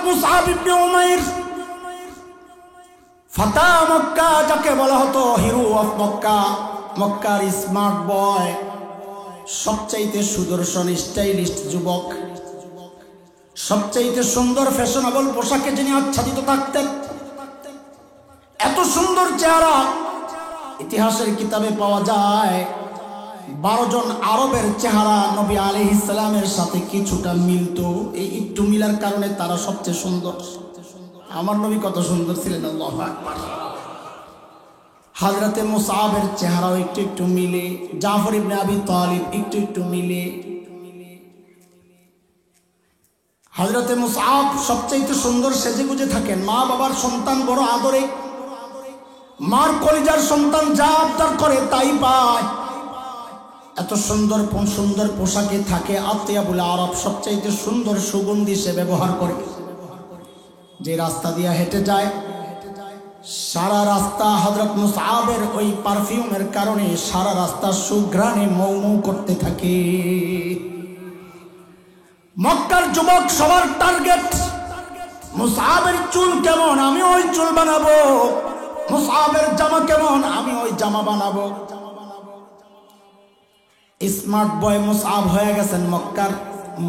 মুসআব ইবনে উমাইর ফাতা মক্কা যাকে বলা হতো হিরো অফ মক্কা, মক্কার স্মার্ট বয়, সবচাইতে সুদর্শন স্টাইলিস্ট যুবক, সবচাইতে সুন্দর ফ্যাশনেবল পোশাকে যিনি আচ্ছাদিত থাকতেন, এত সুন্দর চেহারা। ইতিহাসের কিতাবে পাওয়া যায় 12 জন আরবের চেহারা নবী আলাইহিস সালামের সাথে কিছুটা মিলতো। এই একটু মিলার কারণে তারা সবচেয়ে সুন্দর। আমার নবী কত সুন্দর ছিলেন, আল্লাহু আকবার। হযরতে মুসআবের চেহারাও একটু একটু মিলে, জাফর ইবনে আবি তালিব একটু একটু মিলে। হযরতে মুসআব সবচেয়ে সুন্দর সেজেগুজে থাকেন। মা বাবার সন্তান বড় আদরে, মার কলিজার সন্তান যা আবদার করে তাই পায়। এত সুন্দর সুন্দর পোশাকে থাকে। আতিয়াবুল আরব, সবচাইতে সুন্দর সুগন্ধি সে ব্যবহার করে। যে রাস্তা দিয়ে হেঁটে যায় সারা রাস্তা হযরত মুসআবের ওই পারফিউমের কারণে সারা রাস্তা সুঘ্রাণে মৌ মৌ করতে থাকে। মক্কার যুবক সবার টার্গেট, মুসআবের চুল কেমন, আমি ওই চুল বানাবো। মুসআবের জামা কেমন, আমি ওই জামা বানাবো। স্মার্ট বয় মুসআব হয়ে গেছেন মক্কার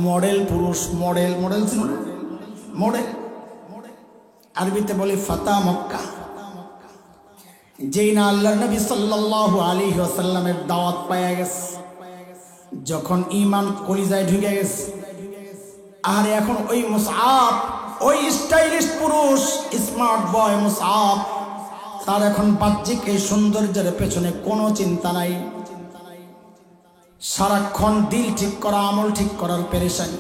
মডেল পুরুষ। মডেল মডেল ছিল না, মডেল আরবিতে বলে ফাতা মক্কা। যেই না আল্লাহর নবী সাল্লাল্লাহু আলাইহি ওয়াসাল্লামের দাওয়াত পায়া গেছে, যখন ঈমান কলিজায় ঢুকে গেছে, আর এখন ওই মুসআব, ওই স্টাইলিশ পুরুষ স্মার্ট বয় মুসআব, তার এখন বাহ্যিক এই সৌন্দর্যের পেছনে কোনো চিন্তা নাই। সারাক্ষণ দিল ঠিক করা, আমল ঠিক করার পেরেশানি।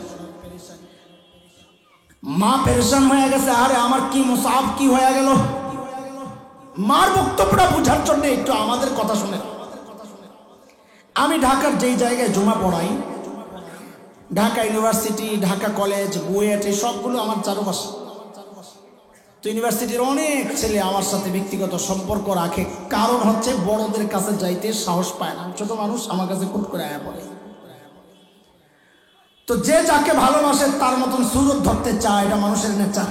মা পেরেশান হয়ে গেছে, আরে আমার কি মুসআব কি হয়ে গেল। মার বক্তব্যটা বোঝার জন্য একটু আমাদের কথা শুনে। আমি ঢাকার যেই জায়গায় জুমা পড়াই, ঢাকা ইউনিভার্সিটি, ঢাকা কলেজ, বুয়েট, এই সবগুলো আমার চারপাশে। তো ইউনিভার্সিটির অনেক ছেলে আমার সাথে ব্যক্তিগত সম্পর্ক রাখে। কারণ হচ্ছে বড়দের কাছে যাইতে সাহস পায় না, ছোট মানুষ আমার কাছে খুব করে আয়া পড়ে। তো যে যাকে ভালোবাসে তার মতন সুরত ধরতে চায়, এটা মানুষের নেচার।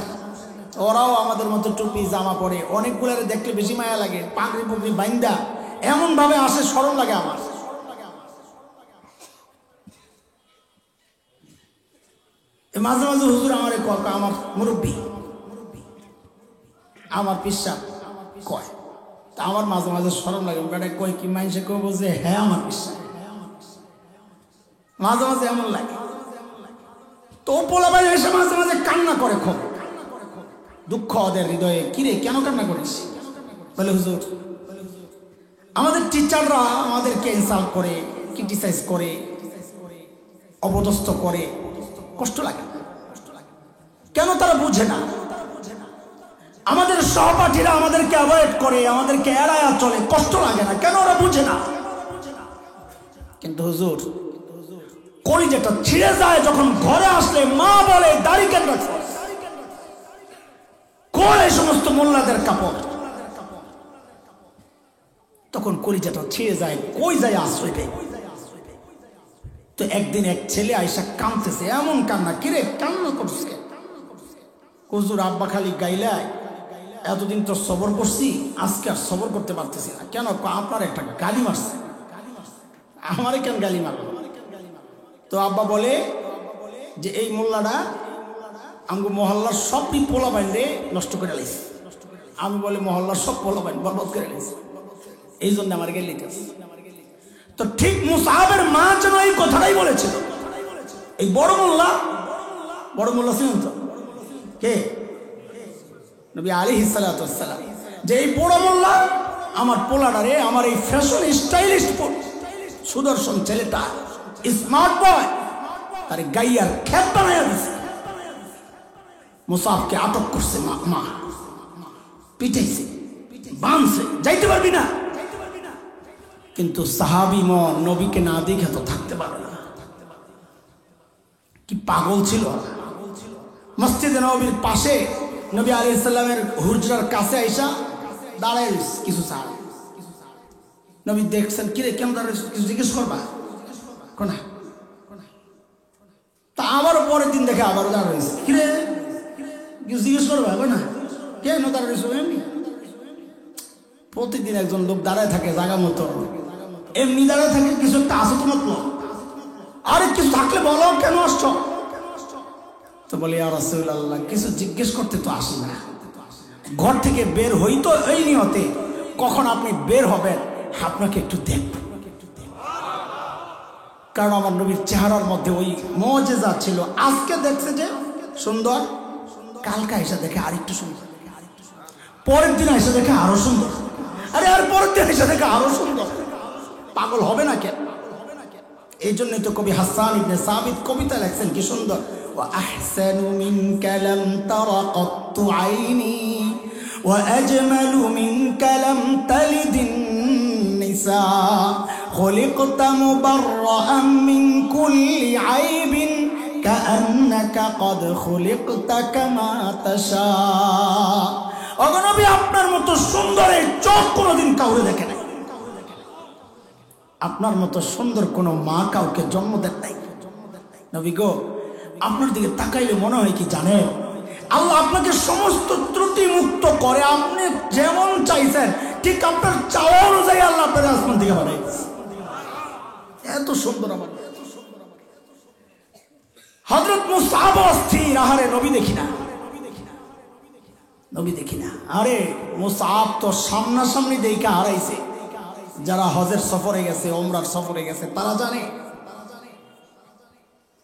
ওরাও আমাদের মতো টুপি জামা পরে, অনেকগুলোর দেখলে বেশি মায়া লাগে, পাগড়ি পুগড়ি বাইন্দা এমন ভাবে আসে, শরম লাগে আমার। মাঝে মাঝে হুজুর আমার আমার মুরব্বী, আমার পিসা কয়, তা আমার মাঝে মাঝে শরম লাগে। বেটা কয় কি মাইনসে কেউ বলছে, হ্যাঁ আমার পিসা। মাঝে মাঝে এমন লাগে। তো পোলা ভাই এসে মাঝে মাঝে কান্না করে, খুব দুঃখ ওদের হৃদয়ে। কিরে কেন কান্না করিস? বলে হুজুর আমাদের টিচাররা আমাদেরকে ইনসাল্ট করে, ক্রিটিসাইজ করে, অপদস্থ করে, কষ্ট লাগে। কেন তারা বুঝে না? আমাদের সহপাঠীরা আমাদেরকে অ্যাভয়েড করে, আমাদেরকে এড়ায়া চলে, কষ্ট লাগে না কেন? ওরা বুঝে না। কিন্তু হুজুর কলিজাটা ছিঁড়ে যায় যখন ঘরে আসলে মা বলে দাড়ি কেন রাখছো, কই এই সমস্ত মোল্লাদের কাপড়। তখন কলিজাটা ছিঁড়ে যায়, কই যায় আশ্রয় দেয়। তো একদিন এক ছেলে আইসা কাঁদতেছে, এমন কান্না, কিরে কান্না করছিস কেন? হুজুর আব্বা খালি গাইলায়, এতদিন তো সবর করছি, আজকে আর সবর করতে পারতেছি না। কেন? আপনার একটা গালি মারছে। আমারে কেন গালি মারলো? তো আব্বা বলে যে এই মোল্লাটা আমগো মহল্লার সব পোলা বাইন্দে নষ্ট করে লাইছে। আমি বলে মহল্লার সব পোলা বাইন বরবাদ করে লাইছে, এই জন্য আমার গেলি। তো ঠিক মুসআবের মা যেন এই কথাটাই বলেছিল। এই বড় মোল্লা ছিলেন তো কে? নবী আলাইহিস সালাতু ওয়াস সালাম। যে এই বড় মোল্লা আমার পোলাটারে, আমার এই ফ্যাশন স্টাইলিশ সুদর্শন ছেলেটা, স্মার্ট বয়, তার গাইয়ার খেত বানাইয়া দিছে। মুসআবকে আটক করছে মা, পিটাইছে, বাঁধছে, যাইতে পারবি না। কিন্তু সাহাবী মন নবীকে না দেখে তো থাকতে পারে না। কি পাগল ছিল। মসজিদে নববীর পাশে নবী আলাইহিস সালামের হুজরার কাছে আইসা দাঁড়ায় কিছু সাহাবী। নবী দেখছেন, কিরে কেন দাঁড়ায়, কিছু জিজ্ঞেস করবা? কোনা। তা আবার পরের দিন দেখে আবারও দাঁড়াইছে, কিরে কিছু জিজ্ঞেস করবে হবে না, কেন দাঁড়াইছো এমনি? প্রতিদিন একজন লোক দাঁড়ায় থাকে জায়গা মতো, এমনি দাঁড়ায় থাকে, কিছু একটা আসো তো মতলব, আরে কিছু থাকলে বলো কেন আসছো? তো বলি ইয়া রাসূলুল্লাহ, কিছু জিজ্ঞেস করতে তো আসি না, ঘর থেকে বের হই তো এই নিয়তে কখন আপনি বের হবেন আপনাকে একটু দেখব, কারণ আমার নবীর চেহারার মধ্যে ওই মুজিজা ছিল। আজকে দেখছে যে সুন্দর, কালকে এসে দেখে আরেকটু সুন্দর, পরের দিন এসে দেখে আরো সুন্দর, আরে আর পরের দিন এসে দেখে আরো সুন্দর। পাগল হবে না কেন? এই জন্যই তো কবি হাসান ইবনে সাবিত কবিতা লেখছেন কি সুন্দর, ওয়া আহসানু মিনকা লাম তারা কাত্তু আইনি ওয়া আজমালু মিনকা লাম তালিদিন নিসা খুলিকতা মুবাররাআন মিন কুল্লি আইবিন কাআন্নাকা ক্বাদ খুলিকতা কামা তাশা। ও নবী, আপনার মতো সুন্দরের চোখ কোনোদিন কাউরে দেখে নাই, আপনার মতো সুন্দর কোন মা কাউকে জন্ম দেন নাই। নবী গো, আপনার দিকে তাকাইলে মনে হয় কি জানেন, আল্লাহ আপনাকে সমস্ত ত্রুটি মুক্ত করে, আপনি যেমন চাইছেন ঠিক আপনার চাওয়া অনুযায়ী আল্লাহ আপনার আসমান থেকে বানাইছে, এত সুন্দর। আমার হযরত মুসআব অস্থির, আহারে নবী দেখি না, নবী দেখি না। আরে মুসআব তো সামনাসামনি দেখে হারাইছে। যারা হজের সফরে গেছে, ওমরার সফরে গেছে, তারা জানে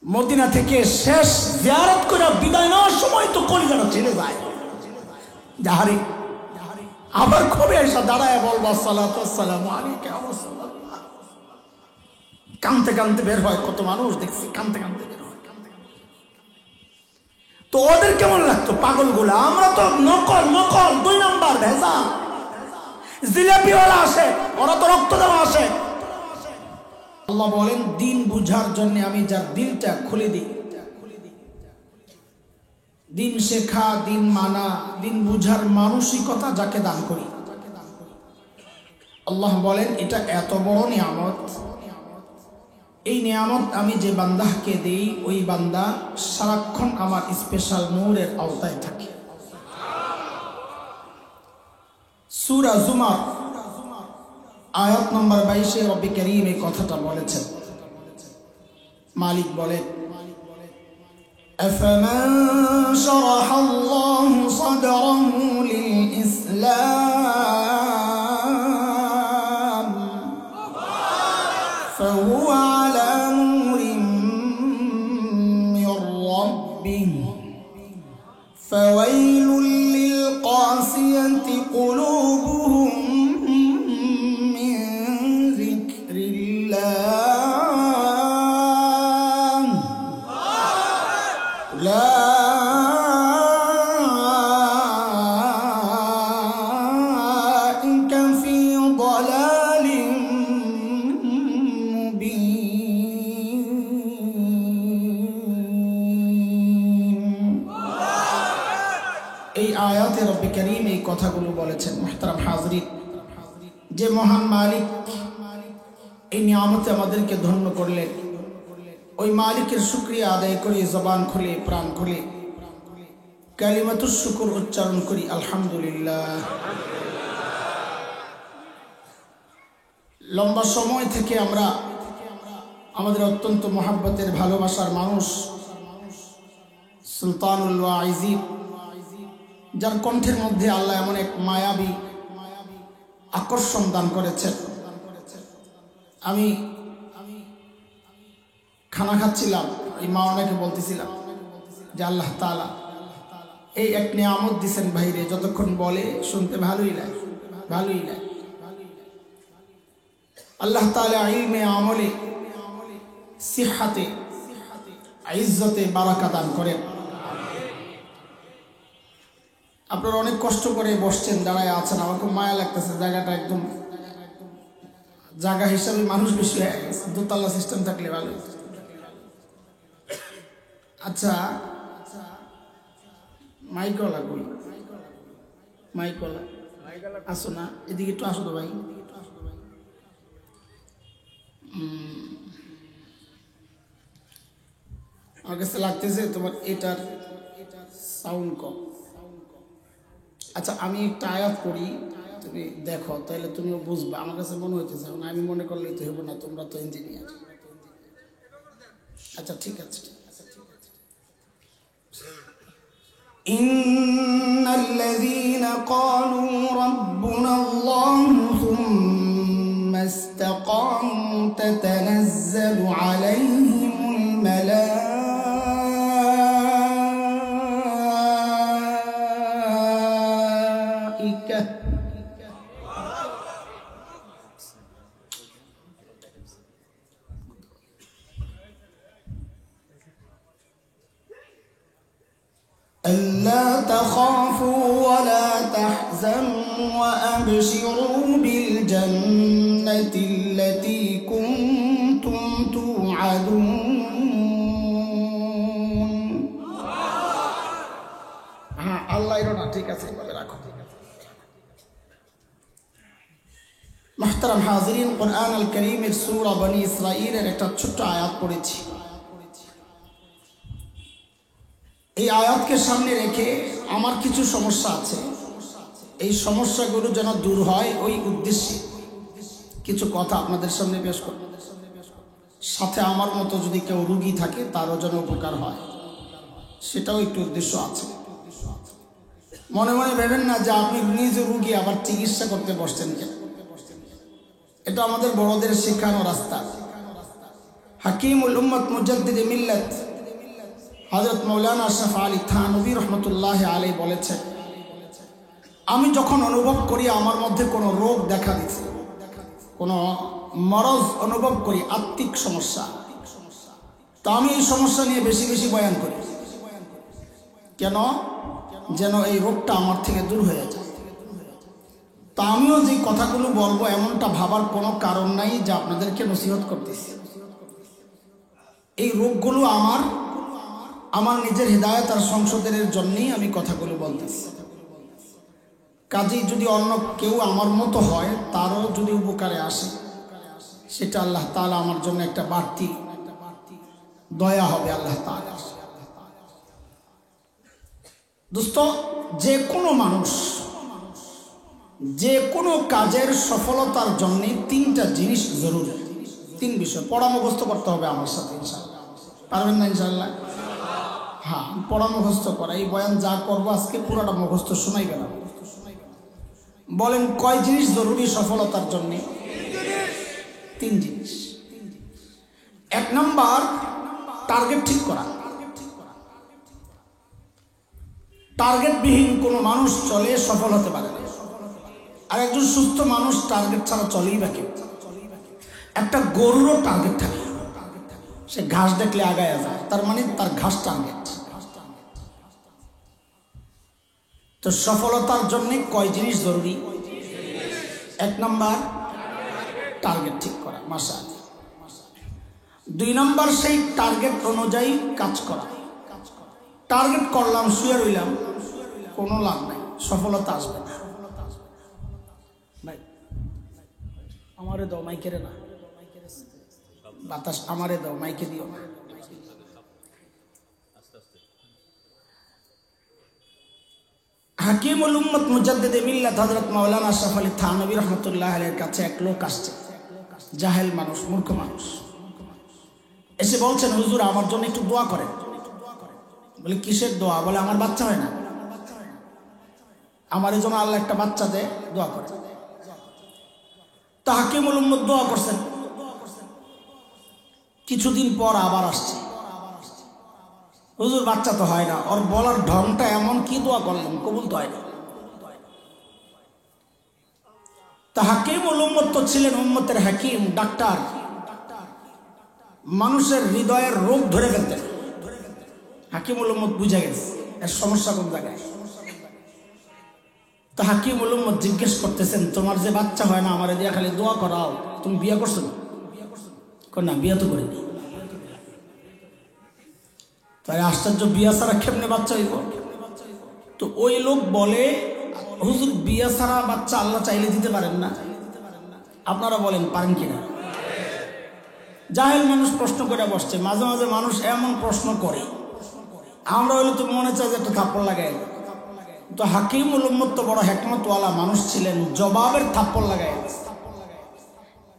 মদিনা থেকে শেষ জিয়ারত করে বিদায় নেওয়ার সময় তো কলিজাটা ছেড়ে যায়, যাহারে আবার কবে এসে দাঁড়ায় বলবা সালাতু ওয়াসসালামু আলাইকা ওয়া রাসূলুল্লাহ। কাঁদতে কাঁদতে বের হয়, কত মানুষ দেখছি কাঁদতে কাঁদতে বের হয়। তো ওদের কেমন লাগতো পাগলগুলা? আমরা তো নকল নকল 2 নাম্বার ভেজাল, জিলাপিওয়ালা আসে, ওরা তো রক্ত দেওয়া আসে। আল্লাহ বলেন দিন বুঝার জন্য আমি যার দিলটা খুলে দিই, দিন শেখা, দিন মানা, দিন বুঝার মানসিকতা যাকে দান করি, আল্লাহ বলেন এটা এত বড় নিয়ামত। এই নিয়ামত আমি যে বান্দাকে দেই, ওই বান্দা সারাক্ষণ আমার স্পেশাল নূরের আওতায় থাকে। সূরা জুমার আয়াত নম্বর 22 রব্বি কারীম এই কথাটা বলেছেন। মালিক বলেন, আফামান শারাহাল্লাহু সাদরাহু লিল ইসলাম ফাহুয়া আলা নূরিন মির রাব্বিহি ফাওয়াইলুল লিল কাসিয়াতি কুলুবুহুম এই আয়াতে রব্বি কারীম এই কথাগুলো বলেছেন। মুহতারাম হাজরিন, যে মহান মালিক এই নিয়ামতে আমাদেরকে ধন্য করলেন, ওই মালিকের শুকরিয়া আদায় করি, জবান খুলে প্রাণ খুলে কালিমাতুশ শুকর উচ্চারণ করি, আলহামদুলিল্লাহ। লম্বা সময় থেকে আমরা আমাদের অত্যন্ত মহাব্বতের ভালোবাসার মানুষ সুলতানুল ওয়াইজিন, যার কণ্ঠের মধ্যে আল্লাহ এমন এক মায়াবী আকর্ষণ দান করেছেন। আমি খানা খাচ্ছিলাম, এই মা ওনাকে বলতেছিলাম যে আল্লাহ তাআলা এই এক নিয়ামত দিছেন ভাইরে, যতক্ষণ বলে শুনতে ভালোই লাগে, ভালোই লাগে। আল্লাহ তাআলা ইলমে, আমলে, সিহাতে, ইজ্জতে বারাকা দান করেন। আপনারা অনেক কষ্ট করে বসছেন, দাঁড়ায় আছেন, আমার খুব মায়া লাগতেছে। জায়গাটা একদম জায়গা হিসাবে মানুষ বেশি হয়ে গেছে, দোতলা সিস্টেম থাকলে ভালো। আচ্ছা, মাইকলা কই? মাইকলা আসো না, এদিকে একটু আসো তো ভাই। আমার কাছে লাগতেছে তোমার এটার সাউন্ড কম। আচ্ছা আমি একটা আয়াত পড়ি, তুমি দেখো তাহলে তুমিও বুঝবা। আমার কাছে মনে হইতেছে এখন আমি মনে করলেই তো হইব না, তোমরা তো ইঞ্জিনিয়ার। আচ্ছা ঠিক আছে। ইন্নাল্লাযীনা ক্বালু রাব্বুনাল্লাহু সুম্মা ইসতাকামু তাতানাজ্জালু আলাইহিমুল মালাঈকা ألا تخافوا ولا تحزنوا وأبشروا بالجنة التي كنتم توعدون। হ্যাঁ আল্লাহ এরোনা ঠিক আছে, এভাবে রাখো। মুহতারাম হাজিরিন, কুরআন আল কারীমের সূরা বনী ইসরাঈলের একটা ছোট্ট আয়াত পড়েছি। এই আয়াতকে সামনে রেখে আমার কিছু সমস্যা আছে, এই সমস্যাগুলো যেন দূর হয় ওই উদ্দেশ্যে কিছু কথা আপনাদের সামনে পেশ করব। সাথে আমার মতো যদি কেউ রোগী থাকে তারও যেন উপকার হয়, সেটাও একটু উদ্দেশ্য আছে। মনে মনে ভেবেন না যে আপনি নিজে রোগী আবার চিকিৎসা করতে বসছেন কেন। এটা আমাদের বড়দের শেখানো রাস্তা। হাকিমুল উম্মত মুজাদ্দিদে মিল্লাত হযরত মাওলানা আশরাফ আলী থানভী রহমতুল্লাহ আলাইহি বলেছেন, আমি যখন অনুভব করি আমার মধ্যে কোনো রোগ দেখা দিচ্ছে, কোনো মরজ অনুভব করি, আত্মিক সমস্যা, তো আমি এই সমস্যা নিয়ে বেশি বেশি বয়ান করি। কেন? যেন এই রোগটা আমার থেকে দূর হয়ে যায়। তা আমিও যে কথাগুলো বলবো এমনটা ভাবার কোনো কারণ নাই যে আপনাদেরকে নসিহত করতেছি। এই রোগগুলো আমার নিজের হৃদায়ত আর সংশোধনের জন্যই আমি কথাগুলো বলতেছি। কাজেই যদি অন্য কেউ আমার মতো হয়, তারও যদি উপকারে আসে, সেটা আল্লাহ তাআলা আমার জন্য একটা বাড়তি দয়া হবে আল্লাহ তাআলা। দোস্ত, যে কোনো মানুষ যে কোনো কাজের সফলতার জন্য তিনটা জিনিস জরুরি, তিন বিষয়। পড়া মুখস্থ করতে হবে আমার সাথে, ইনশাআল্লাহ পারবেন না? ইনশাআল্লাহ হ্যাঁ, পড়া মুখস্থ করা। এই বয়ান যা করবো আজকে পুরোটা মুখস্থ শোনাইবে না। বলেন কয় জিনিস জরুরি সফলতার জন্য? তিন জিনিস। এক নাম্বার, টার্গেট ঠিক করা। টার্গেটবিহীন কোনো মানুষ চলে সফল হতে পারে না। আর একজন সুস্থ মানুষ টার্গেট ছাড়া চলেই বা কেউ। একটা গরুরও টার্গেট থাকে, সে ঘাস দেখলে আগায় যায়, তার মানে তার ঘাস টার্গেট। তো সফলতার জন্য কয় জিনিস জরুরি? এক নাম্বার, টার্গেট ঠিক করা, মাশাআল্লাহ। দুই নাম্বার, সেই টার্গেট অনুযায়ী কাজ করা। টার্গেট করলাম, শুয়ে রইলাম, কোনো লাভ নাই, সফলতা আসবে না। ভাই আমারে দাও, মাইকে রে না, বাতাস আমারে দাও, মাইকে দিও না। হাকিমুল উম্মত মুজাদ্দিদে মিল্লাত হযরত মাওলানা আশরাফ আলী থানভী রহমতুল্লাহ আলাইহির কাছে এক লোক আসছে, জাহেল মানুষ, মূর্খ মানুষ। এসে বলছেন, হুজুর আমার জন্য একটু দোয়া করেন। বলে কিসের দোয়া? বলে আমার বাচ্চা হয় না, আমার জন্য আল্লাহ একটা বাচ্চা দেয়, দোয়া করে। তো হাকিমুল উম্মত দোয়া করছেন। কিছুদিন পর আবার আসছে, হুজুর বাচ্চা তো হয় না। ওর বলার ঢংটা এমন, কি দোয়া করলেন, কবুল তো হয় না। তা হাকিমুল উম্মত তো ছিলেন উম্মতের হাকিম, ডাক্তার, মানুষের হৃদয়ের রোগ ধরে ফেলতেন। হাকিমুল উম্মত বুঝে গেছে এর সমস্যা কোন জায়গায়। তো হাকিমুল উম্মত জিজ্ঞেস করতেছেন, তোমার যে বাচ্চা হয় না, আমার দিয়া খালি দোয়া করাও, তুমি বিয়ে করছো না? না, বিয়ে তো করিনি। তাই আশ্চর্য, বিয়া ছাড়া কেমনে বাচ্চা হইব? তো ওই লোক বলে, হুজুর বিয়া ছাড়া বাচ্চা আল্লাহ চাইলে দিতে পারেন না? আপনারা বলেন পারেন কিনা? জাহেল মানুষ প্রশ্ন করে বসছে। মাঝে মাঝে মানুষ এমন প্রশ্ন করে, আমরা হইলে তো মনে চায় যে একটা থাপ্পড় লাগাই, তো হাকিমুল উম্মত তো বড় হিকমতওয়ালা মানুষ ছিলেন, জবাবের থাপ্পড় লাগায়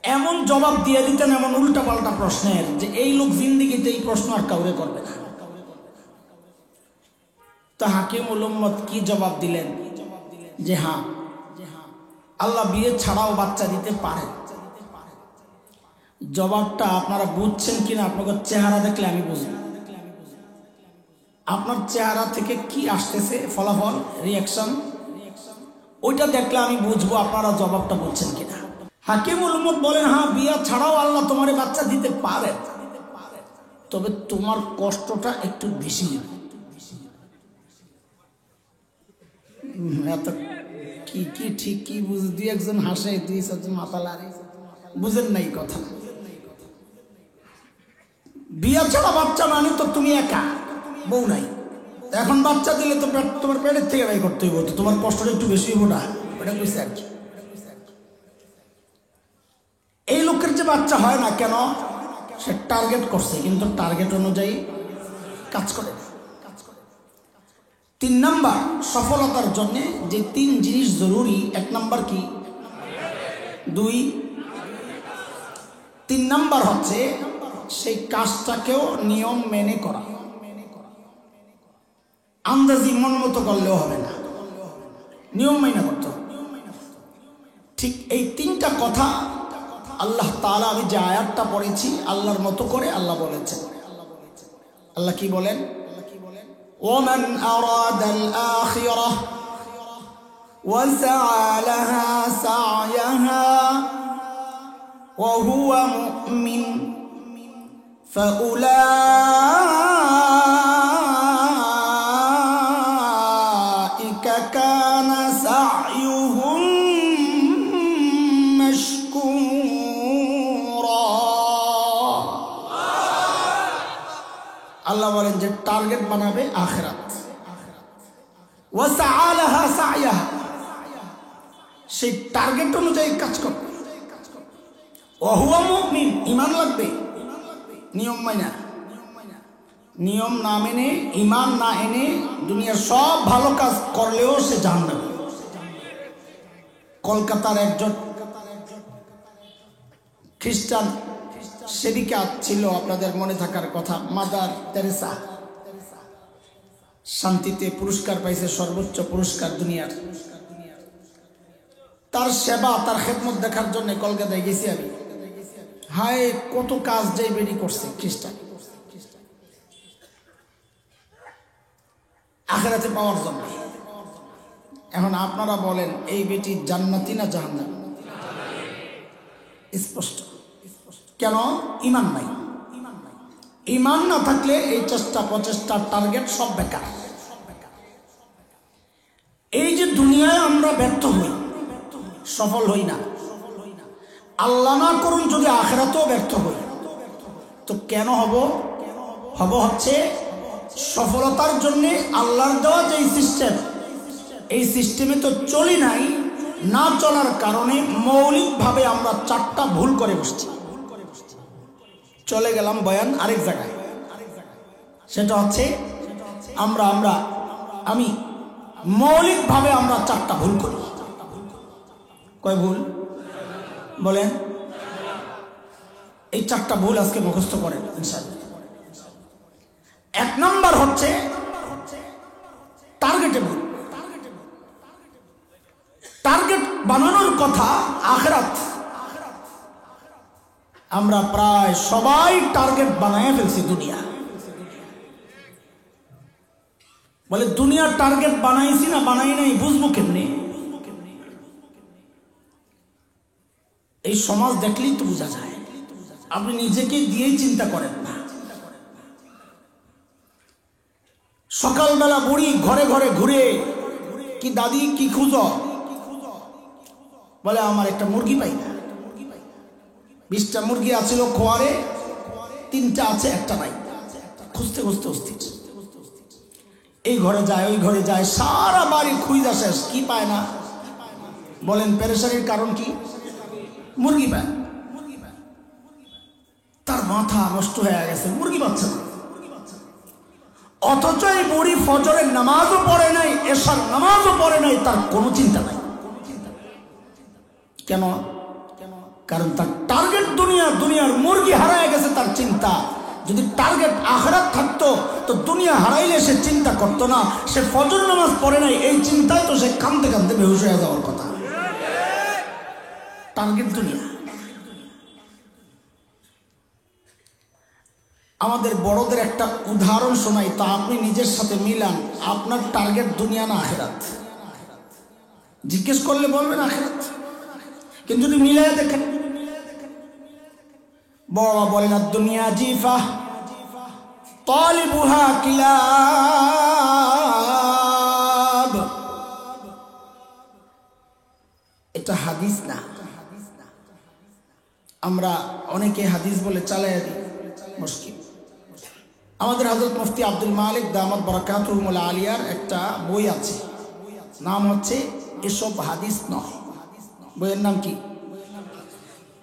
এমন জবাব দিয়ে দিতেন এমন উল্টা পাল্টা প্রশ্নের যে এই লোক জিন্দিগিতে এই প্রশ্ন আর কাউরে করবে না। তো হাকিমুল উম্মত কি জবাব দিলেন যে হ্যাঁ, আল্লাহ বিয়ে ছাড়াও বাচ্চা দিতে পারে। জবাবটা আপনারা বুঝছেন কিনা আপনাদের চেহারা দেখলে আমি বুঝব। আপনার চেহারা থেকে কি আসতেছে ফলাফল, রিয়াকশন, ওইটা দেখলে আমি বুঝবো আপনারা জবাবটা বুঝছেন কিনা। হাকিমুল উম্মত বলেন হ্যাঁ, বিয়ে ছাড়াও আল্লাহ তোমার বাচ্চা দিতে পারে, তবে তোমার কষ্টটা একটু বেশি। এত কি কি ঠিক কি বুঝ, দুই একজন হাসে, দুই চারজন মাথা লাড়ে, বুঝেন নাই কথা। বিয়ে ছাড়া বাচ্চা মানে তো তুমি একা, বউ নাই, এখন বাচ্চা দিলে তো তোমার পেটের থেকে ব্যয় করতে হইব, তো তোমার কষ্টটা একটু বেশি হইব না, ওটা বুঝছে আর কি। এই লোকের যে বাচ্চা হয় না কেন, সে টার্গেট করছে কিন্তু টার্গেট অনুযায়ী কাজ করে। 3 নাম্বার সফলতার জন্য যে 3 জিনিস জরুরি, 1 নাম্বার কি, 2, 3 নাম্বার হচ্ছে সেই কাজটাকেও নিয়ম মেনে করা। আন্দাজি মন মতো করলেও হবে না, নিয়ম মেনে করতে হবে। ঠিক এই 3টা কথা আল্লাহ তাআলা, আমি যে আয়াতটা পড়েছি আল্লাহর মতো করে আল্লাহ বলেছেন। আল্লাহ কি বলেন, ওমান আরাদাল আখিরাহ ওয়া সাআ লাহা সা'য়াহা ওয়া হুয়া মুমিন ফাউলাইকা কানা সা'য়ুহুম মাশকুরা। আল্লাহ বলেন যে টার্গেট বানাবে আখিরাত, ওয়া সাআ লাহা সা'য়াহা, সেই টার্গেট অনুযায়ী কাজ করবে। ওয়া হুয়া মুমিন, ঈমান লাগবে, নিয়ম মাইনা। নিয়ম না মেনে, ঈমান না এনে দুনিয়ার সব ভালো কাজ করলেও সে জাহান্নামী। কলকাতার একজন খ্রিস্টান সেবিকা ছিল, আপনাদের মনে থাকার কথা, মাদার তেরেসা, শান্তিতে পুরস্কার পাইছে, সর্বোচ্চ পুরস্কার দুনিয়ার। তার সেবা, তার খেদমত দেখার জন্য কলকাতায় গেছি আমি। হায় কত কাজ যে বেডি করছে খ্রিস্টান আখিরাতে পাওয়ার জন্য। এখন আপনারা বলেন এই বেটি জান্নাতি না জাহান্নামী? স্পষ্ট। কেন? ঈমান নাই। ঈমান না থাকলে এই চেষ্টা প্রচেষ্টা টার্গেট সব বেকার। এই যে দুনিয়ায় আমরা ব্যর্থ হই, সফল হই না, আল্লাহ না করুন যদি আখিরাতেও ব্যর্থ হই, তো কেন হব? হচ্ছে সফলতার জন্য আল্লাহর দেওয়া যে সিস্টেম, এই সিস্টেমে তো চলি নাই, না চলার কারণে মৌলিকভাবে আমরা 4টা ভুল করে বসছি। চলে গেলাম বয়ান আরেক জায়গায়, সেটা হচ্ছে আমি মৌলিকভাবে আমরা 4টা ভুল করি। কয় ভুল বলেন? এই 4টা ভুল আজকে মুখস্থ করেন ইনশাআল্লাহ। 1 নাম্বার হচ্ছে টার্গেটে ভুল। টার্গেট বানানোর কথা আখিরাত, আমরা প্রায় সবাই টার্গেট বানায় ফেলছি দুনিয়া। বলে দুনিয়ার টার্গেট বানাইছি না বানাই নাই বুঝবো কেমনে? এই সমাজ দেখলেই তো বোঝা যায়। আপনি নিজেকে দিয়েই চিন্তা করেন না। সকালবেলা বুড়ি ঘরে ঘরে ঘুরে, কি দাদি কি খুঁজো? বলে আমার একটা মুরগি পাই না। 20টা মুরগি আছিল খোয়ারে, 3টা আছে, একটা নাই। খুঁজতে খুঁজতে অস্থির, এই ঘরে যায় ওই ঘরে যায়, সারা বাড়ি খুঁজা শেষ, কি পায় না। বলেন পেরেশানির কারণ কি? মুরগি পায়। তার মাথা নষ্ট হয়ে গেছে, মুরগি পাচ্ছে না। অথচ এই বুড়ি ফজরের নামাজও পড়ে নাই, এশার নামাজও পড়ে নাই, তার কোনো চিন্তা নাই। কেন? কারণ তার টার্গেট দুনিয়া, দুনিয়ার মুরগি হারায় গেছে তার চিন্তা। যদি টার্গেট আখিরাত থাকতো তো দুনিয়া হারাইলে সে চিন্তা করতো না। সে ফজর নামাজ পড়ে নাই, এই চিন্তায় তো সে কাঁদতে কাঁদতে বেহুশ হয়ে যাওয়ার কথা। টার্গেট দুনিয়া। আমাদের বড়দের একটা উদাহরণ শোনাই, তা আপনি নিজের সাথে মিলান। আপনার টার্গেট দুনিয়া না আখিরাত? জিজ্ঞেস করলে বলবেন আখিরাত, কিন্তু যদি মিলাই দেখেন, বড় বলেন দুনিয়া জিফা তালিবুহা কিলাব। এটা হাদিস না। আমরা অনেকে হাদিস বলে চালাই দিই, মুশকিল। আমাদের হযরত মুফতি আব্দুল মালিক দামাত বারাকাতুহুল আলিয়ার একটা বই আছে, নাম হচ্ছে এসব হাদিস নয়। বইয়ের নাম কি?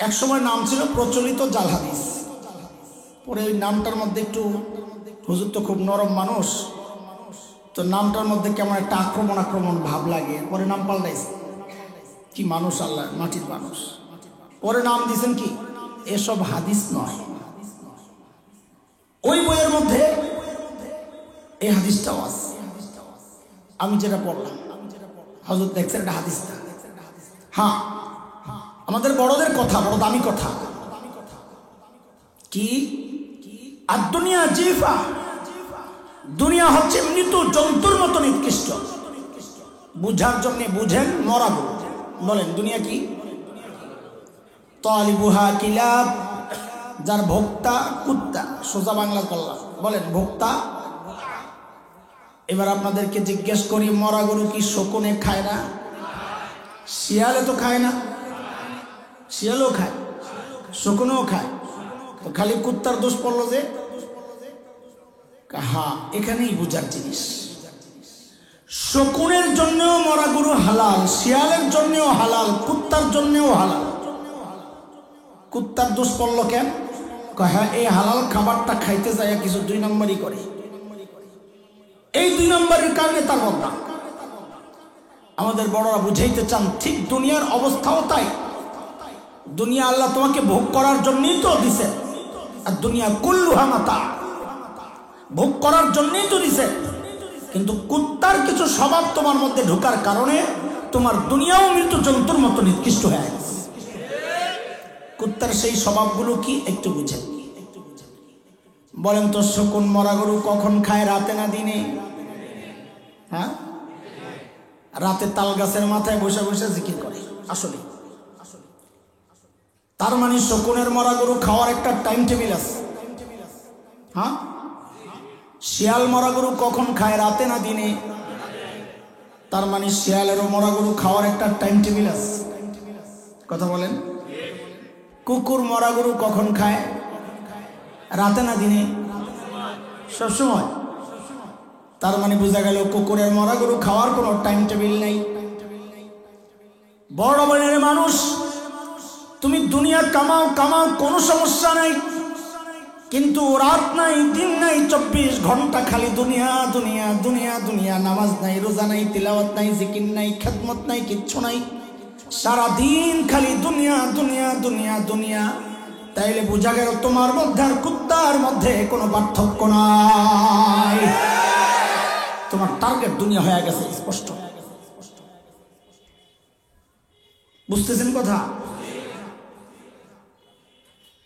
একসময় নাম ছিল প্রচলিত জাল হাদিস। পরে ওই নামটার মধ্যে একটু, হুজুর তো খুব নরম মানুষ, তো নামটার মধ্যে কেমন একটা আক্রমণ আক্রমণ ভাব লাগে, পরে নাম পাল্টাইছে। কি মানুষ আল্লাহ, মাটির মানুষ। পরে নাম দিয়েছেন কি এসব হাদিস নয়। ওই বইয়ের মধ্যে এই হাদিসটাও আছে। আমি যেটা পড়লাম, হযরত দেখছেন এটা হাদিস না। হ্যাঁ, আমাদের বড়দের কথা, বড় দামি কথা। কি? আর দুনিয়া জিফা, দুনিয়া হচ্ছে মৃত জন্তুর মতো নিকৃষ্ট। বুঝার জন্য বুঝেন, মরা গরু। বলেন দুনিয়া কি? তালিবুহা কিলাব, যার ভোক্তা কুত্তা। সোজা বাংলা করলাম, বলেন ভোক্তা। এবার আপনাদেরকে জিজ্ঞেস করি, মরা গরু কি শকুনে খায় না? শিয়ালে তো খায় না। শিয়ালও খায়, শকুনও খায়, তো খালি কুত্তার দোষ পড়লো যে? হ্যাঁ, এখানেই বুঝার জিনিস। শকুনের জন্যও মরা গরু হালাল, শিয়ালের জন্যও হালাল, কুত্তার জন্যও হালাল। কুত্তার দোষ পড়লো কেন? হ্যাঁ, এই হালাল খাবারটা খাইতে যায় কিছু দুই নম্বরই করে, এই দুই নম্বরের কারণে তার বদনাম। আমাদের বড়রা বুঝাইতে চান, ঠিক দুনিয়ার অবস্থাও তাই। দুনিয়া আল্লাহ তোমাকে ভোগ করার জন্যই তো দিছে, আর দুনিয়া কুল্লুহা মাতা, ভোগ করার জন্যই তো দিছে। কিন্তু কুত্তার কিছু স্বভাব তোমার মধ্যে ঢোকার কারণে তোমার দুনিয়াও মৃত জন্তুর মতো নিকৃষ্ট হয়ে গেছে। কুত্তার সেই স্বভাবগুলো কি একটু বুঝেন। বলেন তো, শকুন মরা গরু কখন খায়? রাতে না দিনে? হ্যাঁ, রাতে তাল গাছের মাথায় বসে বসে জিকির করে। আসলে তার মানে শকুনের মরা গরু খাওয়ার একটা টাইম টেবিল আছে। হ্যাঁ, শিয়াল মরা গরু কখন খায়? রাতে না দিনে? তার মানে শিয়ালেরও মরা গরু খাওয়ার একটা টাইম টেবিল আছে। কথা বলেন। কুকুর মরা গরু কখন খায়? রাতে না দিনে? সবসময়। তার মানে বোঝা গেল কুকুরের মরা গরু খাওয়ার কোনো টাইম টেবিল নেই। বড় বনের মানুষ, তুমি দুনিয়া কামাও কামাও, কোনো সমস্যা নাই, কিন্তু রাত নাই, দিন নাই, 24 ঘন্টা খালি দুনিয়া দুনিয়া দুনিয়া দুনিয়া। নামাজ নাই, রোজা নাই, তিলাওয়াত নাই, জিকির নাই, খেদমত নাই, কিচ্ছু নাই, সারাদিন খালি দুনিয়া দুনিয়া দুনিয়া দুনিয়া। তাইলে বোঝা গেল তোমার মধ্যে আর কুত্তার মধ্যে কোনো পার্থক্য নাই। তোমার টার্গেট দুনিয়া হয়ে গেছে স্পষ্ট। বুঝতেছেন কথা?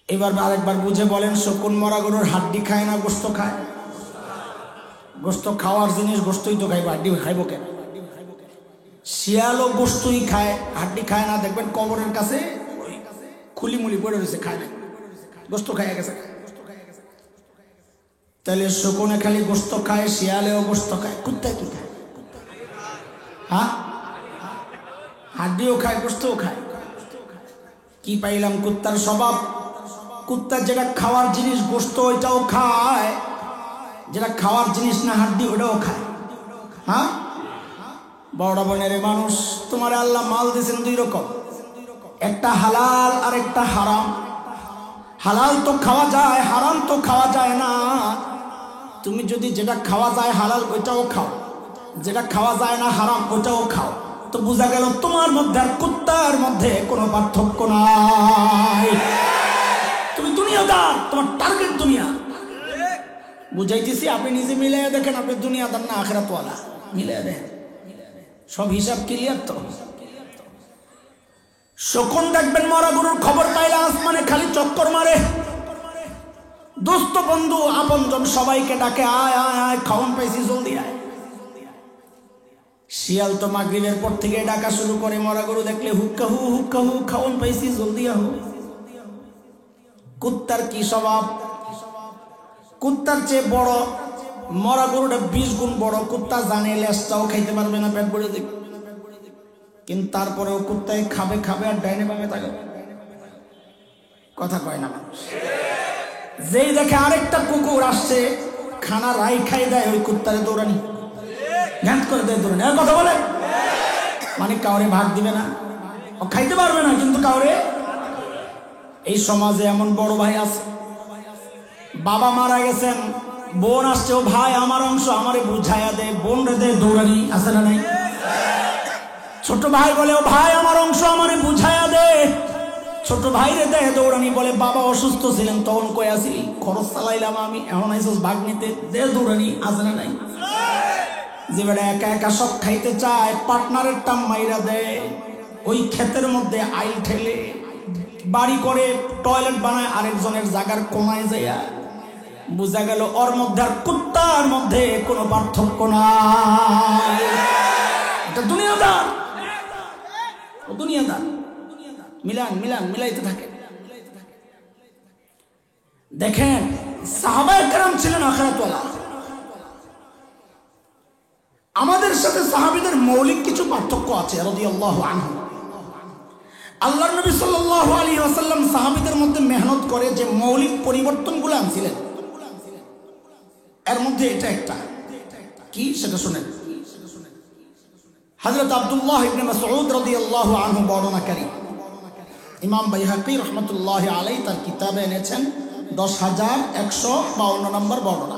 এবার আরেকবার বুঝে বলেন, শকুন মরা গরুর হাড্ডি খায় না গোস্ত খায়? গোস্ত খাওয়ার জিনিস, গোস্তই তো খাইব, হাড্ডি খাইব কেন? শিয়ালও গোস্তই খায়, হাড্ডি খায় না। দেখবেন কবরের কাছে খুলি মুলি পড়ে রয়েছে, খায় না, গোস্ত খাইয়া গেছে। তাহলে শকুনে খালি গোস্ত খায়, শিয়ালেও গোস্ত খায়, কুত্তায় কি খায়? হ্যাঁ, হাড্ডিও খায়, গোস্তও খায়। কি পাইলাম? কুত্তার স্বভাব। কুত্তার যেটা খাওয়ার জিনিস গোস্ত, ওইটাও খায়, যেটা খাওয়ার জিনিস না হাড্ডি, ওটাও খায়। হ্যাঁ, বড় বোনের মানুষ, তোমার আল্লাহ মাল দিয়েছেন দুই রকম, একটা হালাল আর একটা হারাম। হালাল তো খাওয়া যায়, হারাম তো খাওয়া যায় না। তুমি যদি যেটা খাওয়া যায় হালাল ওইটাও খাও, যেটা খাওয়া যায় না হারাম ওইটাও খাও, তো বোঝা গেল তোমার মধ্যে আর কুত্তার মধ্যে কোনো পার্থক্য নাই। তুমি দুনিয়াদার, তোমার টার্গেট দুনিয়া। বুঝাইতেছি, আপনি নিজে মিলিয়ে দেখেন, আপনি দুনিয়াদার না আখিরাতওয়ালা, মিলিয়ে দেখেন, সব হিসাব ক্লিয়ার। তো শকুন দেখবেন মরা গরুর খবর পাইলে আসমানে খালি চক্কর মারে, দোস্ত বন্ধু আপনজন সবাইকে ডাকে, আয় আয় আয়, খাওন পাইছি জলদি আয়। শিয়াল তো মাগরিবের পর থেকে ডাকা শুরু করে, মরা গরু দেখলে হুক্কা হু হুক্কা হু, খাওন পাইছি জলদি আহ। কুত্তার কি স্বভাব? কুত্তার চেয়ে বড় মরা গরুটা 20 গুণ বড়। কুত্তা জানে লেজটাও খাইতে পারবে না, পেট ভরে দেখবে, কিন্তু তারপরেও কুত্তায় খাবে খাবে আর ডাইনে বামে তাকাবে, কথা কয় না মানুষ। যেই দেখে আরেকটা কুকুর আসছে, খানা রাই খাই দেয়, ওই কুত্তারে দৌড়ানি ঘ্যাঁত করে দেয়, দৌড়ানি। কথা বলে মানে কাউরে ভাগ দিবে না, ও খাইতে পারবে না, কিন্তু কাউরে। এই সমাজে এমন বড় ভাই আছে, বাবা মারা গেছেন, বোন আসছে, ও ভাই আমার অংশ আমারে বুঝাইয়া দে, বোন রে দে, দৌড়ানি আছে না নাই? ছোট ভাই বলে, ও ভাই আমার অংশ আমারে বুঝাইয়া দে, ছোট ভাই রে দে, দৌড়ানি। বলে বাবা অসুস্থ ছিলেন তখন কই আসিলি, খরচ চালাইলাম আমি, এখন আইসস ভাগ নিতে, দে দৌড়ানি আছে না নাই? যে বেটা একা একা সব খাইতে চায়, পার্টনারের টাম মাইরা দেয়, ওই ক্ষেতের মধ্যে আইল ঠেলে বাড়ি করে টয়লেট বানায় আরেকজনের জায়গার কোনায় যাইয়া, বুঝা গেল ওর মধ্যে আর কুত্তার মধ্যে কোনো পার্থক্য নাই। এটা দুনিয়াদার, ও দুনিয়াদার। মিলান মিলান মিলাইতে থাকে। দেখেন সাহাবায়ে কেরাম ছিলেন আখিরাতওয়ালা। আমাদের সাথে সাহাবীদের মৌলিক কিছু পার্থক্য আছে রাদিয়াল্লাহু আনহু। আল্লাহর নবী সাল্লাল্লাহু আলাইহি ওয়াসাল্লাম সাহাবীদের মধ্যে মেহনত করে যে মৌলিক পরিবর্তনগুলো আনছিলেন, এর মধ্যে এটা একটা কি সেটা শুনেন। হযরত আব্দুল্লাহ ইবনে মাসউদ রাদিয়াল্লাহু আনহু বর্ণনাকারী, ইমাম বাইহাকী রাহমাতুল্লাহি আলাইহি তার কিতাবে এনেছেন 10,152 নম্বর বর্ণনা।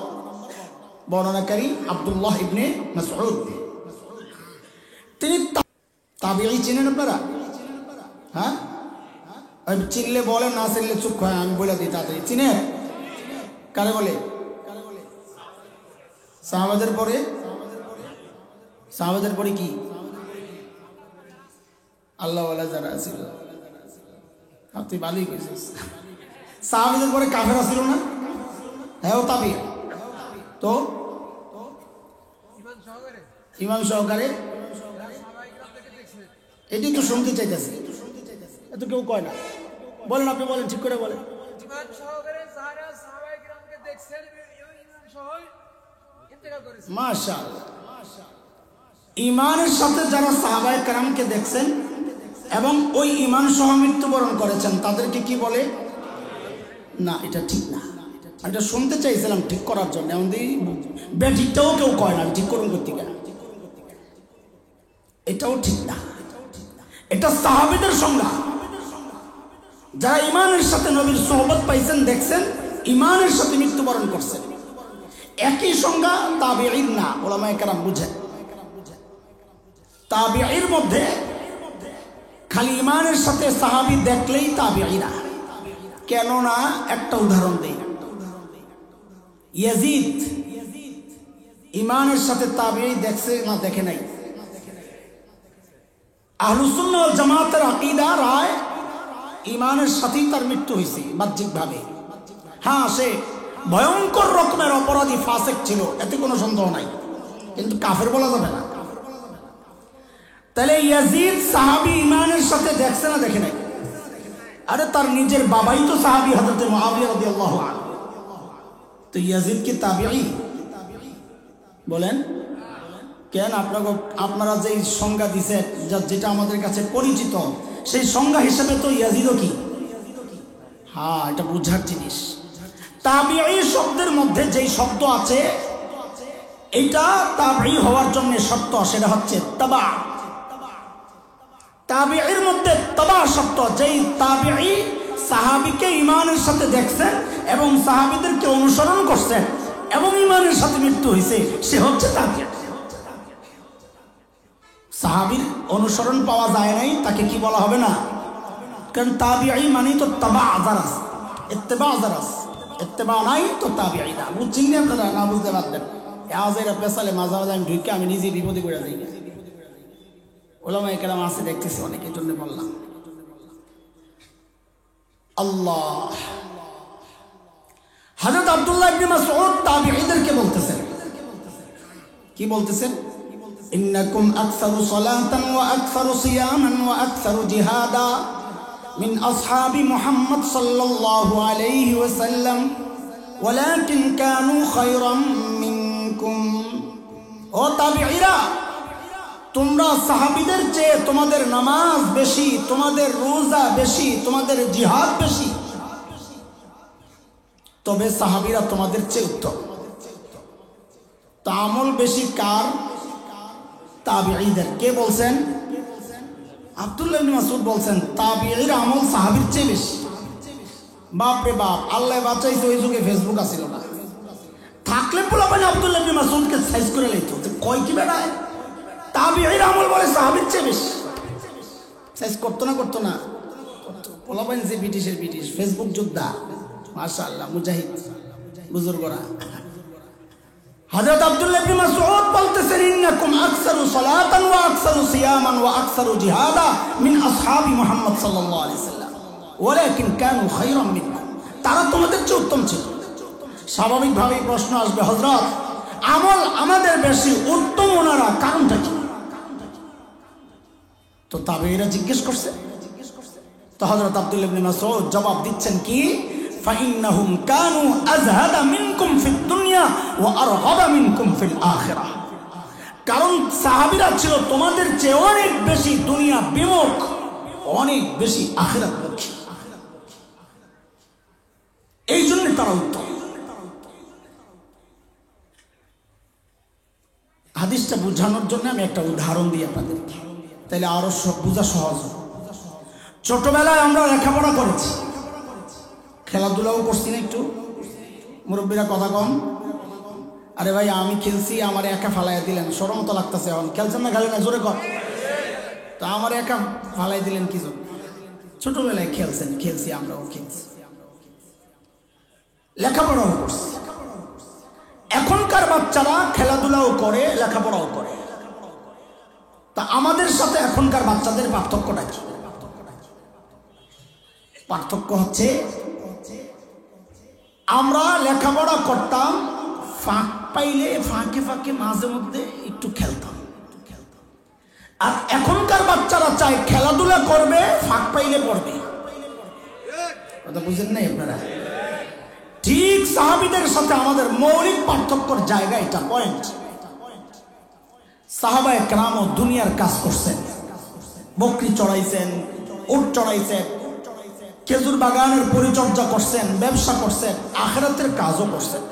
বর্ণনাকারী আব্দুল্লাহ ইবনে মাসউদ, তিনি তাবিঈ। চিনেন আপনারা? হ্যাঁ, চিনলে বলেন, না চিনলে চুপ হয়, আমি বলে দিই তাড়াতাড়ি। চিনেন? কারে বলে? সাহাবাদের পরে। সাহাবাদের পরে কি? আল্লাহওয়ালা যারা ছিল। তুই ভালোই কইছিস। সাহাবাদের পরে কাফেরা ছিল না? হ্যাঁ, ও তাবিঈ। তো ইমাম সহকারে এটি তো শুনতে চাইতেছে, এত কেউ কয় না। বলেন, আপনি বলেন, ঠিক করে বলেন। মাশাআল্লাহ, ইমানের সাথে যারা সাহাবায়ে কেরামকে দেখছেন এবং ওই ইমান সহ মৃত্যুবরণ করেছেন তাদেরকে কি বলে? না, এটা ঠিক না। এটা শুনতে চাইছিলাম ঠিক করার জন্য। আমাদের বেঠিকটাও কেউ কয় না, ঠিক করুন করতে গেলে এটাও ঠিক না। এটা সাহাবীদের সংজ্ঞা, যারা ইমানের সাথে নবীর সোহবত পাইছেন, দেখছেন, ইমানের সাথে মৃত্যুবরণ করছেন। একই সংজ্ঞা তাবিঈর না। উলামায়ে কেরাম বুঝেন, তাবিঈর মধ্যে খালি ইমানের সাথে সাহাবী দেখলেই তাবিঈ না। কেন না? একটা উদাহরণ দেই। ইয়াজিদ ইমানের সাথে তাবিঈ দেখছে না দেখে নাই? আহলুস সুন্নাহ ওয়াল জামাতের আকীদা রায় ইমানের সাথেই তার মৃত্যু হয়েছে বাহ্যিকভাবে। হ্যাঁ, সে ভয়ঙ্কর রকমের অপরাধী ফাসিক ছিল, এতে কোনো সন্দেহ নাই, কিন্তু কাফের বলা যাবে না। তাহলে ইয়াজিদ সাহাবী ইমানের সাথে দেখছে না দেখে নাই? আরে তার নিজের বাবাই তো সাহাবী, হযরত মুআবিয়া রাদিয়াল্লাহু আনহু। তো ইয়াজিদ কি তাবিঈ? বলেন কেন? আপনারা যেই সংজ্ঞা দিছেন, যেটা আমাদের কাছে পরিচিত, সেই সংজ্ঞা হিসেবে তো ইয়াজিদও কি? হ্যাঁ, এটা বুঝার জিনিস। তাবিঈ শব্দের মধ্যে যেই শব্দ আছে, এটা তাবিঈ হওয়ার জন্য শর্ত, সেটা হচ্ছে তাবা। তাবিঈর মধ্যে তাবা শর্ত, যেই তাবিঈ সাহাবীকে ইমানের সাথে দেখছেন এবং সাহাবীদেরকে অনুসরণ করছেন, এবং ঈমানের সাথে মৃত্যু হয়েছে, সে হচ্ছে তাবিঈ। সাহাবীর অনুসরণ পাওয়া যায় নাই, তাকে কি বলা হবে না? কারণ তাবিঈ মানে তো তাবা যারা, ইত্তেবা যারা, ইত্তেবা নাই তো তাবিঈ না। বুঝছেন না আপনারা? না বুঝতে পারবেন আজেরা পেছালে মাঝে মাঝে আমি ঢুকে আমি নিজে বিপদে পড়ে যাই। ওলামায়ে কেরাম আছে দেখতেছি অনেক, এই জন্য বললাম। আল্লাহ, হযরত আব্দুল্লাহ ইবনে মাসউদ তাবিঈদেরকে বলতেছেন, কি বলতেছেন? ইন্নাকুম আকসারু সালাতান ওয়া আকসারু সিয়ামান ওয়া আকসারু জিহাদা মিন আসহাবি মুহাম্মদ সাল্লাল্লাহু আলাইহি ওয়াসাল্লাম ওয়ালাকিন কানু খায়রাম মিনকুম। ও তাবিঈরা, তোমরা সাহাবীদের চেয়ে তোমাদের নামাজ বেশি, তোমাদের রোজা বেশি, তোমাদের জিহাদ বেশি, তবে সাহাবীরা তোমাদের চেয়ে উত্তম। তো আমল বেশি কার? তাবিঈদের। কে বলছেন? আব্দুল্লাহ ইবনে মাসউদ বলছেন তাবিঈর আমল সাহাবীর চেয়ে বেশি। বাপ রে বাপ, আল্লাহ বাঁচাইছে ওই যুগে ফেসবুক আসিল না, থাকলে পোলাপানি আব্দুল্লাহ ইবনে মাসউদকে সাইজ করে লইতো। কয় কি বেড়ায়, তাবিঈর আমল বলে সাহাবীর চেয়ে বেশি। সাইজ করতো না? করতো না? পোলাপানি যে ব্রিটিশের ব্রিটিশ ফেসবুক যোদ্ধা, মাশাআল্লাহ, মুজাহিদ বুজুর্গরা। হযরত আব্দুল্লাহ ইবনে মাসউদ বলতেছেন ইন্নাকুম আকসারু সালাতান ওয়া আকসারু সিয়ামান ওয়া আকসারু জিহাদা মিন আসহাবি মুহাম্মদ সাল্লাল্লাহু আলাইহি ওয়াসাল্লাম ওয়ালাকিন কানু খায়রাম মিনকুম। তারা তোমাদের চেয়ে উত্তম ছিল। স্বাভাবিকভাবেই প্রশ্ন আসবে, হযরত আমল আমাদের বেশি, উত্তম ওনারা, কারণটা কি? তো তাবিঈরা জিজ্ঞেস করছে। তো হযরত আব্দুল্লাহ ইবনে মাসউদ জবাব দিচ্ছেন কি? ফাইন্নাহুম কানু আযহাদা মিনকুম ফিদ দুনিয়া ওয়া আরগাবা মিনকুম ফিল আখিরাহ। কারণ সাহাবীরা ছিল তোমাদের চেয়ে অনেক বেশি দুনিয়া বিমুখ, অনেক বেশি আখিরাতমুখী, এই জন্য তারা উত্তম। হাদিসটা বোঝানোর জন্য আমি একটা উদাহরণ দিই আপনাদেরকে, তাহলে আরো বোঝা সহজ। ছোটবেলায় আমরা লেখাপড়া করেছি, খেলাধুলাও করছি না একটু? মুরব্বীরা কথা কম। আরে ভাই আমি খেলছি, আমার একা ফালাইয়া দিলেন, শরম তো লাগতেছে। এখন খেলছেন না? খেলেন না? জোরে কর। তো আমার একা ফালাই দিলেন কি জন্য? ছোটবেলায় খেলছেন, খেলছি, আমরাও খেলছি, লেখাপড়াও করছি। এখনকার বাচ্চারা খেলাধুলাও করে, লেখাপড়াও করে। তা আমাদের সাথে এখনকার বাচ্চাদের পার্থক্যটা কি? পার্থক্য হচ্ছে আমরা লেখাপড়া করতাম, ফাঁক পাইলে ফাঁকে ফাঁকে মাঝে মধ্যে একটু খেলতাম। আর এখনকার বাচ্চারা চায় খেলাধুলা করবে, ফাঁক পাইলে পড়বে। কথা বুঝেন নাই আপনারা? ঠিক সাহাবীদের সাথে আমাদের মৌলিক পার্থক্যর জায়গা এটা, পয়েন্ট। সাহাবায়ে কেরামও দুনিয়ার কাজ করছেন, বকরি চড়াইছেন, উট চড়াইছেন, খেজুর বাগানের পরিচর্যা করছেন, ব্যবসা করছেন, আখিরাতের কাজও করছেন।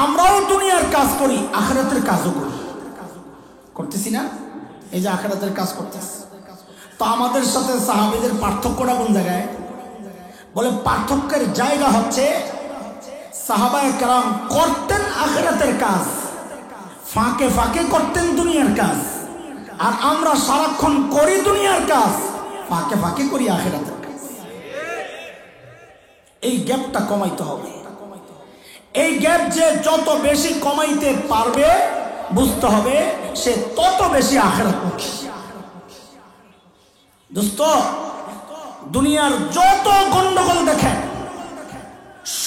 আমরাও দুনিয়ার কাজ করি, আখিরাতের কাজও করি, করতেছি না? এই যে আখিরাতের কাজ করতেছি। তো আমাদের সাথে সাহাবীদের পার্থক্যটা কোন জায়গায়? বলে পার্থক্যের জায়গা হচ্ছে সাহাবায়ে কেরাম করতেন আখিরাতের কাজ, ফাঁকে ফাঁকে করতেন দুনিয়ার কাজ। আর আমরা সারাক্ষণ করি দুনিয়ার কাজ, ফাঁকে ফাঁকে করি আখিরাতের কাজ। এই গ্যাপটা কমাইতে হবে। এই গ্যাপ যে যত বেশি কমাইতে পারবে, বুঝতে হবে সে তত বেশি আখিরাতমুখী। দোস্ত, দুনিয়ার যত গন্ডগোল দেখেন,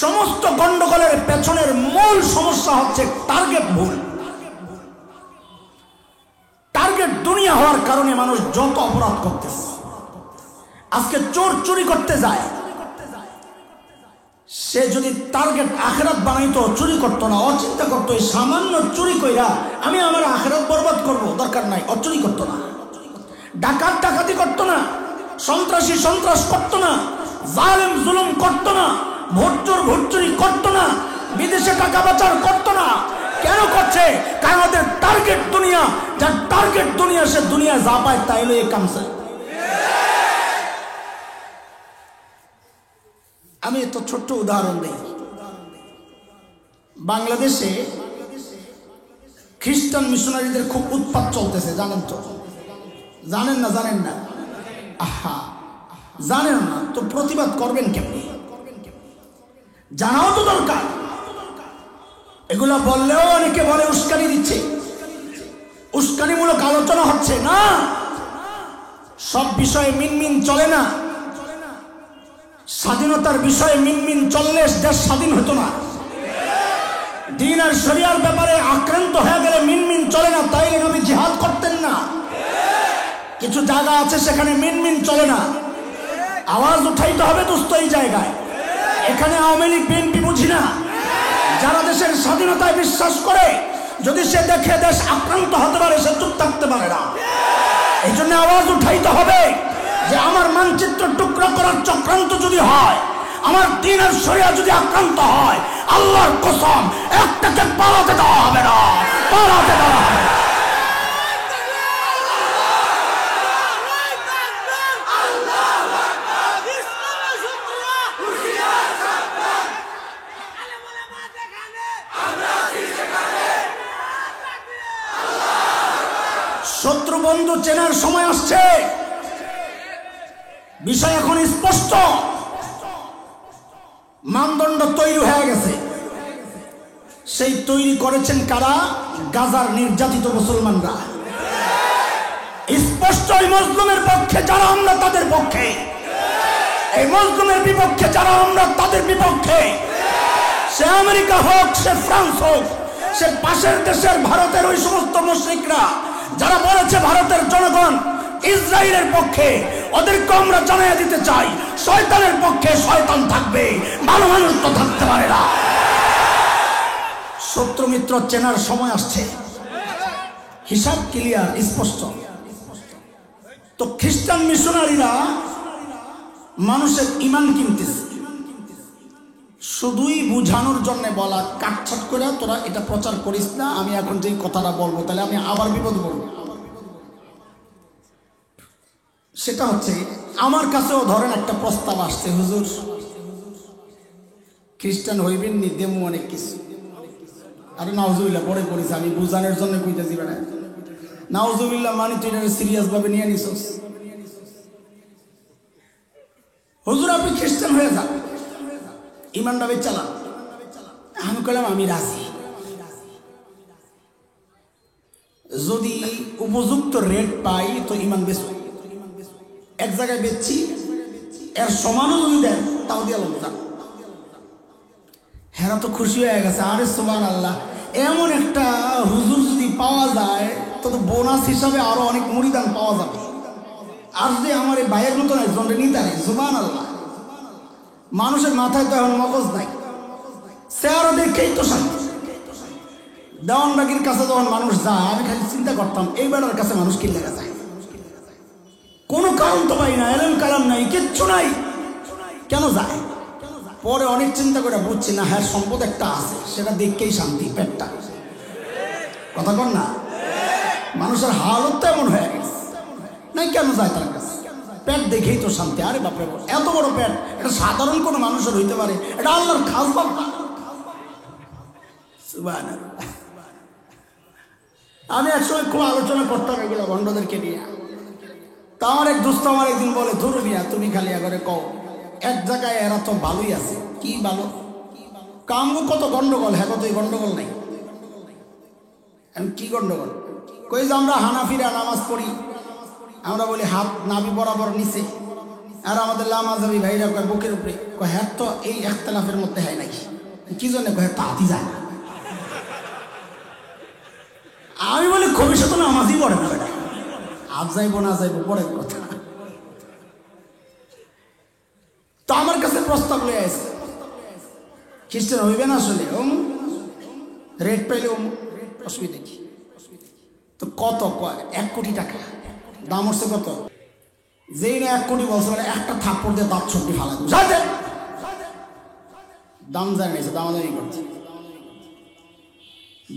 সমস্ত গন্ডগোলের পেছনের মূল সমস্যা হচ্ছে টার্গেট ভুল। টার্গেট দুনিয়া হওয়ার কারণে মানুষ যত অপরাধ করতেছে। আজকে চোর চুরি করতে যায়, সে যদি টার্গেট আখিরাত বানাইতো চুরি করতো না, অচিন্তা করতো এই সামান্য চুরি কইরা আমি আমার আখিরাত বরবাদ করব, দরকার নাই, অচুরি করতো না। ডাকাত ডাকাতি করতো না, সন্ত্রাসী সন্ত্রাস করতো না, জালেম জুলুম করতো না, ভোটচোর ভোটচুরি করতো না, বিদেশে টাকা পাচার করতো না। কেন করছে? কারণ ওদের টার্গেট দুনিয়া। যার টার্গেট দুনিয়া, সে দুনিয়া যা পায় তাই লয়ে কামছে। আমি তো ছোট্ট উদাহরণ দিই। বাংলাদেশে খ্রিস্টান মিশনারিদের খুব উৎপাত চলতেছে, জানেন তো? জানেন না? জানেন না? আহা, জানেন না তো প্রতিবাদ করবেন কেমনি? জানাও তো দরকার। এগুলা বললেও অনেকে বলে উস্কানি দিচ্ছে, উস্কানিমূলক আলোচনা হচ্ছে না। সব বিষয়ে মিনমিন চলে না। স্বাধীনতার বিষয়ে মিনমিন চললে দেশ স্বাধীন হতো না। দ্বীন আর শরিয়ার ব্যাপারে আক্রান্ত হয়ে গেলে মিনমিন চলে না, তাইলে নবী জিহাদ করতেন না। কিছু জায়গা আছে সেখানে মিনমিন চলে না, আওয়াজ উঠাইতে হবে দোস্ত এই জায়গায়। এখানে আওয়ামী লীগ বিএনপি বুঝি না। যারা দেশের স্বাধীনতায় বিশ্বাস করে, যদি সে দেখে দেশ আক্রান্ত হতে পারে, সে চুপ থাকতে পারে না। এই জন্য আওয়াজ উঠাইতে হবে যে আমার মানচিত্র টুকরা করার চক্রান্ত যদি হয়, আমার দ্বীন আর শরিয়া যদি আক্রান্ত হয়, আল্লাহর কসম একটাকে পালাতে দেওয়া হবে না, পালাতে দেওয়া হবে না। শত্রু বন্ধু চেনার সময় আসছে। বিষয় এখন স্পষ্ট, মানদণ্ড তৈরি হয়ে গেছে। সেই তৈরি করেছেন কারা? গাজার নির্যাতিত মুসলমানরা। স্পষ্ট এই মজলুমের পক্ষে যারা, আমরা তাদের পক্ষে। এই মজলুমের বিপক্ষে যারা, আমরা তাদের বিপক্ষে। সে আমেরিকা হোক, সে ফ্রান্স হোক, সে পাশের দেশের ভারতের ওই সমস্ত মুশরিকরা যারা বলেছে ভারতের জনগণ ইসরায়েলের পক্ষে, ওদেরকে আমরা জানিয়ে দিতে চাই, শয়তানের পক্ষে শয়তান থাকবে, ভালো মানুষ তো থাকতে পারে না। শত্রু মিত্র চেনার সময় আসছে, হিসাব ক্লিয়ার, স্পষ্ট। তো খ্রিস্টান মিশনারিরা মানুষের ঈমান কিনতেছে, শুধুই বুঝানোর জন্য বলা, কাটছাট করে তোরা এটা প্রচার করিস না। আমি এখন যেই কথাটা বলবো তাহলে আমি আবার বিপদ বলবো। সেটা হচ্ছে, আমার কাছেও ধরেন একটা প্রস্তাব আসছে, হুজুর খ্রিস্টান হইবেন নি, দেমু অনেক কিছু। আরে নাউজুবিল্লাহ পরে করিস, আমি বুঝানোর জন্য কইতে দিবে না। নাউজুবিল্লাহ মানে তুই এটা সিরিয়াস ভাবে নিয়ে নিছস। হুজুর আপনি খ্রিস্টান হয়ে যান, ইমানটা বেশ চালান। আমি কইলাম আমি রাজি, যদি উপযুক্ত রেট পাই তো ইমান বেশ। এক জায়গায় বেচছি, এর সমানও যদি দেন তাও দিয়ে লোকটা হেরা তো খুশি হয়ে গেছে। আরে সুবহানাল্লাহ, এমন একটা হুজুর যদি পাওয়া যায় তো বোনাস হিসাবে আরো অনেক মুরিদান পাওয়া যাবে। আর যদি আমার এই ভাইয়ের মতো একজনকে নিতে নেই, সুবহানাল্লাহ। মানুষের মাথায় তো এখন মগজ নাই, চেহারা দেখেই তো শান্তি। দেওয়ানবাগির কাছে যখন মানুষ যায়, আমি খালি চিন্তা করতাম এই বেড়ার কাছে মানুষ কি লেগে যায়, কোনো কারণ তো পাই না, এলম কালাম নাই, কিচ্ছু নাই, কেন যায়? পরে অনেক চিন্তা করে বুঝছি না, হ্যাঁ সম্পদ একটা আছে, সেটা দেখেই শান্তি, পেটটা। কথা কর না, মানুষের হালত তো এমন হয়ে গেছে, নাই কেন যায় তার কাছে? পেট দেখেই তো শান্তি। আরে বাপরে, এত বড় পেট, এটা সাধারণ কোনো মানুষের হইতে পারে? এটা আল্লাহর খাস বাবা। আমি একসময় খুব আলোচনা করতাম এগুলো ভণ্ডদেরকে নিয়ে। তা আমার এক দোস্ত আমার একদিন বলে, ধরু মিয়া তুমি খালি একবারে কও, এক জায়গায় এরা তো ভালোই আছে। কি ভালো? কামু কত গন্ডগোল, হ্যাঁ কত গন্ডগোল নাই। কি গন্ডগোল? কই যে আমরা হানাফিরা নামাজ পড়ি, আমরা বলি হাত নাভি বরাবর নিচে, আর আমাদের লামাজাবি ভাইরা কয় বুকের উপরে। কয় হ্যাঁ তো এই একতলাফের মধ্যে হয় নাই, কি জন্য? কয় তাঁতি যায় না। আমি বলি খবিসা তো নামাজই পড়ে না বেটা, আজ যাইবো না যাইবো পরের কথা। তো আমার কাছে প্রস্তাব লয়ে আসে, খ্রিস্টান হইবে না আসলে, রেট পাইলে অসুবিধা কি? তো কত? 1 কোটি টাকা দাম হচ্ছে। কত? যেই না 1 কোটি বলছে, মানে একটা থাপ্পড় দিয়ে দাঁত ছুটি ফালা দাম যায় নিয়েছে, দামাদামি করছে।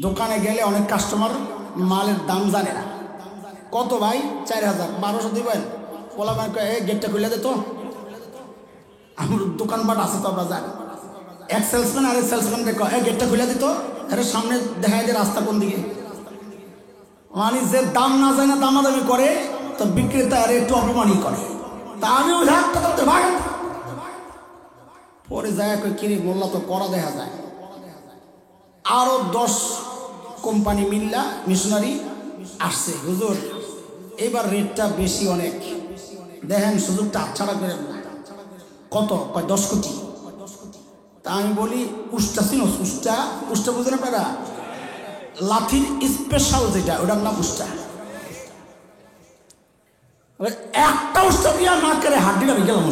দোকানে গেলে অনেক কাস্টমার মালের দাম জানে না। কত ভাই? 4000, 1200 দিবেন? বলা ভাই গেটটা খুলে দে তো, আমার দোকানপাট আছে তো আমরা জানি। এক সেলসম্যান আরেক সেলসম্যান দেখো গেটটা খুলে দিত, আরে সামনে দেখা যায় রাস্তা কোন দিকে। মানে যে দাম না যায় না দামাদামি করে, তো বিক্রেতা আরে একটু অপমানই করে। তা আমি ওই হাতটা করতে ভাগেন, পরে যায় কই কিরে মোল্লা তো করা দেখা যায়। আরো 10 কোম্পানি মিল্লা মিশনারি আসছে, হুজুর এবার রেটটা বেশি অনেক, দেখেন সুযোগটা আচ্ছাড়া করে। কত? কয় 10 কোটি। তা আমি বলি উষ্টা চিনো? উষ্টা, উষ্টা বুঝেন আপনারা? লাঠির স্পেশাল যেটা, ওটার নাম উষ্টা। একটা উষ্টা দিয়া না করে হাড্ডিটা ভেঙে গেলাম।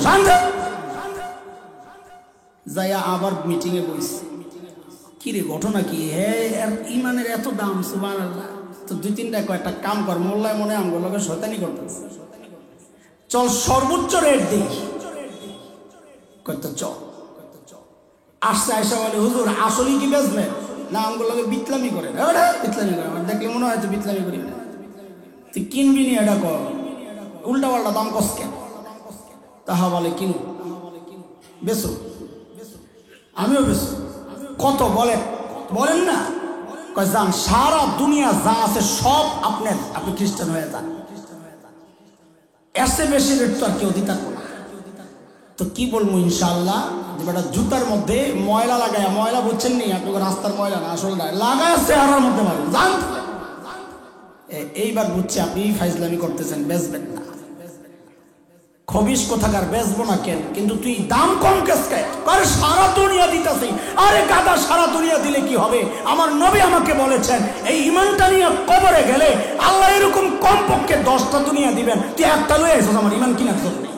যাইয়া আবার মিটিং এ বইছি, কিরে ঘটনা কি? হ্যাঁ ইমানের এত দাম, সুবহানাল্লাহ। তো 2-3টা কয়েকটা কাম কর, মোল্লায় মনে আমগুলো লোকের শয়তানি করতেছে, চল সর্বোচ্চ রেট দিই। কত চল আসছে, আয়সা বলে হুজুর আসলেই কি বেচবেন? না আমগুলো বিতলামি করেন। বিতলামি করে আমার দেখলে মনে হয় বিতলামি করি না। তুই কিনবি নি এটা কর, উল্টা পাল্টা দাম কস কেন? তাহা বলে কিনু, বেসো, আমিও বেসো। কত বলেন? বলেন না, কয় যান, সারা দুনিয়া যা আছে সব আপনার, আপনি খ্রিস্টান হয়ে যান, এসে বেশি রেট তো আর কেউ দিতে পারবো না। তো কি বলবো ইনশাআল্লাহ, যে বেটা জুতার মধ্যে ময়লা লাগায়, ময়লা বুঝছেন নি আপনি, রাস্তার ময়লা না আসল লাগায় চেহারার মধ্যে মারেন, জান। এইবার বুঝছে আপনি ফাইজলামি করতেছেন, বেচবেন না। খবিস কোথাকার, বেচবো না কেন? কিন্তু তুই দাম কম কেসকে, আরে সারা দুনিয়া দিতেছি। আরে গাদা, সারা দুনিয়া দিলে কি হবে? আমার নবী আমাকে বলেছেন এই ইমানটা নিয়ে কবরে গেলে আল্লাহ এরকম কমপক্ষে 10টা দুনিয়া দিবেন। তুই একটা লই আইছিস, আমার ইমান কিনা তোর নেই।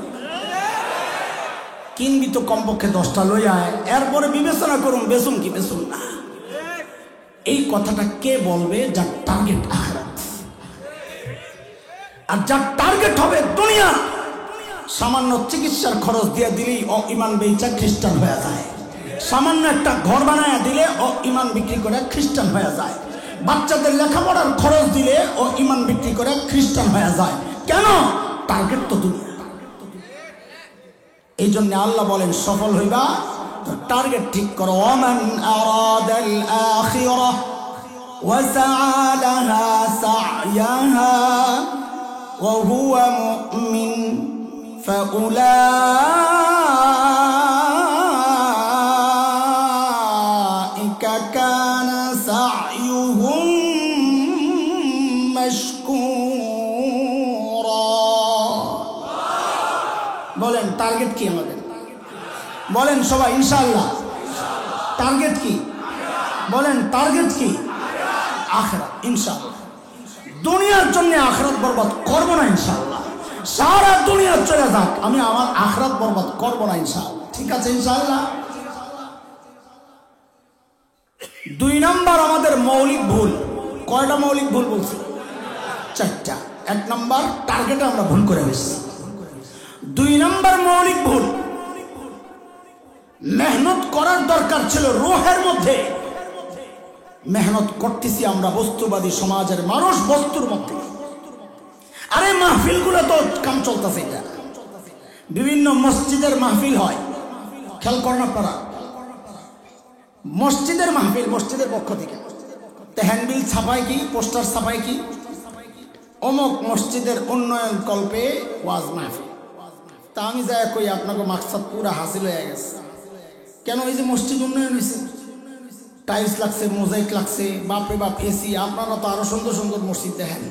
কিনবি তো কমপক্ষে 10টা লই আয়, এরপরে বিবেচনা করুন বেচুন কি বেচুন না। এই কথাটা কে বলবে? যার টার্গেট আখিরাত, আর যার টার্গেট হবে দুনিয়া। সামান্য চিকিৎসার খরচ দিয়ে দিলেই ও ইমান বেচা খ্রিস্টান হয়ে যায়। সামান্য একটা ঘর বানায় দিলে ও ইমান বিক্রি করে খ্রিস্টান হয়ে যায়। বাচ্চাদের লেখাপড়ার খরচ দিলে ও ইমান বিক্রি করে খ্রিস্টান হয়ে যায়। কেন? টার্গেট তো দুনিয়া। এই জন্য আল্লাহ বলেন সফল হইবা তো টার্গেট ঠিক করো। ওমান আরাদাল আখিরাহ ওয়া সাআ লাহা সা'য়াহা ওয়া হুয়া মুমিন فأولئك كان سعيهم مشكورا। বলেন টার্গেট কি আমাদের? বলেন সবাই ইনশাআল্লাহ। টার্গেট কি? বলেন টার্গেট কি? আখিরাত ইনশাআল্লাহ। দুনিয়ার জন্য আখিরাত বরবাদ করব না ইনশাআল্লাহ। সারা দুনিয়া চলে যাক, আমি আমার আখিরাত বরবাদ করব না ইনশাআল্লাহ। ঠিক আছে ইনশাআল্লাহ। 2 নাম্বার আমাদের মৌলিক ভুল। কয়টা মৌলিক ভুল বলছি? 4টা। 1 নাম্বার টার্গেটে আমরা ভুল করে ফেলছি। 2 নাম্বার মৌলিক ভুল, মেহনত করার দরকার ছিল রূহের মধ্যে, মেহনত করতেছি আমরা বস্তুবাদী সমাজের মানুষ, বস্তুর মধ্যে। আরে মাহফিলগুলো তো কাম চলতেছে, এটা বিভিন্ন মসজিদের মাহফিল হয়, খেয়াল করেন আপনারা। মসজিদের মাহফিল, মসজিদের পক্ষ থেকে তো হ্যান্ডবিল ছাপায় কি, পোস্টার ছাপায় কি, অমুক মসজিদের উন্নয়ন কল্পে ওয়াজ মাহফিল। তা আমি যাই কই আপনাকে মাকসাদ পুরা হাসিল হয়ে গেছে। কেন? এই যে মসজিদ উন্নয়ন হয়েছে, টাইলস লাগছে, মোজাইক লাগছে, বাপরে বাপ এসি। আপনারা তো আরো সুন্দর সুন্দর মসজিদ দেখেন।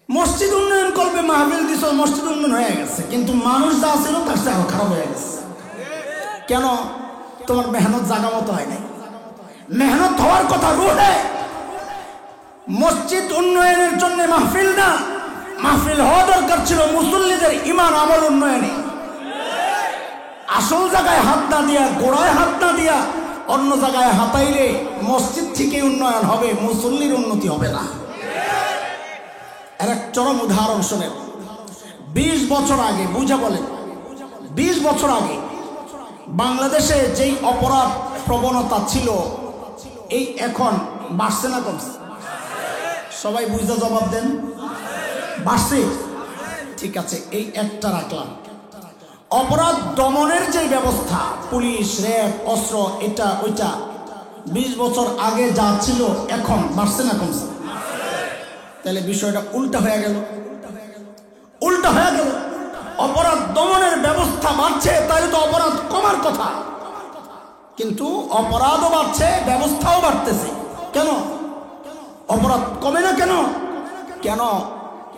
মসজিদ উন্নয়ন করবে মাহফিল দিছ, মসজিদ উন্নয়ন হয়ে গেছে, কিন্তু মানুষ যা ছিল তার চেয়ে আরো খারাপ হয়ে গেছে। কেন? তোমার মেহনত জাগা মতো হয় নাই। মেহনত হওয়ার কথা রুহে। মসজিদ উন্নয়নের জন্য মাহফিল না, মাহফিল হওয়া দরকার ছিল মুসল্লিদের ইমান আমল উন্নয়নে। আসল জায়গায় হাত না দিয়া, গোড়ায় হাত না দিয়া অন্য জায়গায় হাতাইলে মসজিদ থেকে উন্নয়ন হবে, মুসল্লির উন্নতি হবে না। এর এক চরম উদাহরণ শোনেন। 20 বছর আগে, বুঝা বলেন, 20 বছর আগে বাংলাদেশে যেই অপরাধ প্রবণতা ছিল, এই এখন বাড়ছে না কমছে? সবাই বুঝা জবাব দেন। বাড়ছে? ঠিক আছে, এই একটা রাখলাম। অপরাধ দমনের যে ব্যবস্থা, পুলিশ, র্যাব, অস্ত্র, এটা ওইটা 20 বছর আগে যা ছিল এখন বাড়ছে না কমছে? তাহলে বিষয়টা উল্টা হয়ে গেল, উল্টা হয়ে গেল। অপরাধ দমনের ব্যবস্থা বাড়ছে, তাহলে তো অপরাধ কমার কথা, কিন্তু অপরাধও বাড়ছে, ব্যবস্থাও বাড়তেছে। কেন অপরাধ কমে না? কেন কেন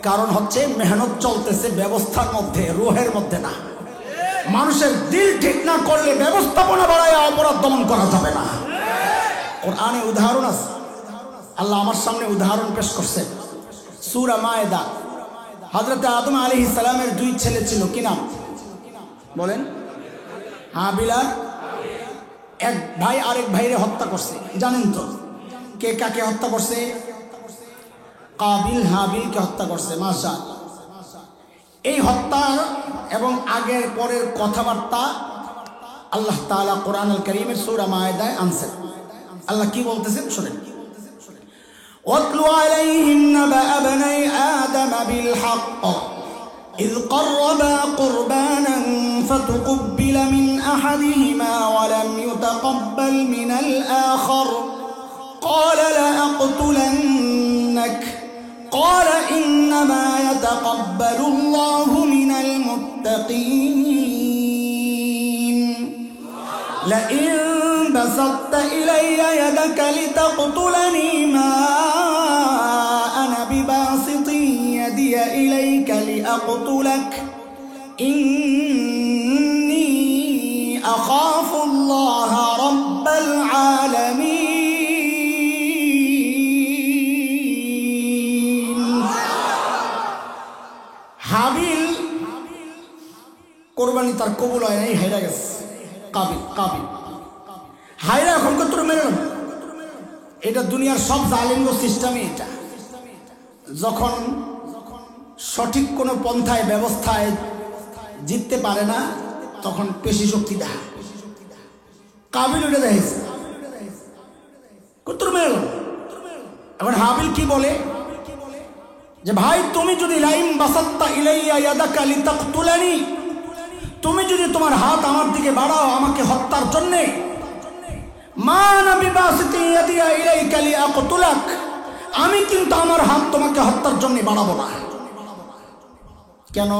কারণ হচ্ছে মেহনত চলতেছে ব্যবস্থার মধ্যে, রুহের মধ্যে না। মানুষের দিল ঠিক না করলে ব্যবস্থাপনা বাড়ায় অপরাধ দমন করা যাবে না। কোরআনে উদাহরণ আছে, আল্লাহ আমার সামনে উদাহরণ পেশ করছে। সূরা মায়েদা, হযরত আদম আলাইহিস সালামের 2 ছেলে ছিল, কি নাম বলেন? হাবিল আর এক ভাই আরেক ভাইরে হত্যা করছে। জানেন তো কে কাকে হত্যা করছে? কাবিল হাবিলকে হত্যা করছে। মাশাআল্লাহ। এই হত্যার এবং আগের পরের কথাবার্তা আল্লাহ তাআলা কোরআনুল কারীমের সূরা মায়েদায় আনছেন। আল্লাহ কি বলতেছেন শুনেন। ওয়াতলু আলাইহিম নাবা আবনাই আদম বিল হক إذ قربا قربانا فتقبل من أحدهما ولم يتقبل من الآخر قال لأقتلنك قال إنما يتقبل الله من المتقين لئن بسطت إلي يدك لتقتلني ما أنا بباسط يدي إليك لأقتلك إني أخاف الله رب العالمين হাবিল কোরবানি তার কবুল হয় নাই, হাইরা গেছে। কাবিল হাইরা এখন কত মেরে না। এটা দুনিয়ার সব জালিম সিস্টেমই এটা। যখন সঠিক কোনো পন্থায় ব্যবস্থায় জিততে পারে না, তখন পেশি শক্তি দেয়। কাবিল ওটা দেখেছে, কত মেরে না। এখন হাবিল কি বলে যে ভাই তুমি যদি লাইম বাসাত্তা ইলাইয়া ইয়াদাকা লিতাকতুলানি, তুমি যদি তোমার হাত আমার দিকে বাড়াও আমাকে হত্যার জন্য, মা আনা বিবাসিতি ইয়াদিয়া ইলাইকা লিআকতুলাক, আমি কিন্তু আমার হাত তোমাকে হত্যার জন্য বাড়াবো না। কেন?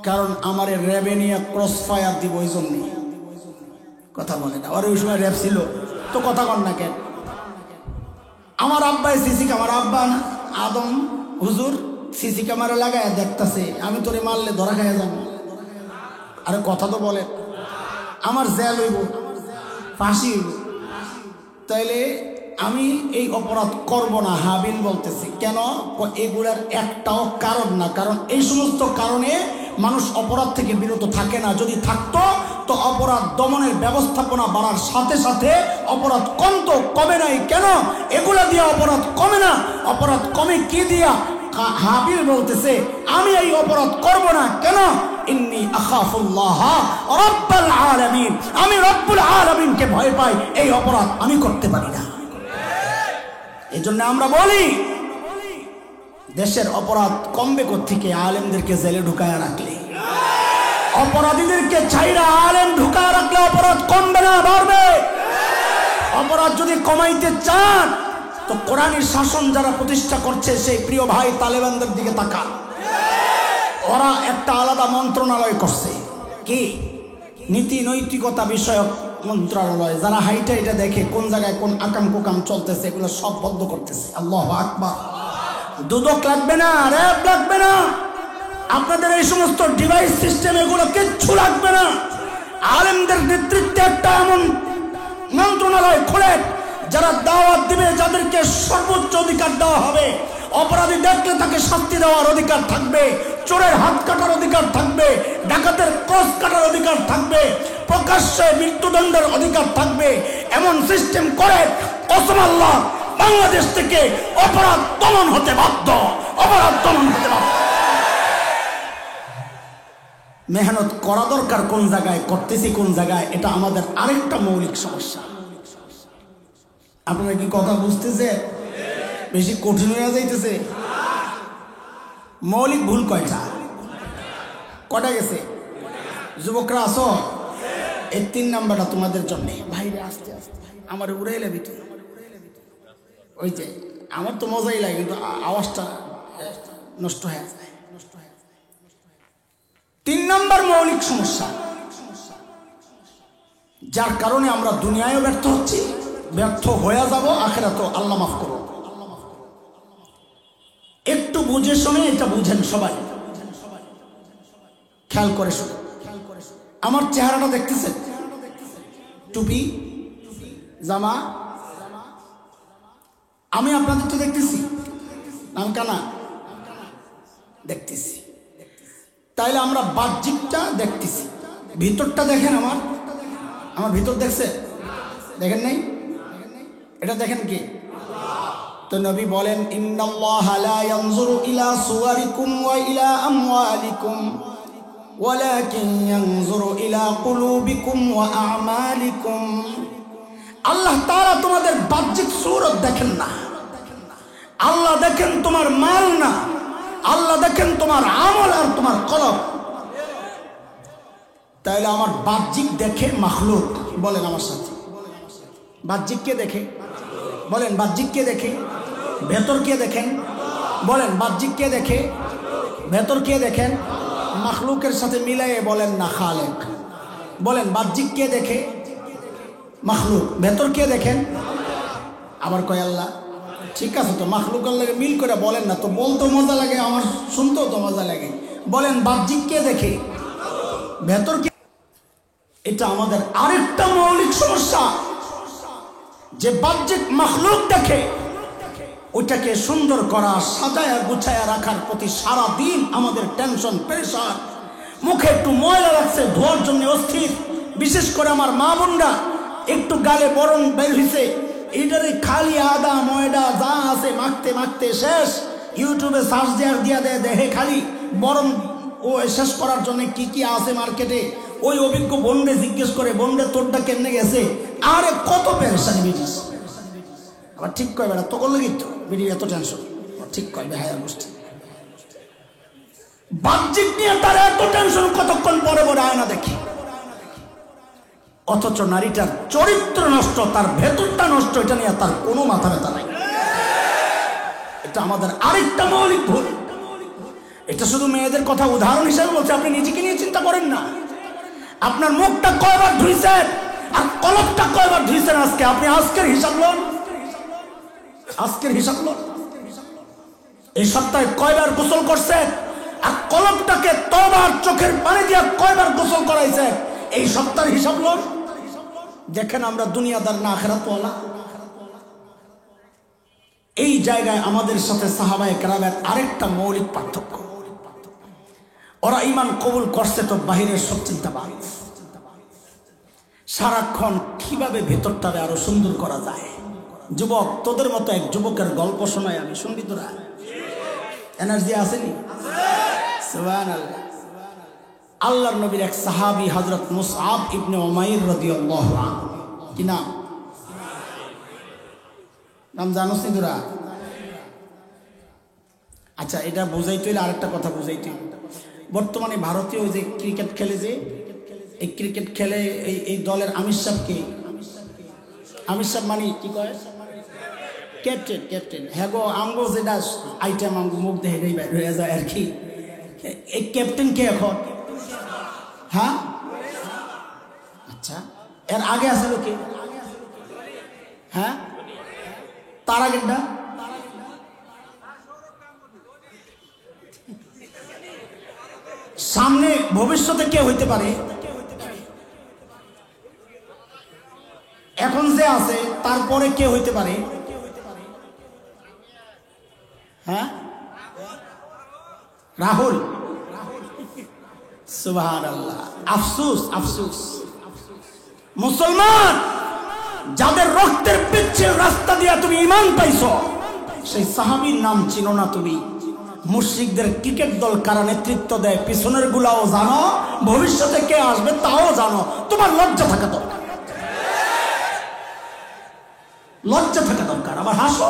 কারণ আমার র্যাবে নিয়ে ক্রস ফায়ার দিব, ওই জন্য। কথা বলে না, আর ওই সময় র্যাব ছিল তো, কথা কন না কেন? আমার আব্বাই সিসি ক্যামেরা, আব্বা আদম হুজুর সিসি ক্যামেরা লাগায় দেখতেছে, আমি তোরে মারলে ধরা খাইয়া যাবো। আরে কথা তো বলে, আমার জেল হইব, ফাঁসি হইব, তাইলে আমি এই অপরাধ করব না। হাবিল বলতেছে কেন? এগুলার একটাও কারণ না, কারণ এই সমস্ত কারণে মানুষ অপরাধ থেকে বিরত থাকে না। যদি থাকতো তো অপরাধ দমনের ব্যবস্থাপনা বাড়ার সাথে সাথে অপরাধ কমতো। কমে নাই কেন? এগুলা দিয়ে অপরাধ কমে না। অপরাধ কমে কি দিয়া? হাবিল বলতেছে আমি এই অপরাধ করব না। কেন? ইন্নী আখাফুল্লাহ রাব্বুল আলামিন, আমি রব্বুল আলামিনকে ভয় পাই, এই অপরাধ আমি করতে পারি না। এই জন্য আমরা বলি দেশের অপরাধ কমবে কোত্থেকে? আলেমদেরকে জেলে ঢুকায় রাখলে, অপরাধীদেরকে ছাইরা আলেম ঢুকায় রাখলে অপরাধ কমবে না, বাড়বে। অপরাধ যদি কমাইতে চান তো কোরআনের শাসন যারা প্রতিষ্ঠা করছে সেই প্রিয় ভাই তালেবানদের দিকে তাকান। ওরা একটা আলাদা মন্ত্রণালয় করছে, কি নীতি নৈতিকতা বিষয়ক মন্ত্রণালয়। যারা হাইটা এটা দেখে কোন জায়গায় কোন আকাম কুকাম চলতেছে, এগুলো সব বন্ধ করতেছে। আল্লাহু আকবার। দুদক লাগবে না, র্যাব লাগবে না, আপনাদের এই সমস্ত ডিভাইস সিস্টেম এগুলো কিচ্ছু লাগবে না। আলেমদের নেতৃত্বে একটা এমন মন্ত্রণালয় খোলে যারা দাওয়াত দিবে, যাদেরকে সর্বোচ্চ অধিকার দেওয়া হবে। অপরাধী দেখলে তাকে শাস্তি দেওয়ার অধিকার থাকবে, চোরের হাত কাটার অধিকার থাকবে, ডাকাতের ক্রস কাটার অধিকার থাকবে, প্রকাশ্যে মৃত্যুদণ্ডের অধিকার থাকবে। এমন সিস্টেম করে কসম আল্লাহ বাংলাদেশ থেকে অপরাধ দমন হতে বাধ্য, অপরাধ দমন হতে বাধ্য। মেহনত করা দরকার কোন জায়গায়, করতেছি কোন জায়গায়, এটা আমাদের আরেকটা মৌলিক সমস্যা। আপনারা কি কথা বুঝতেছে? বেশি কঠিন হয়ে যাইতেছে। মৌলিক ভুল কয়টা গেছে? যুবকরা আসো, এই 3 নাম্বারটা তোমাদের জন্য। ভাইরে আস্তে আস্তে আমার উড়ে এলে ভিতরে, ওই যে আমার তো মজাই লাগে, কিন্তু আওয়াজটা নষ্ট হয়ে যায়। 3 নম্বর মৌলিক সমস্যা, যার কারণে আমরা দুনিয়ায় ব্যর্থ হচ্ছি, ব্যর্থ হয়ে যাব আখিরাতেও। আল্লাহ মাফ করো। একটু বুঝে শুনে এটা বুঝেন সবাই, খেয়াল করে শুনে। আমার চেহারাটা দেখতেছেন? টুপি, জামা, আমি আপনাদের তো দেখতেছি, নাম কানা দেখতেছি। তাইলে আমরা বাহ্যিকটা দেখতেছি, ভিতরটা দেখেন। আমার ভিতর দেখছে? দেখেন নাই? এটা দেখেন কি? তো নবী বলেন, ইন্নাল্লাহা লা ইয়ানজুরু ইলা সুওয়ারিকুম ওয়া ইলা আমওয়ালিকুম ওয়ালাকিন ইয়ানজুরু ইলা কুলুবিকুম ওয়া আমালিকুম। আল্লাহ তাআলা তোমাদের বাহ্যিক সূরত দেখেন না, আল্লাহ দেখেন তোমার মাল না, আল্লাহ দেখেন তোমার আমল আর তোমার কলব। তাইলে আমার বাহ্যিক দেখে মাখলুক, বলেন আমার সাথে, বাহ্যিক কে দেখে? বলেন বাহ্যিক কে দেখে? ভেতর কে দেখেন? বলেন বাহ্যিক কে দেখে? ভেতর কে দেখেন? মাখলুকের সাথে মিলাইয়ে বলেন না খালেক। বলেন বাহ্যিক কে দেখে? মাখলুক। ভেতর কে দেখেন? আবার কয় আল্লাহ। ঠিক আছে, তো মাখলুক আল্লাহকে মিল করে বলেন না, তো বলতেও মজা লাগে, আমার শুনতেও তো মজা লাগে। বলেন বাহ্যিক কে দেখে? ভেতর কে? এটা আমাদের আরেকটা মৌলিক সমস্যা, যে বাহ্যিক মাখলুক দেখে ওইটাকে সুন্দর করা, সাজায়া গুছায়া রাখার প্রতি সারা দিন আমাদের টেনশন, প্রেশার। মুখে একটু ময়লা লাগছে, ধোয়ার জন্য অস্থির। বিশেষ করে আমার মা বোনরা, একটু গালে বরণ বের হয়েছে, এটারে খালি আদা ময়দা যা আছে মাখতে মাখতে শেষ। ইউটিউবে সার্চ দিয়া দেয়, দেহে খালি বরণ ও শেষ করার জন্য কি কি আছে মার্কেটে। ওই অভিজ্ঞ বোনরে জিজ্ঞেস করে, বোনরে তোরটা কেমনে গেছে? আরে কত পেরেশানি বিটিস। আবার ঠিক কয় বেড়া, তো করলে কিন্তু বিড়ি এত টেনশন, ঠিক কয় বেহায়া গোষ্ঠী। বাহ্যিক নিয়ে তার এত টেনশন, কতক্ষণ পরে পরে আয়না দেখি। অথচ নারীটার চরিত্র নষ্ট, তার ভেতরটা নষ্ট, এটা নিয়ে তার কোনো মাথা ব্যথা নাই। এটা আমাদের আরেকটা মৌলিক ভুল। এটা শুধু মেয়েদের কথা উদাহরণ হিসেবে বলছে, আপনি নিজেকে নিয়ে চিন্তা করেন না। আপনার মুখটা কয়বার ধুইছেন আর কলবটা কয়বার ধুইছেন আজকে? আপনি আজকের হিসাব লন, আজকের হিসাব লন। এই সপ্তাহে কয়বার গোসল করছেন আর কলবটাকে তওবার চোখের পানি দিয়ে কয়বার গোসল করাইছেন? এই সপ্তাহের হিসাব লন। দেখেন আমরা দুনিয়াদার না আখিরাতওয়ালা। এই জায়গায় আমাদের সাথে সাহাবায়ে কেরামের আরেকটা মৌলিক পার্থক্য, ওরা ঈমান কবুল করছে তো বাহিরের সব চিন্তাবাদ, সারাক্ষণ কিভাবে ভেতরটারে আরো সুন্দর করা যায়। যুবক, তোদের মতো এক যুবকের গল্প শোনাই আমি, শুনবি তোরা? এনার্জি আসেনি? সুবহানাল্লাহ। আল্লাহর নবীর এক সাহাবী হযরত মুসআব ইবনে উমাইর রাদিয়াল্লাহু আনহু, কি নাম? নাম জানোস নি তোরা? আচ্ছা, এটা বুঝাইতে হইলে আরেকটা কথা বুঝাইতে হইল। বর্তমানে ভারতীয় যে ক্রিকেট খেলে, যে এই ক্রিকেট খেলে এই দলের আমির সাহেব কে? আমির সাহেব মানে কি কয়? ক্যাপ্টেন। ক্যাপ্টেন। হ্যাঁ গো, আমগো যেটা আইটেম আমগো মুখ দেখে বাইর হয়ে যায় আর কি। এই ক্যাপ্টেন কে এখন? হ্যাঁ, আচ্ছা, এর আগে আসলো কে? হ্যাঁ, তার আগেরটা সামনে ভবিষ্যতে কে হইতে পারে? এখন যে আছে তারপরে কে হইতে পারে? হ্যাঁ, রাহুল। সুবহানাল্লাহ। আফসোস, আফসোস মুসলমান, যাদের রক্তের পিচ্ছিল রাস্তা দিয়ে তুমি ঈমান পাইছো, সেই সাহাবীর নাম চিনো না তুমি। মুশরিকদের ক্রিকেট দল কারা নেতৃত্ব দেয় পিছনের গুলাও জানো, ভবিষ্যতে কে আসবে তাও জানো। তোমার লজ্জা থাকা দরকার, লজ্জা থাকা দরকার। আবার হাসো,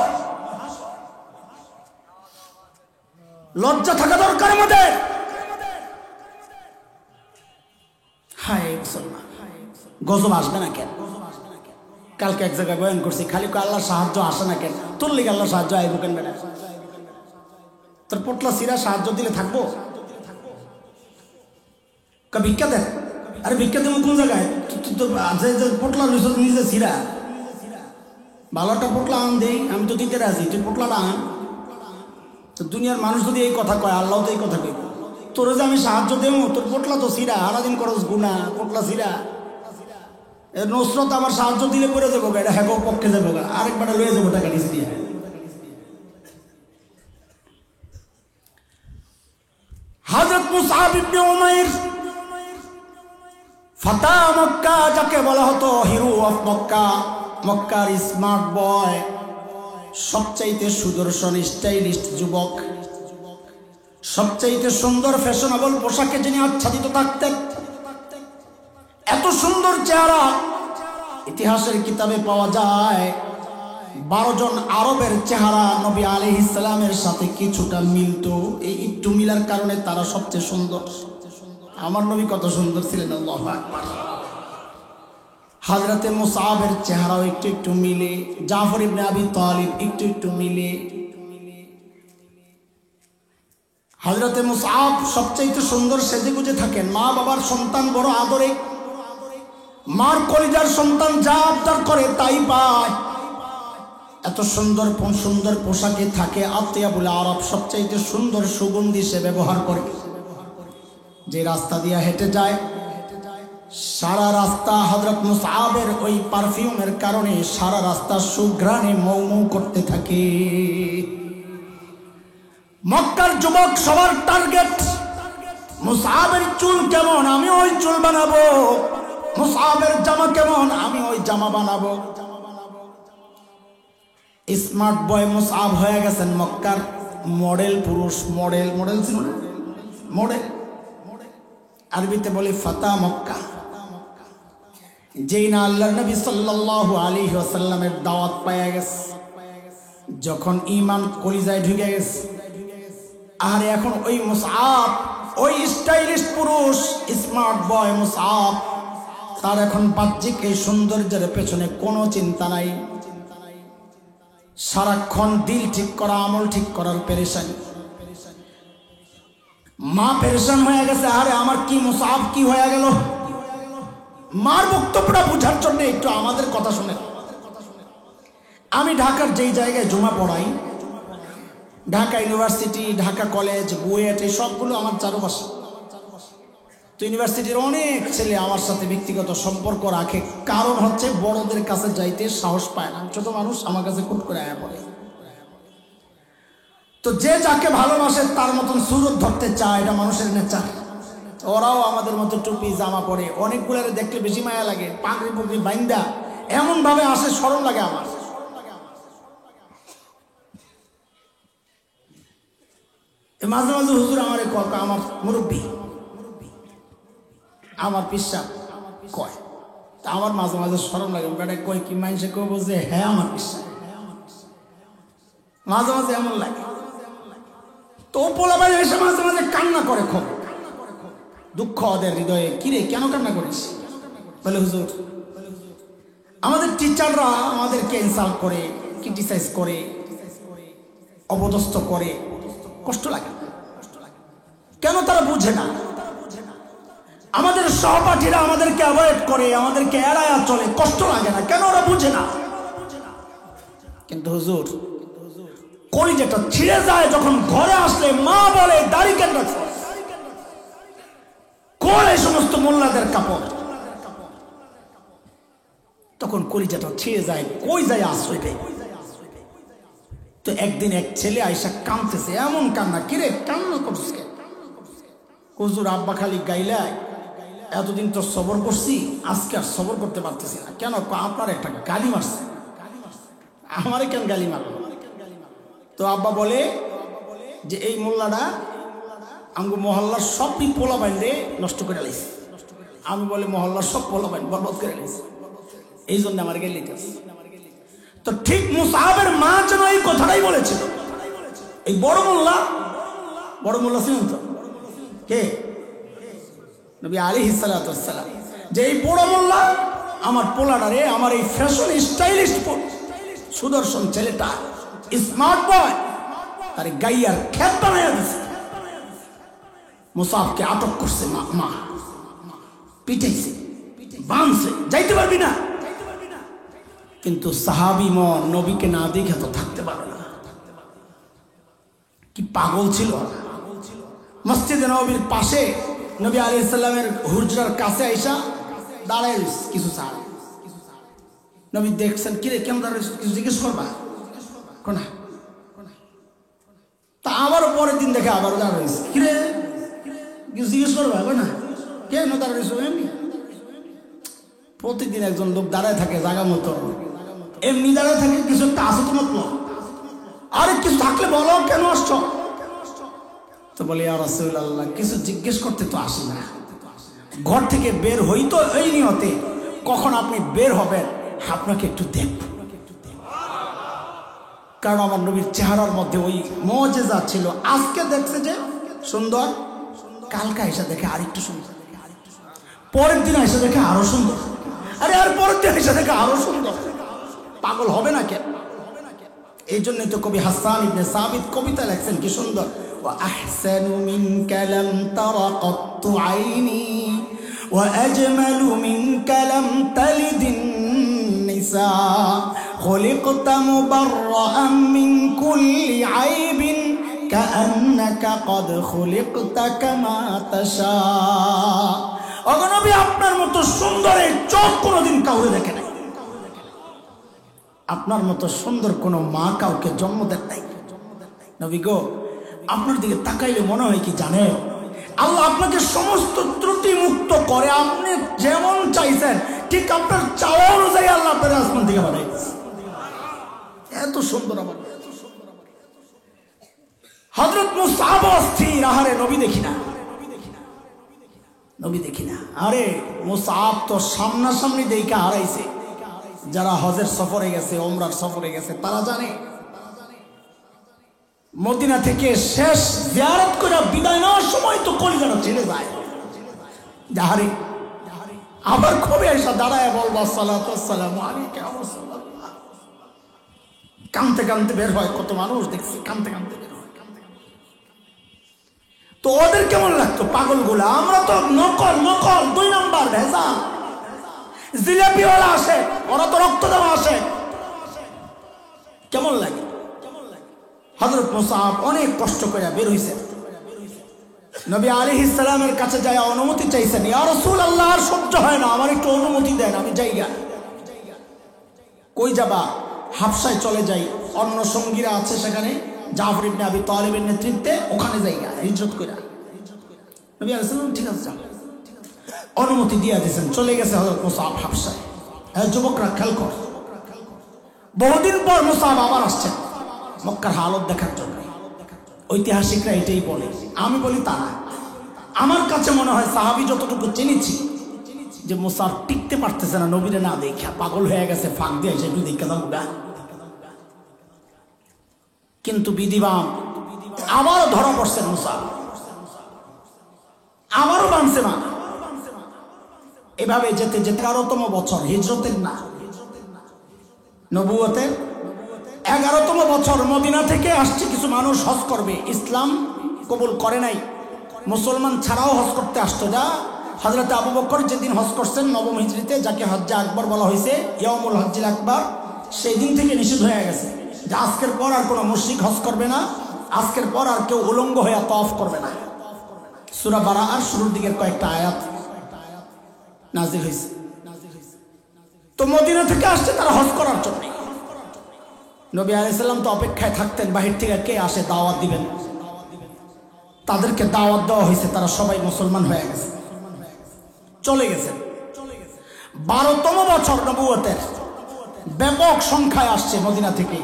লজ্জা থাকা দরকার আমাদের। মুসলমান, গজব আসবে না কেন? কালকে এক জায়গায় বয়ান করছি, খালি আল্লাহ সাহায্য আসে না কেন? তোর লিগে আল্লাহ সাহায্য আইব কেন? বেটা তোর পোটলা সিরা সাহায্য দিলে থাকবো? ভিক্ষা দেন। আরে ভিক্ষা দেবো কোন জায়গায়? পোটলা লইছ নিজে সিরা, ভালো একটা পোটলা আন দেই, আমি তো দিতে রাজি, তুই পোটলাটা আন। তো দুনিয়ার মানুষ যদি এই কথা কয়, আল্লাহ তো এই কথা কইব। তোর যে আমি সাহায্য দেবো, তোর পোটলা তো সিরা, সারাদিন করস গুনা, পোটলা সিরা। নসরত আমার সাহায্য দিলে করে দেবো, এটা হ্যাঁ পক্ষে যাবো, আরেকবার লয়ে যাবো টাকা নিচ দিয়ে। হযরত মুসআব ইবনে উমাইর ফাতা মক্কা, যাকে বলা হতো হিরো অফ মক্কা, মক্কার স্মার্ট বয়, সবচাইতে সুদর্শন স্টাইলিস্ট যুবক, সবচাইতে সুন্দর ফ্যাশনেবল পোশাকে যিনি আচ্ছাদিত থাকতেন, এত সুন্দর চেহারা। ইতিহাসের কিতাবে পাওয়া যায় 12 জন আরবের চেহারা নবী আলাইহিস সালামের সাথে কিছুটা মিলতো। এই একটু মিলার কারণে তারা সবচেয়ে সুন্দর। আমার নবী কত সুন্দর ছিলেন, আল্লাহু আকবার। হযরতে মুসআবের চেহারাও একটু একটু মিলে, জাফর ইবনে আবি তালিব একটু একটু মিলে। হযরতে মুসআব সবচাইতে সুন্দর সেজেগুজে থাকেন। মা বাবার সন্তান বড় আদরে, মার কলিজার সন্তান যা আবদার করে তাই পায়। এত সুন্দর সুন্দর পোশাকে থাকে। আতিয়াবুল আরব, সবচাইতে সুন্দর সুগন্ধি সে ব্যবহার করে। যে রাস্তা দিয়ে হেঁটে যায়, সারা রাস্তা হযরত মুসআবের ওই পারফিউমের কারণে সারা রাস্তা সুঘ্রাণে মৌ মৌ করতে থাকে। মক্কার যুবক সবার টার্গেট, মুসআবের চুল কেমন, আমি ওই চুল বানাবো। মুসআবের জামা কেমন, আমি ওই জামা বানাবো। স্মার্ট বয় মুসআব হয়ে গেছেন মক্কার মডেল পুরুষ। মডেল মডেল ছিল না, মডেল আরবিতে বলে ফাতা মক্কা। যেই না আল্লাহর নবী সাল্লাল্লাহু আলাইহি ওয়াসাল্লামের দাওয়াত পায়া গেছে, যখন ঈমান কলিজায় ঢুকে গেছে, আর এখন ওই মুসআব, ওই স্টাইলিশ পুরুষ স্মার্ট বয় মুসআব, তার এখন বাহ্যিক এই সৌন্দর্যের পেছনে কোনো চিন্তা নাই। সারাক্ষণ দিল ঠিক করা, আমল ঠিক করার পেরেশানি। মা পেরেশান হয়ে গেছে, আরে আমার কি মুসআব কি হয়ে গেল। মার বক্তব্যটা বোঝার জন্য একটু আমাদের কথা শুনে। আমি ঢাকার যেই জায়গায় জুমা পড়াই, ঢাকা ইউনিভার্সিটি, ঢাকা কলেজ, বুয়েট, এই সবগুলো আমার চারপাশে। তো ইউনিভার্সিটির অনেক ছেলে আমার সাথে ব্যক্তিগত সম্পর্ক রাখে, কারণ হচ্ছে বড়দের কাছে যাইতে সাহস পায় না। ছোট মানুষ আমার কাছে খুব করে আয়া পড়ে। তো যে যাকে ভালোবাসে তার মতন সুরত ধরতে চায়, এটা মানুষের নেচার। ওরাও আমাদের মতো টুপি জামা পরে, অনেকগুলোরে দেখলে বেশি মায়া লাগে, পাগড়ি পুগড়ি বাইন্দা এমন ভাবে আসে, শরম লাগে আমার। মাঝে মাঝে হুজুর আমার আমার মুরব্বী, আমার পিসা কয়, তা আমার মাঝে মাঝে শরম লাগে। বেটা কয় কি, মানুষে কেউ বলছে হ্যাঁ আমার পিসা, মাঝে মাঝে এমন লাগে। তো পোলাপাই এসে মাঝে মাঝে কান্না করে, খুব দুঃখ ওদের হৃদয়ে। কিরে কেন কান্না করিস? বলে হুজুর আমাদের টিচাররা আমাদেরকে ইনসাল্ট করে, ক্রিটিসাইজ করে, অপদস্থ করে, কষ্ট লাগে। কেন তারা বুঝে না? আমাদের সহপাঠীরা আমাদেরকে অ্যাভয়েড করে, আমাদেরকে এড়ায়া চলে, কষ্ট লাগে না? কেন ওরা বুঝে না? কিন্তু হুজুর কলিজাটা ছিঁড়ে যায় যখন ঘরে আসলে মা বলে দাড়ি কেন রাখছো, কোন এই সমস্ত মোল্লাদের কাপড়। তখন কলিজাটা ছিঁড়ে যায়, কই যায় আশ্রয় দেয়। তো একদিন এক ছেলে আইসা কাঁদতেছে, এমন কান্না, কিরে কান্না করছিস কেন? হুজুর আব্বা খালি গাইলায়, এতদিন তো সবর করছি, আজকে আর সবর করতে পারতেছি না। কেন? আপনার একটা গালি মারছে। আমারে কেন গালি মারলো? তো আব্বা বলে যে এই মোল্লাটা আমগো মহল্লার সব পোলা বাইন্দে নষ্ট করে লাইছে। আমি বলে মহল্লার সব পোলা বাইন বরবাদ করে লাইছে, এই জন্য আমার গালি দিতেছে। তো ঠিক মুসআবের মা যেন এই কথাটাই বলেছিল। এই বড় মোল্লা ছিলেন তো কে? নবী আলাইহিস সালাতু ওয়াস সালাম। যে এই বড় মোল্লা আমার পোলাডারে, আমার এই ফ্যাশন স্টাইলিস্ট সুদর্শন ছেলেটা স্মার্ট বয় তার গাইয়ার খেত বানাইয়া দিছে। মুসাবকে আটক করছে, মা পিটাইছে, বাঁধছে, যাইতে পারবি না। কিন্তু সাহাবী মন নবীকে না দেখে তো থাকতে পারে না। কি পাগল ছিল। মসজিদে নববীর পাশে নবী আলাইহিস সালামের হুজরার কাছে আইসা দাঁড়ায় কিছু চাল। নবী দেখছেন, কিরে কেমন দাঁড়ায়, কিছু জিজ্ঞেস করবা কোনা? তা আবার পরের দিন দেখে আবার দাঁড়াইছে, কিরে কিছু জিজ্ঞেস করবা কোনা, কেন দাঁড়াইছো? এমনি প্রতিদিন একজন লোক দাঁড়ায় থাকে জায়গা মতো, এমনি দাঁড়ায় থাকে, কিছু একটা আসো তো মতলব, আরে কিছু থাকলে বলো কেন আসছো? তো বলে ইয়া রাসূলুল্লাহ, কিছু জিজ্ঞেস করতে তো আসি না, ঘর থেকে বের হই তো এই নিয়তে, কখন আপনি বের হবেন আপনাকে একটু দেখব। কারণ আমার নবীর চেহারার মধ্যে ওই মুজিজা ছিল। আজকে দেখছে যে সুন্দর, কালকে এসে দেখে আরেকটু সুন্দর, পরের দিন এসে দেখে আরো সুন্দর, আরে আর পরের দিন এসে দেখে আরো সুন্দর। পাগল হবে না কেন? এই জন্য তো কবি হাসান ইবনে সাবিত কবিতা লেখছেন কি সুন্দর, ওয়া আহসানু মিনকা লাম তারা কাত্তু আইনি ওয়া আজমালু মিনকা লাম তালিদিন নিসা খুলিকতা মুবাররাআন মিন কুল্লি আইবিন কাআন্নাকা ক্বাদ খুলিকতা কামা তাশা। ওগো নবী, আপনার মতো সুন্দরের চোখ কোনোদিন কাউরে দেখে নাই, আপনার মতো সুন্দর কোন মা কাউকে জন্ম দেন নাই। নবী গো, আপনার দিকে তাকাইলে মনে হয় কি জানেন, আল্লাহ আপনাকে সমস্ত ত্রুটি মুক্ত করে, আপনি যেমন চাইছেন ঠিক আপনার চাওয়া অনুযায়ী আল্লাহ আপনার আসমান থেকে বানাইছে। এত সুন্দর আমার হযরত মুসআব অস্থির, আহারে নবী দেখি না, নবী দেখি না। আরে মুসআব তো সামনাসামনি দেখে হারাইছে। যারা হজের সফরে গেছে, ওমরার সফরে গেছে, তারা জানে মদিনা থেকে শেষ জিয়ারত করে বিদায় নেওয়ার সময় তো কলিজাটা ছেড়ে যায়। যাহারে আবার কবে এসে দাঁড়ায় বলবা সালাতু ওয়াসসালামু আলাইকা ইয়া রাসূলুল্লাহ, কাঁদতে কাঁদতে বের হয়। কত মানুষ দেখছি কাঁদতে কাঁদতে বের হয়। তো ওদের কেমন লাগতো পাগলগুলা? আমরা তো নকল নকল 2 নাম্বার ভেজাল জিলাপিওয়ালা আসে, ওরা তো রক্ত দেওয়া আসে, কেমন লাগে? হযরত মুসআব অনেক কষ্ট করে বের হইছে, নবী আলাইহিস সালামের কাছে যায় অনুমতি চাইছেন, ইয়া রাসূলুল্লাহ আর সহ্য হয় না, আমার একটু অনুমতি দেন, আমি যাইগা। কই যাবা? হাবশায় চলে যাই, অন্য সঙ্গীরা আছে সেখানে, জাফর ইবনে আবি তালিবের নেতৃত্বে, ওখানে যাইগা হিজরত কইরা। নবী আলাইহিস সালাম ঠিক আছে যাও, অনুমতি দিয়ে দিয়েছেন। চলে গেছে হযরত মুসআব হাবশায়। যুবকরা খেয়াল কর, বহুদিন পর মুসআব আবার আসছেন মক্কার হালত দেখার জন্য। ঐতিহাসিকরা এটাই বলে, আমি বলি তা না। আমার কাছে মনে হয় সাহাবী যতটুকু চিনেছি যে মুসআব টিকতে পারতেছে না নবীরে না দেখা, পাগল হয়ে গেছে, ফাঁক দিয়ে এসে একটু দেখা দাও গা। কিন্তু বিধিবান আবারও ধরা পড়ছেন মুসআব, আবারও বানছে না। এভাবে যেতে যেতে 11তম বছর হিজরতের না নবুয়তের 11তম বছর মদিনা থেকে আসছে কিছু মানুষ হজ করবে, ইসলাম কবুল করে নাই, মুসলমান ছাড়াও হজ করতে আসতো। যা হযরত আবু বকর যেদিন হজ করছেন 9ম হিজরিতে, যাকে হজ্জে আকবর বলা হয়েছে, ইয়াউমুল হজ্জিল আকবর, সেই দিন থেকে নিষেধ হয়ে গেছে যে আজকের পর আর কোনো মুশরিক হজ করবে না, আজকের পর আর কেউ উলঙ্গ হয়ে তাওয়াফ করবে না। সূরা বারাআর শুরুর দিকের কয়েকটা আয়াত নাজিল হয়েছে। তো মদিনা থেকে আসছে তারা হজ করার জন্য। নবী আলাইহিস সালাম তো অপেক্ষায় থাকতেন বাহির থেকে কে আসে দাওয়াত দিবেন। তাদেরকে দাওয়াত দেওয়া হয়েছে, তারা সবাই মুসলমান হয়ে গেছে, চলে গেছে। 12তম বছর নবুয়তের ব্যাপক সংখ্যায় আসছে মদিনা থেকে।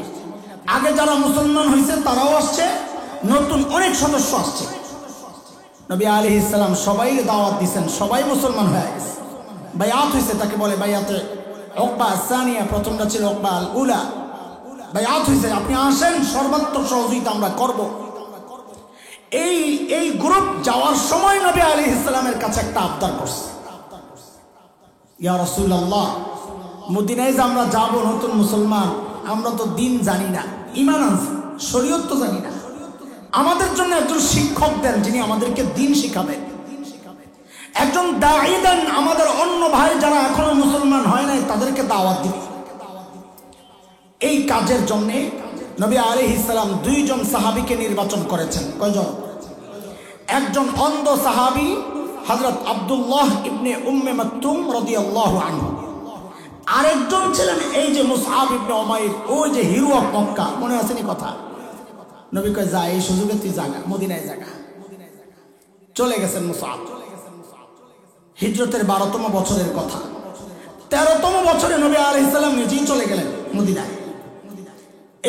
আগে যারা মুসলমান হয়েছে তারাও আসছে, নতুন অনেক সদস্য আসছে। নবী আলাইহিস সালাম সবাই দাওয়াত দিয়েছেন, সবাই মুসলমান হয়ে গেছে। বায়াত হয়েছে, তাকে বলে বায়াতে উকবা সানিয়া, প্রথমটা ছিল উকবা আল উলা। বায়াত হয়েছে, আপনি আসেন, সর্বাত্মক সহযোগিতা আমরা করব। এই গ্রুপ যাওয়ার সময় নবী আলাইহিস সালামের কাছে একটা আবদার করছে, ইয়া রাসূলুল্লাহ, মদিনায় যে আমরা যাব নতুন মুসলমান, আমরা তো দিন জানি না, ঈমান আছে, শরীয়ত তো জানি না। আমাদের জন্য একজন শিক্ষক দেন যিনি আমাদেরকে দিন শিখাবেন, একজন দাঈ দেন, আমাদের অন্য ভাই যারা এখনো মুসলমান হয় নাই তাদেরকে দাওয়াত দিবে। এই কাজের জন্য নবী আলাইহিস সালাম দুইজন সাহাবীকে নির্বাচন করেছেন। কয়জন? একজন অন্ধ সাহাবী হযরত আব্দুল্লাহ ইবনে উম্মে মাকতুম রাদিয়াল্লাহু আনহু, আরেকজন ছিলেন এই যে মুসআব ইবনে উমাইর, ওই যে হিরো অফ মক্কা, মনে আছে নি কথা? নবী কয় যা, এই সুযোগে তুই জাগা, মদিনায় জাগা। চলে গেছেন মুসআব। হিজরতের 12তম বছরের কথা। 13তম বছরে নবী আলাইহিস সালাম নিজেই চলে গেলেন মদিনায়।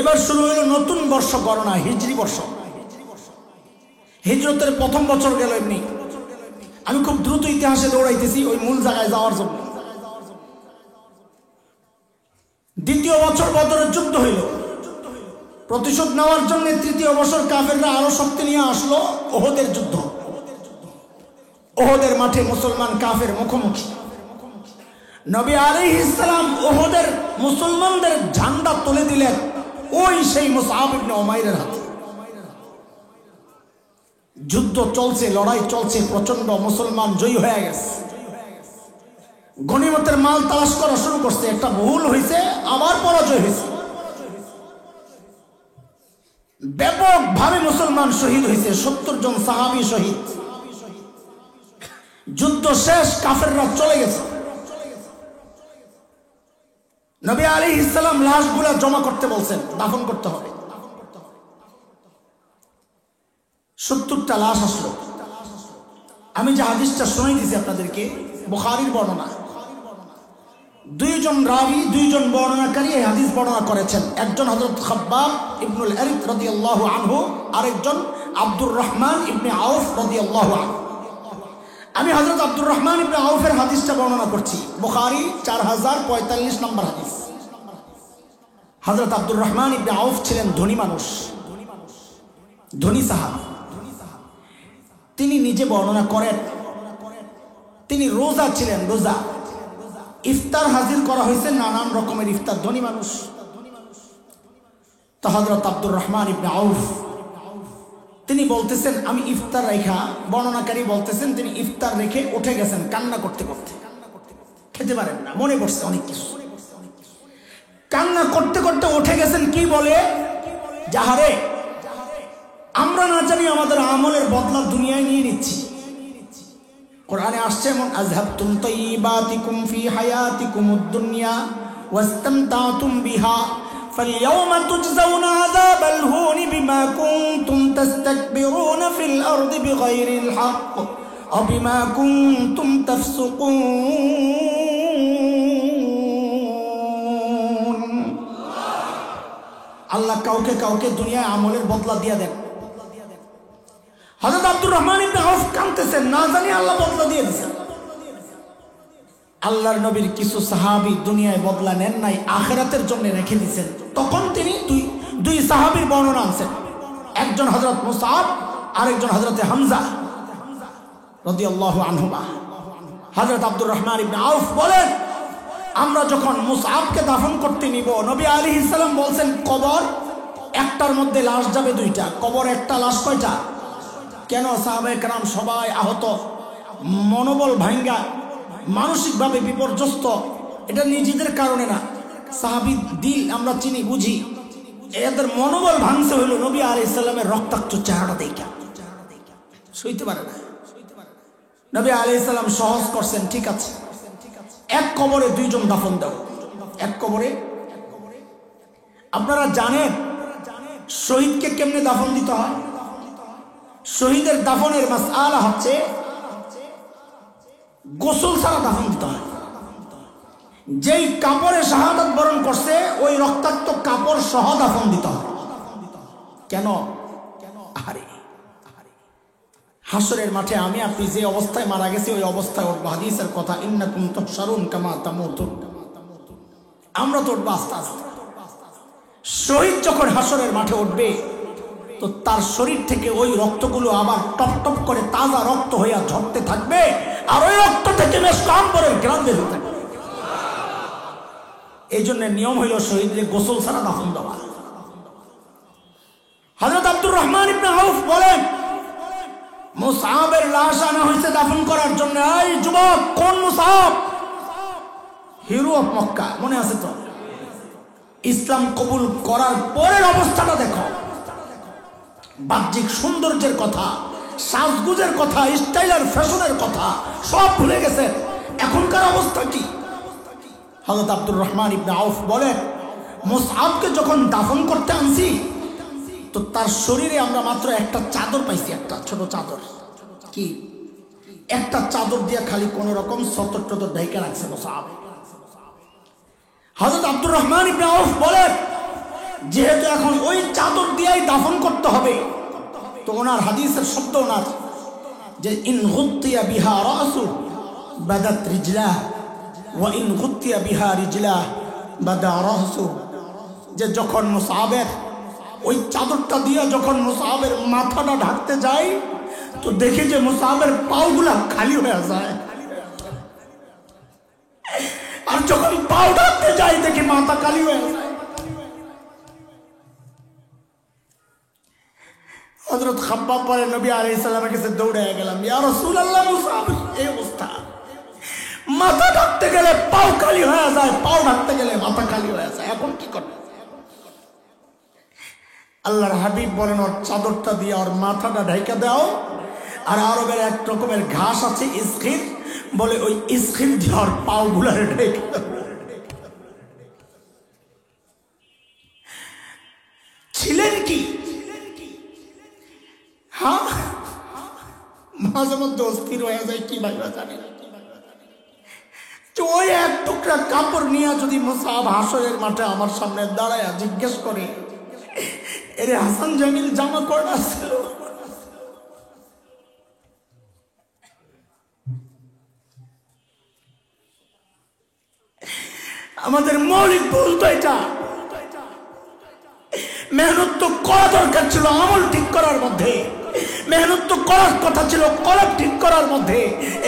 এবার শুরু হলো নতুন বর্ষ গণনা, হিজরি বর্ষ। হিজরতের প্রথম বছর গেল এমনি। আমি খুব দ্রুত ইতিহাসে দৌড়াইতেছি ওই মূল জায়গায় যাওয়ার জন্য। দ্বিতীয় বছর বদরের যুদ্ধ হইল। প্রতিশোধ নেওয়ার জন্য তৃতীয় বছর কাফেররা আরো শক্তি নিয়ে আসলো। ওহদের যুদ্ধ, ওহদের মাঠে মুসলমান কাফের মুখোমুখি। নবী আলাইহিস সালাম ওহদের মুসলমানদের ঝান্ডা তুলে দিলেন ওই সেই মুসআব ইবনে উমাইরের হাতে। যুদ্ধ চলছে, লড়াই চলছে প্রচন্ড, মুসলমান জয়ী হয়ে গেছে। গনিমতের মাল তালাশ করা শুরু করছে। একটা ভুল হয়েছে, আবার পরাজয় হয়েছে। ব্যাপকভাবে মুসলমান শহীদ হয়েছে, 70 জন সাহাবী শহীদ। যুদ্ধ শেষ, কাফেররা চলে গেছে। নবী আলাইহিস সালাম লাশগুলা জমা করতে বলছেন, দাফন করতে হবে। 70টা লাশ আসলো। আমি যে হাদিসটা শুনাই দিয়েছি আপনাদেরকে, বুখারীর বর্ণনা। দুইজন রাবী, দুইজন বর্ণনাকারী এই হাদিস বর্ণনা করেছেন। একজন হযরত খাব্বাব ইবনুল আরিত রাদিয়াল্লাহু আনহু, আরেকজন আব্দুর রহমান ইবনে আউফ রাদিয়াল্লাহু আনহু। আমি হযরত আব্দুর রহমান ইবনে আউফের হাদিসটা বর্ণনা করছি, বুখারী 4045 নম্বর হাদিস। হযরত আব্দুর রহমান ইবনে আউফ ছিলেন ধনী মানুষ, ধনী সাহাবী। তিনি নিজে বর্ণনা করেন তিনি রোজা ছিলেন, রোজা। ইফতার হাজির করা হয়েছে, নানান রকমের ইফতার, ধনী মানুষ। তো হযরত আব্দুর রহমান ইবনে আউফ তিনি বলতেছেন আমি ইফতার রেখা, বর্ণনাকারী বলতেছেন তিনি ইফতার রেখে উঠে গেছেন কান্না করতে করতে। খেতে পারেন না, মনে পড়ছে অনেক কিছু। কান্না করতে করতে উঠে গেছেন, কি বলে? যাহারে আমরা না জানি আমাদের আমলের বদলা দুনিয়ায় নিয়ে নিচ্ছি। কোরআনে আসছে এমন, আযহাবতুম তাইয়্যিবাতিকুম ফি হায়াতিকুমুদ দুনিয়া ওয়াস্তামতাতুম বিহা ফালইয়াওমা তুজজাউনা আযাবাল হুনি বিমা কুনতুম তাস্তাকবিরুনা ফিল আরদি বিগাইরিল হক ওয়া বিমা কুনতুম তাফসুকুন। আল্লাহ কাউকে কাউকে দুনিয়ায় আমলের বদলা দিয়ে দেন। হযরত আব্দুর রহমান ইবনে আউফ কাঁদতেছেন, না জানি আল্লাহ বদলা দিয়ে দিয়েছেন। আল্লাহর নবীর কিছু সাহাবী দুনিয়ায় বদলা নেন নাই, আখিরাতের জন্য রেখে দিয়েছেন। তখন তিনি দুই সাহাবীর বর্ণনা আনছেন। একজন হযরত মুসআব, আরেকজন হযরতে হামজা রাদিয়াল্লাহু আনহুমা। হযরত আব্দুর রহমান ইবনে আউফ বলেন, আমরা যখন মুসআবকে দাফন করতে নিব, নবী আলাইহিস সালাম বলছেন কবর একটার মধ্যে লাশ যাবে দুইটা। কবর একটা, লাশ কয়টা? কেন? সাহাবায়ে কেরাম সবাই আহত, মনোবল ভাঙ্গা, মানসিকভাবে বিপর্যস্ত। এটা নিজেদের কারণে না, সাহাবী দিল আমরা চিনি বুঝি, এদের মনোবল ভাঙছে হইল নবী আলাইহিস সালামের রক্তাক্ত চেহারা দেখা। সইতে পারে না। নবী আলাইহিস সালাম সহজ করছেন, ঠিক আছে এক কবরে দুইজন দাফন দাও। এক কবরে। আপনারা জানেন শহীদকে কেমনে দাফন দিতে হয়? শহীদের দাফনের মাসআলা হচ্ছে গোসল ছাড়া দাফন দিতে হয়। যেই কাপড়ে শাহাদাত বরণ করছে ওই রক্তাক্ত কাপড় সহ দাফন দিতে হয়। কেন? আরে হাসরের মাঠে আমি আপনি যে অবস্থায় মারা গেছি ওই অবস্থায় উঠবো। হাদিসের কথা, ইন্নাকুম তুহশারুন কামা তামুতুন। আমরা তো উঠবো আস্তে আস্তে। শহীদ যখন হাসরের মাঠে উঠবে তো তার শরীর থেকে ওই রক্তগুলো আবার টপ টপ করে তাজা রক্ত হইয়া ঝরতে থাকবে, আর ওই রক্ত থেকে বেশ কম্বরের গ্রাম বের হতে থাকবে। এই জন্য নিয়ম হইল শহীদদের গোসল ছাড়া দাফন দেওয়া। হযরত আব্দুর রহমান ইবনে আউফ বলেন, মুসআবের লাশ আনা হয়েছে দাফন করার জন্য। এই যুবক, কোন মুসআব? হিরো অফ মক্কা, মনে আছে তো? ইসলাম কবুল করার পরের অবস্থাটা দেখো। বাহ্যিক সৌন্দর্যের কথা, সাজগুজের কথা, স্টাইল আর ফ্যাশনের কথা সব ভুলে গেছে। এখনকার অবস্থা কি? হযরত আব্দুর রহমান ইবনে আউফ বলেন, মুসআবকে যখন দাফন করতে আনছি তো তার শরীরে আমরা মাত্র একটা চাদর পাইছি, একটা ছোট চাদর। কি? একটা চাদর দিয়ে খালি কোন রকম সতর টতর ঢেকে রাখছে মুসআব। হযরত আব্দুর রহমান ইবনে আউফ বলেন, যেহেতু এখন ওই চাদর দিয়েই দাফন করতে হবে, তো ওনার হাদিসের শব্দ ওনার যে ইন গুত্তিয়া বিহা রাসু বাদাত রিজলাহ ওয়া ইন গুত্তিয়া বিহা রিজলাহ বাদা রাসু, যে যখন মুসআবের ওই চাদরটা দিয়ে যখন মুসআবের মাথাটা ঢাকতে যায় তো দেখি যে মুসআবের পাগুলা খালি হয়ে যায়, আর যখন পাও ঢাকতে যায় দেখি মাথা খালি হয়ে যায়। হযরত খাব্বাব পরে নবী আলাইহিস সালামের কাছে দৌড়ে গেলাম, ইয়া রাসূলুল্লাহ, মুসআবের এই অবস্থা, মাথা ঢাকতে গেলে পাও খালি হয়ে যায়, পাও ঢাকতে গেলে মাথা খালি হয়ে যায়, এখন কি করব? আল্লাহর হাবিব বলেন, ওর চাদরটা দিয়ে ওর মাথাটা ঢাইকা দাও। আর আরবের এক রকমের ঘাস আছে ইসখির, বলে ওই ইসখির দিয়ে ওর পাও গুলারে ঢেকে দাও। ছিলেন কি? হ্যাঁ, মাঝে মধ্যে অস্থির হয়ে যায়, কি ভাইবা জানি ওই এক টুকরা কাপড় নিয়ে যদি মুসআব হাসরের মাঠে আমার সামনে দাঁড়ায় জিজ্ঞেস করে, এরে হাসান জামিল জামা করা ছিল? আমাদের মৌলিক ভুল তো এটা। মেহনত তো করা দরকার ছিল আমল ঠিক করার মধ্যে, মেহনত তো করার কথা ছিল কলব ঠিক করার মধ্যে।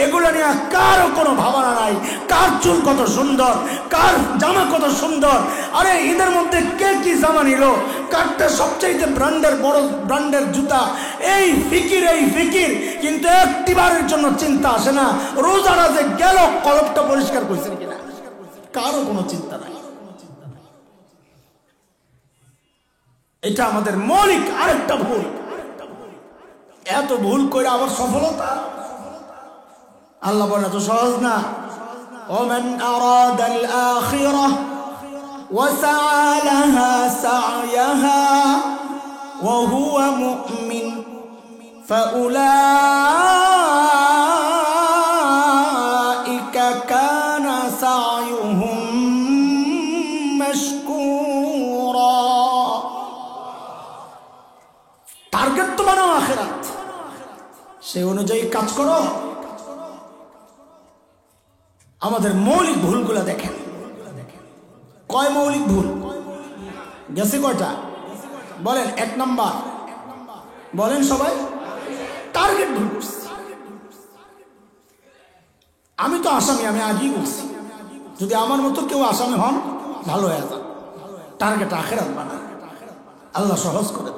এগুলো নিয়ে কারো কোনো ভাবনা নাই। কার চুল কত সুন্দর, কার জামা কত সুন্দর, আরে ঈদের মধ্যে কে কি জামা নিল, কারটা সবচাইতে ব্র্যান্ডের বড় ব্র্যান্ডের জুতা, এই ফিকির এই ফিকির, কিন্তু একটিবারের জন্য চিন্তা আসে না রোজারা যে গেল কলবটা পরিষ্কার করছেন কিনা, কারো কোনো চিন্তা নাই। এটা আমাদের মৌলিক আরেকটা ভুল। এত ভুল করে আবার সফলতা, আল্লাহ বলে তো সহজ না। ওমান আরাদাল আখিরাহ ওয়া সাআ লাহা সা'য়াহা ওয়া হুয়া মুমিন ফাউলাইকা কানা সা'য়ুহুম মাশকুরা। টার্গেট তো বানাও আখিরাত, সেই অনুযায়ী কাজ করো। আমাদের মৌলিক ভুলগুলো দেখেন। কয় মৌলিক ভুল গেছে? কয়টা বলেন? এক নাম্বার বলেন সবাই, টার্গেট ভুল করছি। আমি তো আসামি, আমি আগেই বলছি, যদি আমার মতো কেউ আসামি হন ভালো হয়ে যান। টার্গেট আখিরাত বানান, আল্লাহ সহজ করে।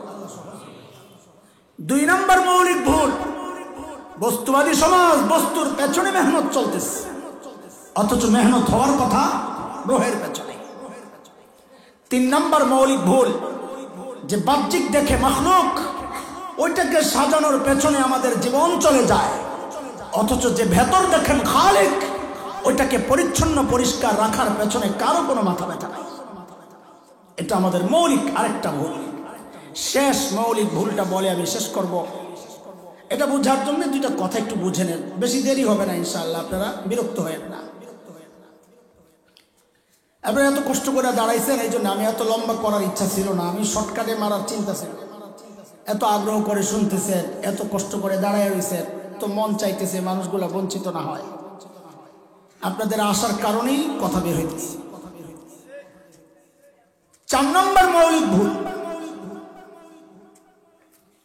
দুই নাম্বার মৌলিক ভুল, বস্তুবাদী সমাজ, বস্তুর পেছনে মেহনত চলতেছে, অথচ মেহনত হওয়ার কথা রোহের পেছনে। তিন নাম্বার মৌলিক ভুল, যে বাহ্যিক দেখে মাখলুক, ওইটাকে সাজানোর পেছনে আমাদের জীবন চলে যায়, অথচ যে ভেতর দেখেন খালিক, ওইটাকে পরিচ্ছন্ন পরিষ্কার রাখার পেছনে কারো কোনো মাথা ব্যথা নাই। এটা আমাদের মৌলিক আরেকটা ভুল। শেষ মৌলিক ভুলটা বলে আমি শেষ করব। এটা বোঝার জন্য দুইটা কথা একটু বুঝে নেন, বেশি দেরি হবে না ইনশাআল্লাহ, আপনারা বিরক্ত হয়েন না। আপনারা এত কষ্ট করে দাঁড়াইছেন, এই জন্য আমি এত লম্বা করার ইচ্ছা ছিল না, আমি শর্টকাটে মারার চিন্তা ছিল। এত আগ্রহ করে শুনতেছেন, এত কষ্ট করে দাঁড়ায় রয়েছেন, তো মন চাইতেছে মানুষগুলা বঞ্চিত না হয়। আপনাদের আসার কারণেই কথা বের হইতেছে। 4 নম্বর মৌলিক ভুল,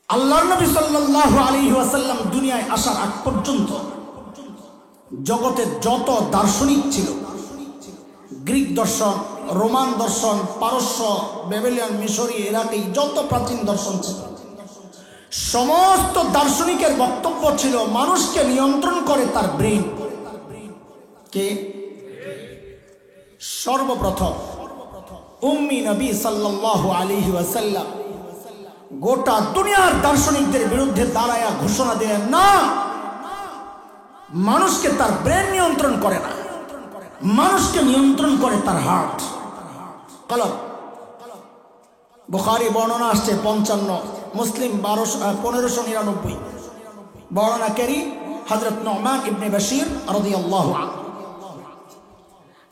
আল্লাহর নবী সাল্লাল্লাহু আলাইহি ওয়াসাল্লাম দুনিয়ায় আসার আগ পর্যন্ত জগতে যত দার্শনিক ছিল, গ্রিক দর্শন, রোমান দর্শন, পারস্য, বেবিলিয়ান, মিশরী, ইরাকি যত প্রাচীন দর্শন ছিল, সমস্ত দার্শনিকের বক্তব্য ছিল মানুষকে নিয়ন্ত্রণ করে তার ব্রেন। কে? সর্বপ্রথম উম্মি নবী সাল্লাল্লাহু আলাইহি ওয়াসাল্লাম গোটা দুনিয়ার দার্শনিকদের বিরুদ্ধে দাঁড়ায়া ঘোষণা দিলেন, না, মানুষকে তার ব্রেন নিয়ন্ত্রণ করে না, মানুষকে নিয়ন্ত্রণ করে তার হার্ট, কলব। বুখারী বর্ণনা আসছে 55, মুসলিম 1599, বর্ণনাকারী হযরত নুমান ইবনে বশীর রাদিয়াল্লাহু আনহু।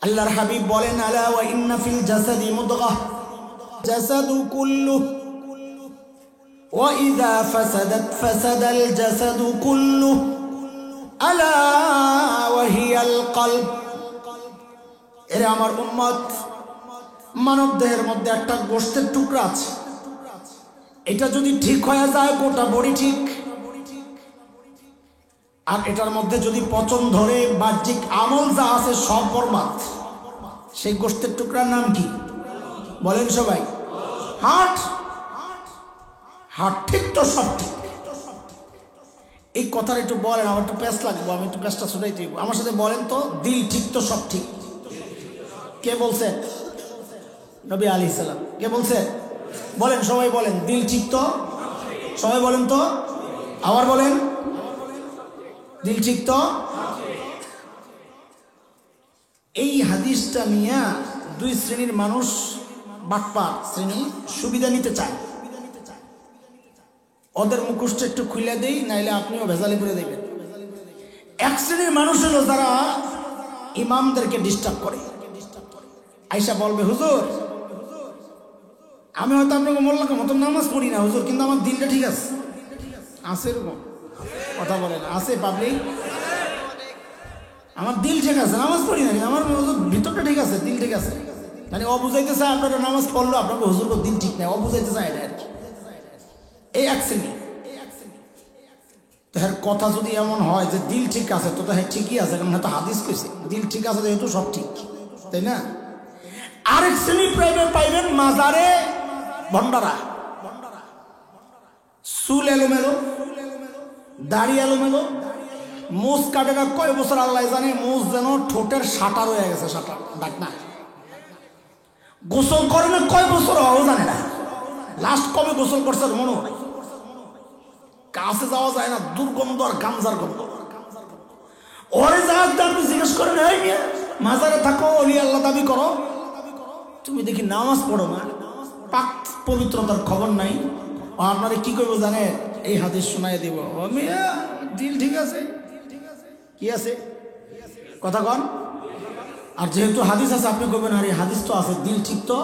আল্লাহর হাবিব বলেন, আলা ওয়া ইন্না ফিল জাসাদি মুদগাহ জাসাদু কুল্লুহু ওয়া ইযা ফাসাদাত ফাসাদাল জাসাদু কুল্লুহু আলা ওয়া হিয়াল কলব। এরে আমার উম্মত, মানব দেহের মধ্যে একটা গোশতের টুকরা আছে, এটা যদি ঠিক হয়ে যায় গোটা বডি ঠিক, আর এটার মধ্যে যদি পচন ধরে বাহ্যিক আমল যা আছে সব বরবাদ। সেই গোশতের টুকরার নাম কি বলেন সবাই? হার্ট। হার্ট ঠিক তো সব ঠিক। এই কথাটা একটু বলেন, আমার একটু প্যাঁচ লাগবো, আমি একটু প্যাঁচটা ছুটাইতে আমার সাথে বলেন তো, দিল ঠিক তো সব ঠিক। কে বলছে? নবী আলাইহিস সালাম। কে বলছে? বলেন সবাই, বলেন দিল ঠিক তো সবাই বলেন তো, আবার বলেন দিল ঠিক তো। এই হাদিসটা নিয়ে দুই শ্রেণীর মানুষ, বাটপার শ্রেণী, সুবিধা নিতে চায়। ওদের মুখোশটা একটু খুলে দেই, নাইলে আপনিও ভেজালে করে দেবেন। এক শ্রেণীর মানুষ হলো যারা ইমামদেরকে ডিস্টার্ব করে, আইসা বলবে, হুজুর আমি হয়তো আপনাকে মোল্লাকে মতো নামাজ পড়ি না হুজুর, কিন্তু আমার দিলটা ঠিক আছে। আছে এরকম কথা বলেন? আছে পাবলিক? আমার দিল ঠিক আছে, নামাজ পড়ি না, আমার ভিতরটা ঠিক আছে, দিল ঠিক আছে। মানে ও বুঝাইতে চায় আপনারা নামাজ পড়লো, আপনাকে হুজুর দিল ঠিক নেই, ও বুঝাইতে চায় এটা আর কি। এই এক শ্রেণী। তো হ্যাঁ, কথা যদি এমন হয় যে দিল ঠিক আছে, তো হ্যাঁ ঠিকই আছে, কারণ হয়তো হাদিস কইছে দিল ঠিক আছে, যেহেতু সব ঠিক, তাই না? আরেক শ্রেণী পাইবেন মাজারে ভণ্ডারা, চুল এলোমেলো, দাড়ি এলোমেলো, মুছ কাটে না কয় বছর আল্লাহ জানে, মুছ যেন ঠোঁটের সাটা রয়ে গেছে, সাটা ডাক না। গোসল করে না কয় বছর, ও জানে না লাস্ট কবে গোসল করছে মনে হয়। কাছে যাওয়া যায় না, দুর্গন্ধ আর গামজার গন্ধ। ওরে যা আপনি জিজ্ঞেস করেন, এই নিয়ে মাজারে থাকো, অলি আল্লাহ দাবি করো, তুমি দেখি নামাজ পড়ো না, পাক পবিত্রতার খবর নাই। আপনারা কি করবো জানেন? এই হাদিস শোনাই দিব, দিল ঠিক আছে, কি আছে কথা কন। আর যেহেতু হাদিস আছে, আপনি করবেন আর এই হাদিস তো আছে, দিল ঠিক তো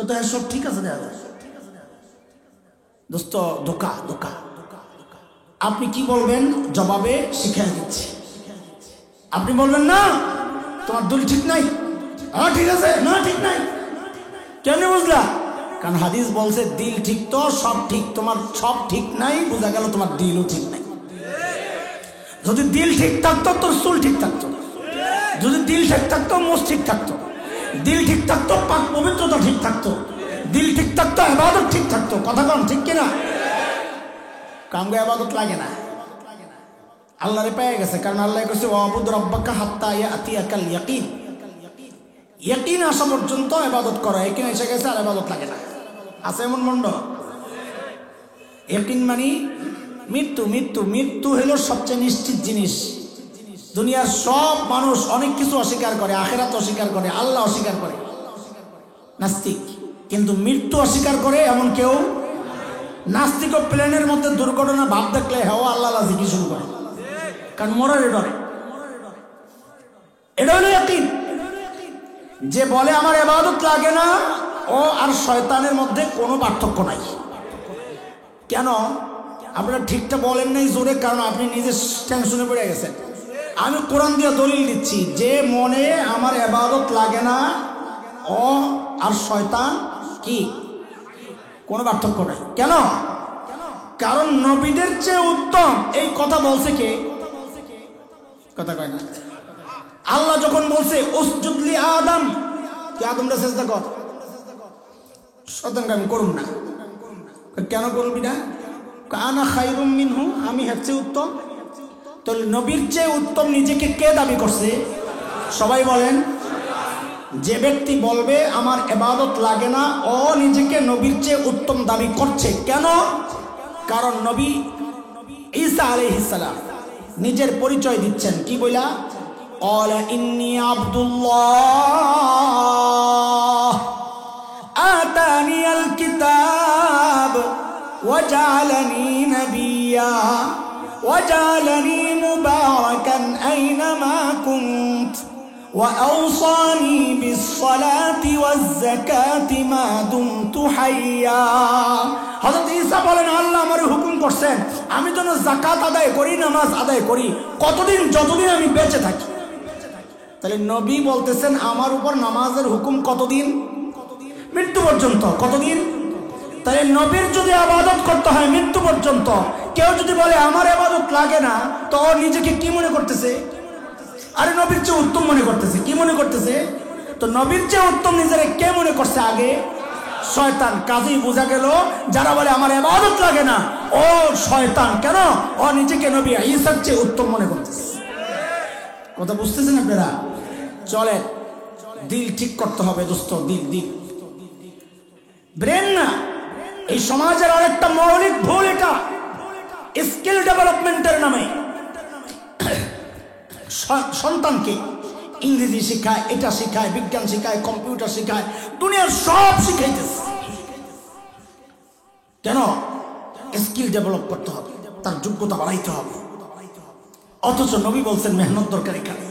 হ্যাঁ সব ঠিক আছে। দেখা যায় দোস্ত, ধোকা ধোকা। আপনি কি বলবেন? জবাবে শিখিয়ে দিচ্ছি। আপনি বলবেন না তোমার দিল ঠিক নাই, ঠিক আছে, না ঠিক নাই। কেন বুঝলা? কারণ হাদিস বলছে দিল ঠিক তো সব ঠিক, তোমার সব ঠিক নাই, বোঝা গেল তোমার দিলও ঠিক নাই। যদি দিল ঠিক থাকতো তোর চুল ঠিক থাকতো, যদি দিল ঠিক থাকতো মোষ ঠিক থাকতো, দিল ঠিক থাকতো পাক পবিত্রতা ঠিক থাকতো, দিল ঠিক থাকতো ইবাদত ঠিক থাকতো। কথা কন ঠিক কিনা? কামগে ইবাদত লাগে না, আল্লাহরে পেয়ে গেছে। কারণ আল্লাহ কইছে ওয়াবুদ রাব্বাকা হাত্তা ইয়াতিয়াকাল ইয়াকিন, ইয়াকিন আসা পর্যন্ত ইবাদত করো। ইয়াকিন এসে গেছে আর ইবাদত লাগে না। আছে এমন মন্ড? ইয়াকিন মানে মৃত্যু। মৃত্যু মৃত্যু হলো সবচেয়ে নিশ্চিত জিনিস। দুনিয়ার সব মানুষ অনেক কিছু অস্বীকার করে, আখিরাত অস্বীকার করে, আল্লাহ অস্বীকার করে, নাস্তিক। কিন্তু মৃত্যু অস্বীকার করে এমন কেউ নাস্তিক। প্লেনের মধ্যে দুর্ঘটনা ভাব দেখলে হেওয়া আল্লাহ জিকির শুরু করে, কারণ মরার ডরে। এটা হলো ইয়াকিন। যে বলে আমার ইবাদত লাগে না, ও আর শয়তানের মধ্যে কোনো পার্থক্য নাই। কেন? আপনারা ঠিকটা বলেন নাই জোরে, কারণ আপনি নিজে টেনশনে পড়ে গেছেন। আমি কোরআন দিয়ে দলিল দিচ্ছি, যে মনে আমার ইবাদত লাগে না, ও আর শয়তান কি কোনো পার্থক্য নাই। কেন? কারণ নবীদের চেয়ে উত্তম এই কথা বলছে কে? কথা কয় না। আল্লাহ যখন বলছে উসজুদ লি আদম, তুই আদমরা চেষ্টা কর, শয়তানকে আমি করুম না। কেন করবি না? আনা খায়রুম মিনহু, আমি এর চেয়ে উত্তম। তাহলে নবীর চেয়ে উত্তম নিজেকে কে দাবি করছে? সবাই বলেন। যে ব্যক্তি বলবে আমার ইবাদত লাগে না, ও নিজেকে নবীর চেয়ে উত্তম দাবি করছে। কেন? কারণ নবী ঈসা আলাইহিস সালাম নিজের পরিচয় দিচ্ছেন কি বইলা? ক্বালা ইন্নী আব্দুল্লাহ আতানিয়াল কিতাব ওয়াজআলানি নাবিয়্যা ওয়াজআলানি মুবারাকান আইনামা কুনত وأوصاني بالصلاة والزكاة ما دمت حيا। হযরত ঈসা বলেন আল্লাহ আমারে হুকুম করছেন আমি যেন যাকাত আদায় করি, নামাজ আদায় করি কতদিন? যতদিন আমি বেঁচে থাকি। তাহলে নবী বলতেছেন আমার উপর নামাজের হুকুম কতদিন? মৃত্যু পর্যন্ত। কতদিন? তাহলে নবীর যদি ইবাদত করতে হয় মৃত্যু পর্যন্ত, কেউ যদি বলে আমার ইবাদত লাগে না, তো ও নিজেকে কি মনে করতেছে? আরে নবীর চেয়ে উত্তম মনে করতেছে। কি মনে করতেছে? তো নবীর চেয়ে উত্তম নিজেরা কে মনে করছে? আগে শয়তান। কাজেই বোঝা গেল যারা বলে আমার ইবাদত লাগে না, ও শয়তান। কেন? ও নিজেকে নবী ঈসার চেয়ে উত্তম মনে করতেছে। কথা বুঝতেছেন আপনারা? চলে দিল ঠিক করতে হবে দোস্ত, দিল দিল, ব্রেন না। এই সমাজের আরেকটা মৌলিক ভুল এটা, স্কিল ডেভেলপমেন্টের নামে সন্তানকে ইংরেজি শিখায়, এটা শিখায়, বিজ্ঞান শিখায়, কম্পিউটার শিখায়, দুনিয়ার সব শিখাইতেছে। কেন? স্কিল ডেভেলপ করতে হবে, তার যোগ্যতা বাড়াইতে হবে। অথচ নবী বলছেন মেহনত দরকার এখানে।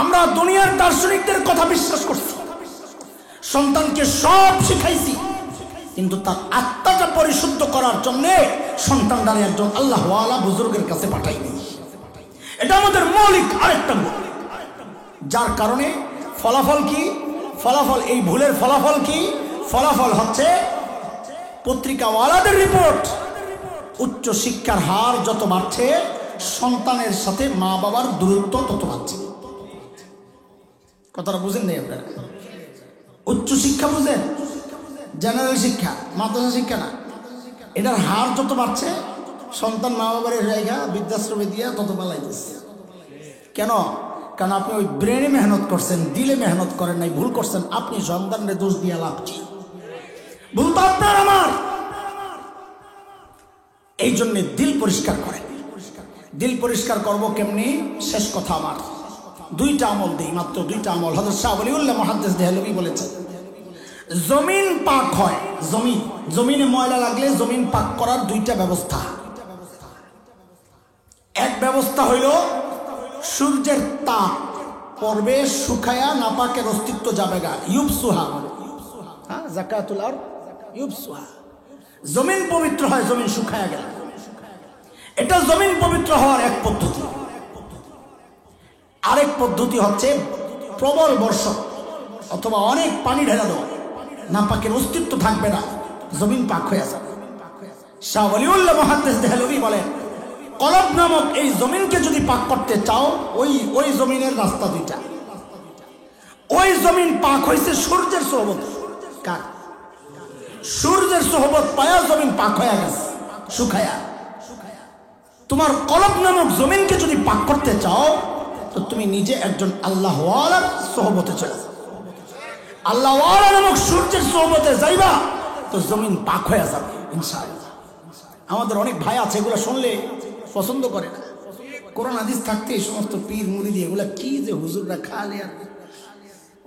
আমরা দুনিয়ার দার্শনিকদের কথা বিশ্বাস করছি, সন্তানকে সব শিখাইছি, কিন্তু তার আত্মাটা পরিশুদ্ধ করার জন্য সন্তানটারে একজন আল্লাহওয়ালা বুজুর্গের কাছে পাঠাইনি। এটা আমাদের মৌলিক আরেকটা ভুল, যার কারণে ফলাফল কি? ফলাফল এই ভুলের ফলাফল কি? ফলাফল হচ্ছে পত্রিকাওয়ালাদের রিপোর্ট, উচ্চ শিক্ষার হার যত বাড়ছে সন্তানের সাথে মা বাবার দূরত্ব তত বাড়ছে। কথাটা বুঝেন নাই আপনারা? উচ্চ শিক্ষা বুঝেন, জেনারেল শিক্ষা, মাদ্রাসা শিক্ষা না, এটার হার যত বাড়ছে সন্তান মা বাবার জায়গা বৃদ্ধাশ্রমে দিয়ে তত পালাইতেছে। কেন? কারণ আপনি ওই ব্রেনে মেহনত করছেন, দিলে মেহনত করেন নাই, ভুল করছেন। আপনি সন্তানের দোষ দিয়ে লাভ কি? ভুল তো আপনার আমার। এই জন্য দিল পরিষ্কার করেন। দিল পরিষ্কার করবো কেমনি? শেষ কথা আমার, দুইটা আমল দিই, মাত্র দুইটা আমল। হযরত শাহ ওলিউল্লাহ মুহাদ্দিস দেহলভী বলেছেন জমিন পাক হয়, জমিনে ময়লা লাগলে জমিন পাক করার দুইটা ব্যবস্থা। এক ব্যবস্থা হইল সূর্যের তাপ পড়বে, শুকায়া নাপাকের অস্তিত্ব যাবে গা, ইউবসুহা, যাকাতুল আরদ ইউবসুহা। জমিন পবিত্র হয়, জমিন শুকায়া গেল। এটা জমিন পবিত্র হওয়ার এক পদ্ধতি। আরেক পদ্ধতি হচ্ছে প্রবল বর্ষণ অথবা অনেক পানি ঢেলা দেওয়া, নাপাকের অস্তিত্ব থাকবে না, জমিন পাক হয়ে যাবে। শাহ ওলিউল্লাহ মুহাদ্দিস দেহলভী বলেন কলব নামক এই জমিনকে যদি পাক করতে চাও, ওই জমিনের রাস্তা দুইটা। ওই জমিন পাক হয়েছে সূর্যের সোহবত। কার? সূর্যের সোহবত পায়া জমিন পাক হয়ে গেছে শুকায়া। তোমার কলব নামক জমিনকে যদি পাক করতে চাও, তো তুমি নিজে একজন আল্লাহওয়ালার সোহবতে চলে যাও। আল্লাহওয়ালা নামক সূর্যের সোহবতে যাইবা, তো জমিন পাক হয়ে যাবে ইনশাআল্লাহ। আমাদের অনেক ভাই আছে এগুলো শুনলে পছন্দ করে না। কোরআন হাদিস থাকতে এই সমস্ত পীর মুরিদি এগুলা কি যে হুজুররা খালে, আর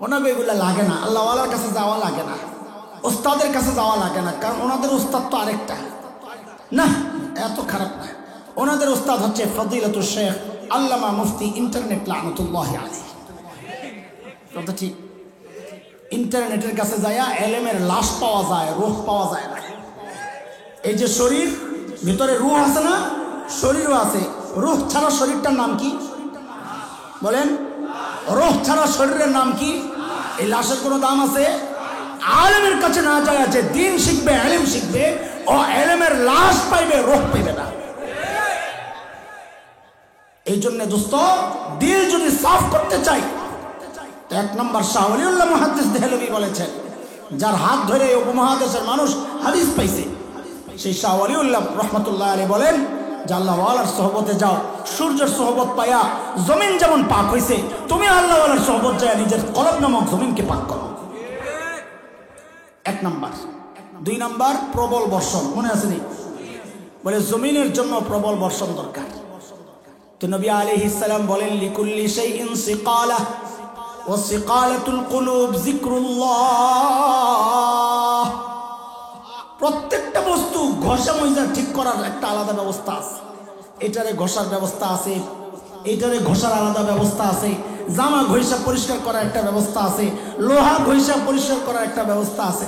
ওনাকে এগুলা লাগে না। আল্লাহওয়ালার কাছে যাওয়া লাগে না, ওস্তাদের কাছে যাওয়া লাগে না, কারণ ওনাদের ওস্তাদ তো আরেকটা না, এত খারাপ না। ওনাদের ওস্তাদ হচ্ছে ফজিলাতুল শেখ আল্লামা মুফতি ইন্টারনেট লানতুল্লাহ আলাইহি। কথা ঠিক। ইন্টারনেটের কাছে যায়া এলেমের লাশ পাওয়া যায়, রূহ পাওয়া যায় না। এই যে শরীর, ভিতরে রূহ আছে না, শরীরও আছে। রূহ ছাড়া শরীরটার নাম কি বলেন? রূহ ছাড়া শরীরের নাম কি? এই লাশের কোনো দাম আছে? আলেমের কাছে না যায় যে দিন শিখবে, এলেম শিখবে, ও এলেমের লাশ পাইবে, রূহ পাইবে না। এই জন্য দোস্ত, দিল যদি সাফ করতে চাই, এক নম্বর শাহ ওলিউল্লাহ মুহাদ্দিস দেহলভী বলেছেন, যার হাত ধরে এই উপমহাদেশের মানুষ হাদিস পাইছে, সেই শাহ ওলিউল্লাহ রহমতুল্লাহ আলাইহি বলেন যে আল্লাহ ওয়ালার সোহবতে যাও, সূর্যের সোহবত পাইয়া জমিন যেমন পাক হইছে, তুমি আল্লাহ ওয়ালার সোহবত যায় নিজের কলব নামক জমিনকে পাক করো। এক নাম্বার। দুই নাম্বার, প্রবল বর্ষণ। মনে আছে নি? বলে জমিনের জন্য প্রবল বর্ষণ দরকার। তো নবী আলাইহিস সালাম বলেন, লিকুল্লি শাইইন সিকালা ওয়া সিকালাতুল কুলুব যিকরুল্লাহ। প্রত্যেকটা বস্তু ঘষা ময়জা ঠিক করার একটা আলাদা ব্যবস্থা আছে। এটারে ঘষার ব্যবস্থা আছে, এটারে ঘষার আলাদা ব্যবস্থা আছে, জামা ঘষা পরিষ্কার করার একটা ব্যবস্থা আছে, লোহা ঘষা পরিষ্কার করার একটা ব্যবস্থা আছে।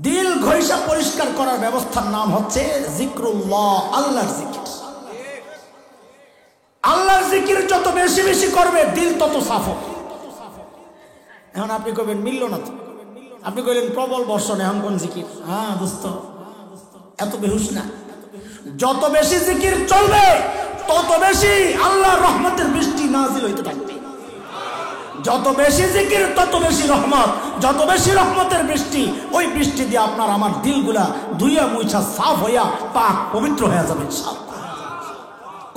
দিল ঘষা পরিষ্কার করার ব্যবস্থার নাম হচ্ছে যিকরুল্লাহ, আল্লাহর জিকির। আল্লাহর জিকির যত বেশি বেশি করবে দিল তত সাফ হবে। এখন আপনি কইবেন মিলল না তো, আপনি কইলেন প্রবল বর্ষণ, এখন কোন জিকির? হ্যাঁ দোস্ত, এত বেহুশ না। যত বেশি জিকির চলবে তত বেশি আল্লাহর রহমতের বৃষ্টি নাজিল হইতে থাকবে। যত বেশি জিকির তত বেশি রহমত, যত বেশি রহমতের বৃষ্টি, ওই বৃষ্টি দিয়ে আপনার আমার দিলগুলা ধুইয়া মুইছা সাফ হইয়া পাক পবিত্র হয়ে যাবে ইনশাআল্লাহ।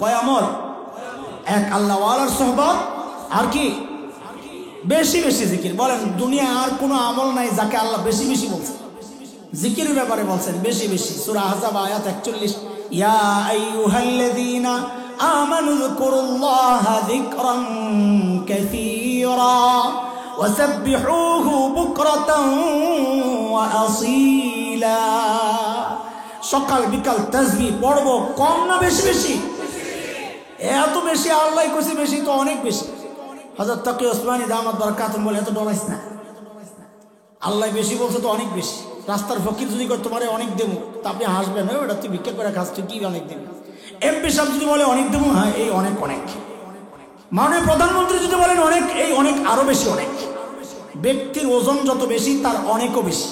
কয় আমল? এক, আল্লাহ ওয়ালার সোহবত, আর কি? বেশি বেশি জিকির। বলেন দুনিয়া আর কোনো আমল নাই যাকে আল্লাহ বেশি বেশি বলছেন? জিকিরের ব্যাপারে বলছেন বেশি বেশি। সূরা আহজাব আয়াত 41, ইয়া আইয়ুহাল্লাযীনা আমানু যকুরুল্লাহা যিকরান কাসীরা ওয়াসাব্বিহুহু বুকরাতান ওয়া আসীলা। সকাল বিকাল তাসবিহ পড়ব, কম না বেশি বেশি? এত বেশি আল্লাহ কইছে, বেশি তো অনেক বেশি। হযরত তাকি ওসমানী দামাত বারাকাতুহু বলে, এত ডরাইস না, আল্লাহ বেশি বলছে তো অনেক বেশি। রাস্তার ফকির যদি করে তোমারে অনেক দেবো, তা আপনি হাসবেন, ওটা তুই ভিক্ষা করে খাস, তুই কি অনেক দেবো? এমপি সাহেব যদি বলে অনেক দেবো, হ্যাঁ এই অনেক অনেক। মাননীয় প্রধানমন্ত্রী যদি বলেন অনেক, এই অনেক আরো বেশি অনেক। ব্যক্তির ওজন যত বেশি তার অনেকও বেশি।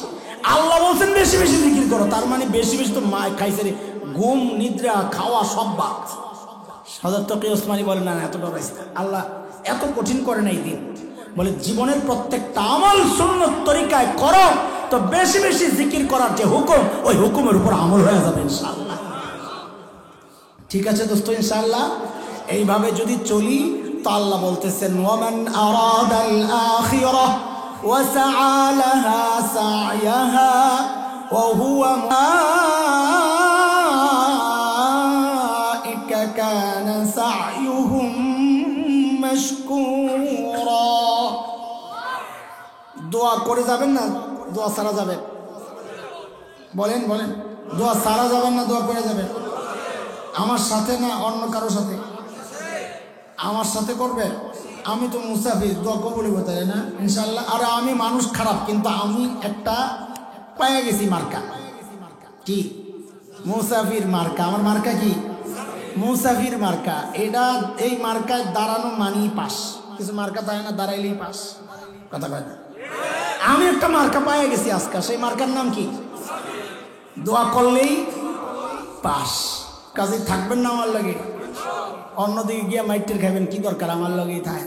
আল্লাহ বলছেন বেশি বেশি জিকির করো, তার মানে বেশি বেশি তো মা খাইছে রে, ঘুম নিদ্রা খাওয়া সব বাদ। হযরত তাকি ওসমানী বলেন, না এত ডরাইস না, আল্লাহ এত কঠিন করে নাই দিন। বলে জীবনের প্রত্যেকটা আমল সুন্নত তরিকায় করো, তো বেশি বেশি জিকির করার যে হুকুম, ওই হুকুমের উপর আমল হয়ে যাবে ইনশাআল্লাহ। ঠিক আছে দোস্ত, ইনশাআল্লাহ এইভাবে যদি চলি তো আল্লাহ বলতেছেন, ওয়ামান আরাদাল আখিরাহ ওয়া সাআ লাহা সা'য়াহা ওয়া হুয়া উলাইকা কানা সা'য়ুহুম মাশকুরা। দোয়া করে যাবেন না দোয়া সারা যাবেন? বলেন বলেন, দোয়া সারা যাবেন না দোয়া করে যাবেন? আমার সাথে না অন্য কারো সাথে? আমার সাথে করবে। আমি তো মুসাফির, দোয়া কবুল হবে তাই না ইনশাআল্লাহ। আর আমি মানুষ খারাপ, কিন্তু আমি একটা পেয়ে গেছি মার্কা। কি? মুসাফির মার্কা। আমার মার্কা কি? মুসাফির মার্কা। এটা এই মার্কায় দাঁড়ানো মানি পাস। কিছু মার্কা তাই না, দাঁড়াইলেই পাস। কথা কয় না? আমি একটা মার্কা পেয়ে গেছি আজকে। সেই মার্কার নাম কি? দোয়া করলেই পাস। কাজে থাকবেন না আমার লাগে, অন্যদিকে গিয়া মাইটের খাবেন, কি দরকার? আমার লগেই থাক।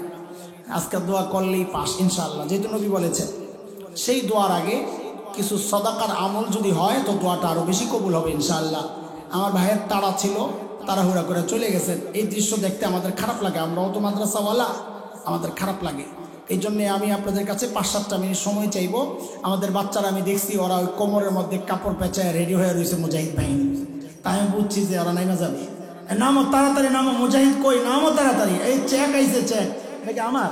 আজকে দোয়া করলেই পাস ইনশাআল্লাহ, যেহেতু নবী বলেছেন। সেই দোয়ার আগে কিছু সদাকার আমল যদি হয় তো দোয়াটা আরো বেশি কবুল হবে ইনশাআল্লাহ। আমার ভাইয়ের তাড়া ছিল, তাড়াহুড়া করে চলে গেছেন। এই দৃশ্য দেখতে আমাদের খারাপ লাগে, আমরাও তো মাদ্রাসাওয়ালা, আমাদের খারাপ লাগে। এই জন্যে আমি আপনাদের কাছে 5-7টা মিনিট সময় চাইবো। আমাদের বাচ্চারা আমি দেখছি ওরা ওই কোমরের মধ্যে কাপড় পেঁচায় রেডি হয়ে রয়েছে মুজাহিদ বাহিনী। তাই আমি বুঝছি যে ওরা নাইমা যাবে। নামো তাড়াতাড়ি, নামো। মুজাহিদ কই? নামো তাড়াতাড়ি। এই চেক আইছে, চেক। নাকি আমার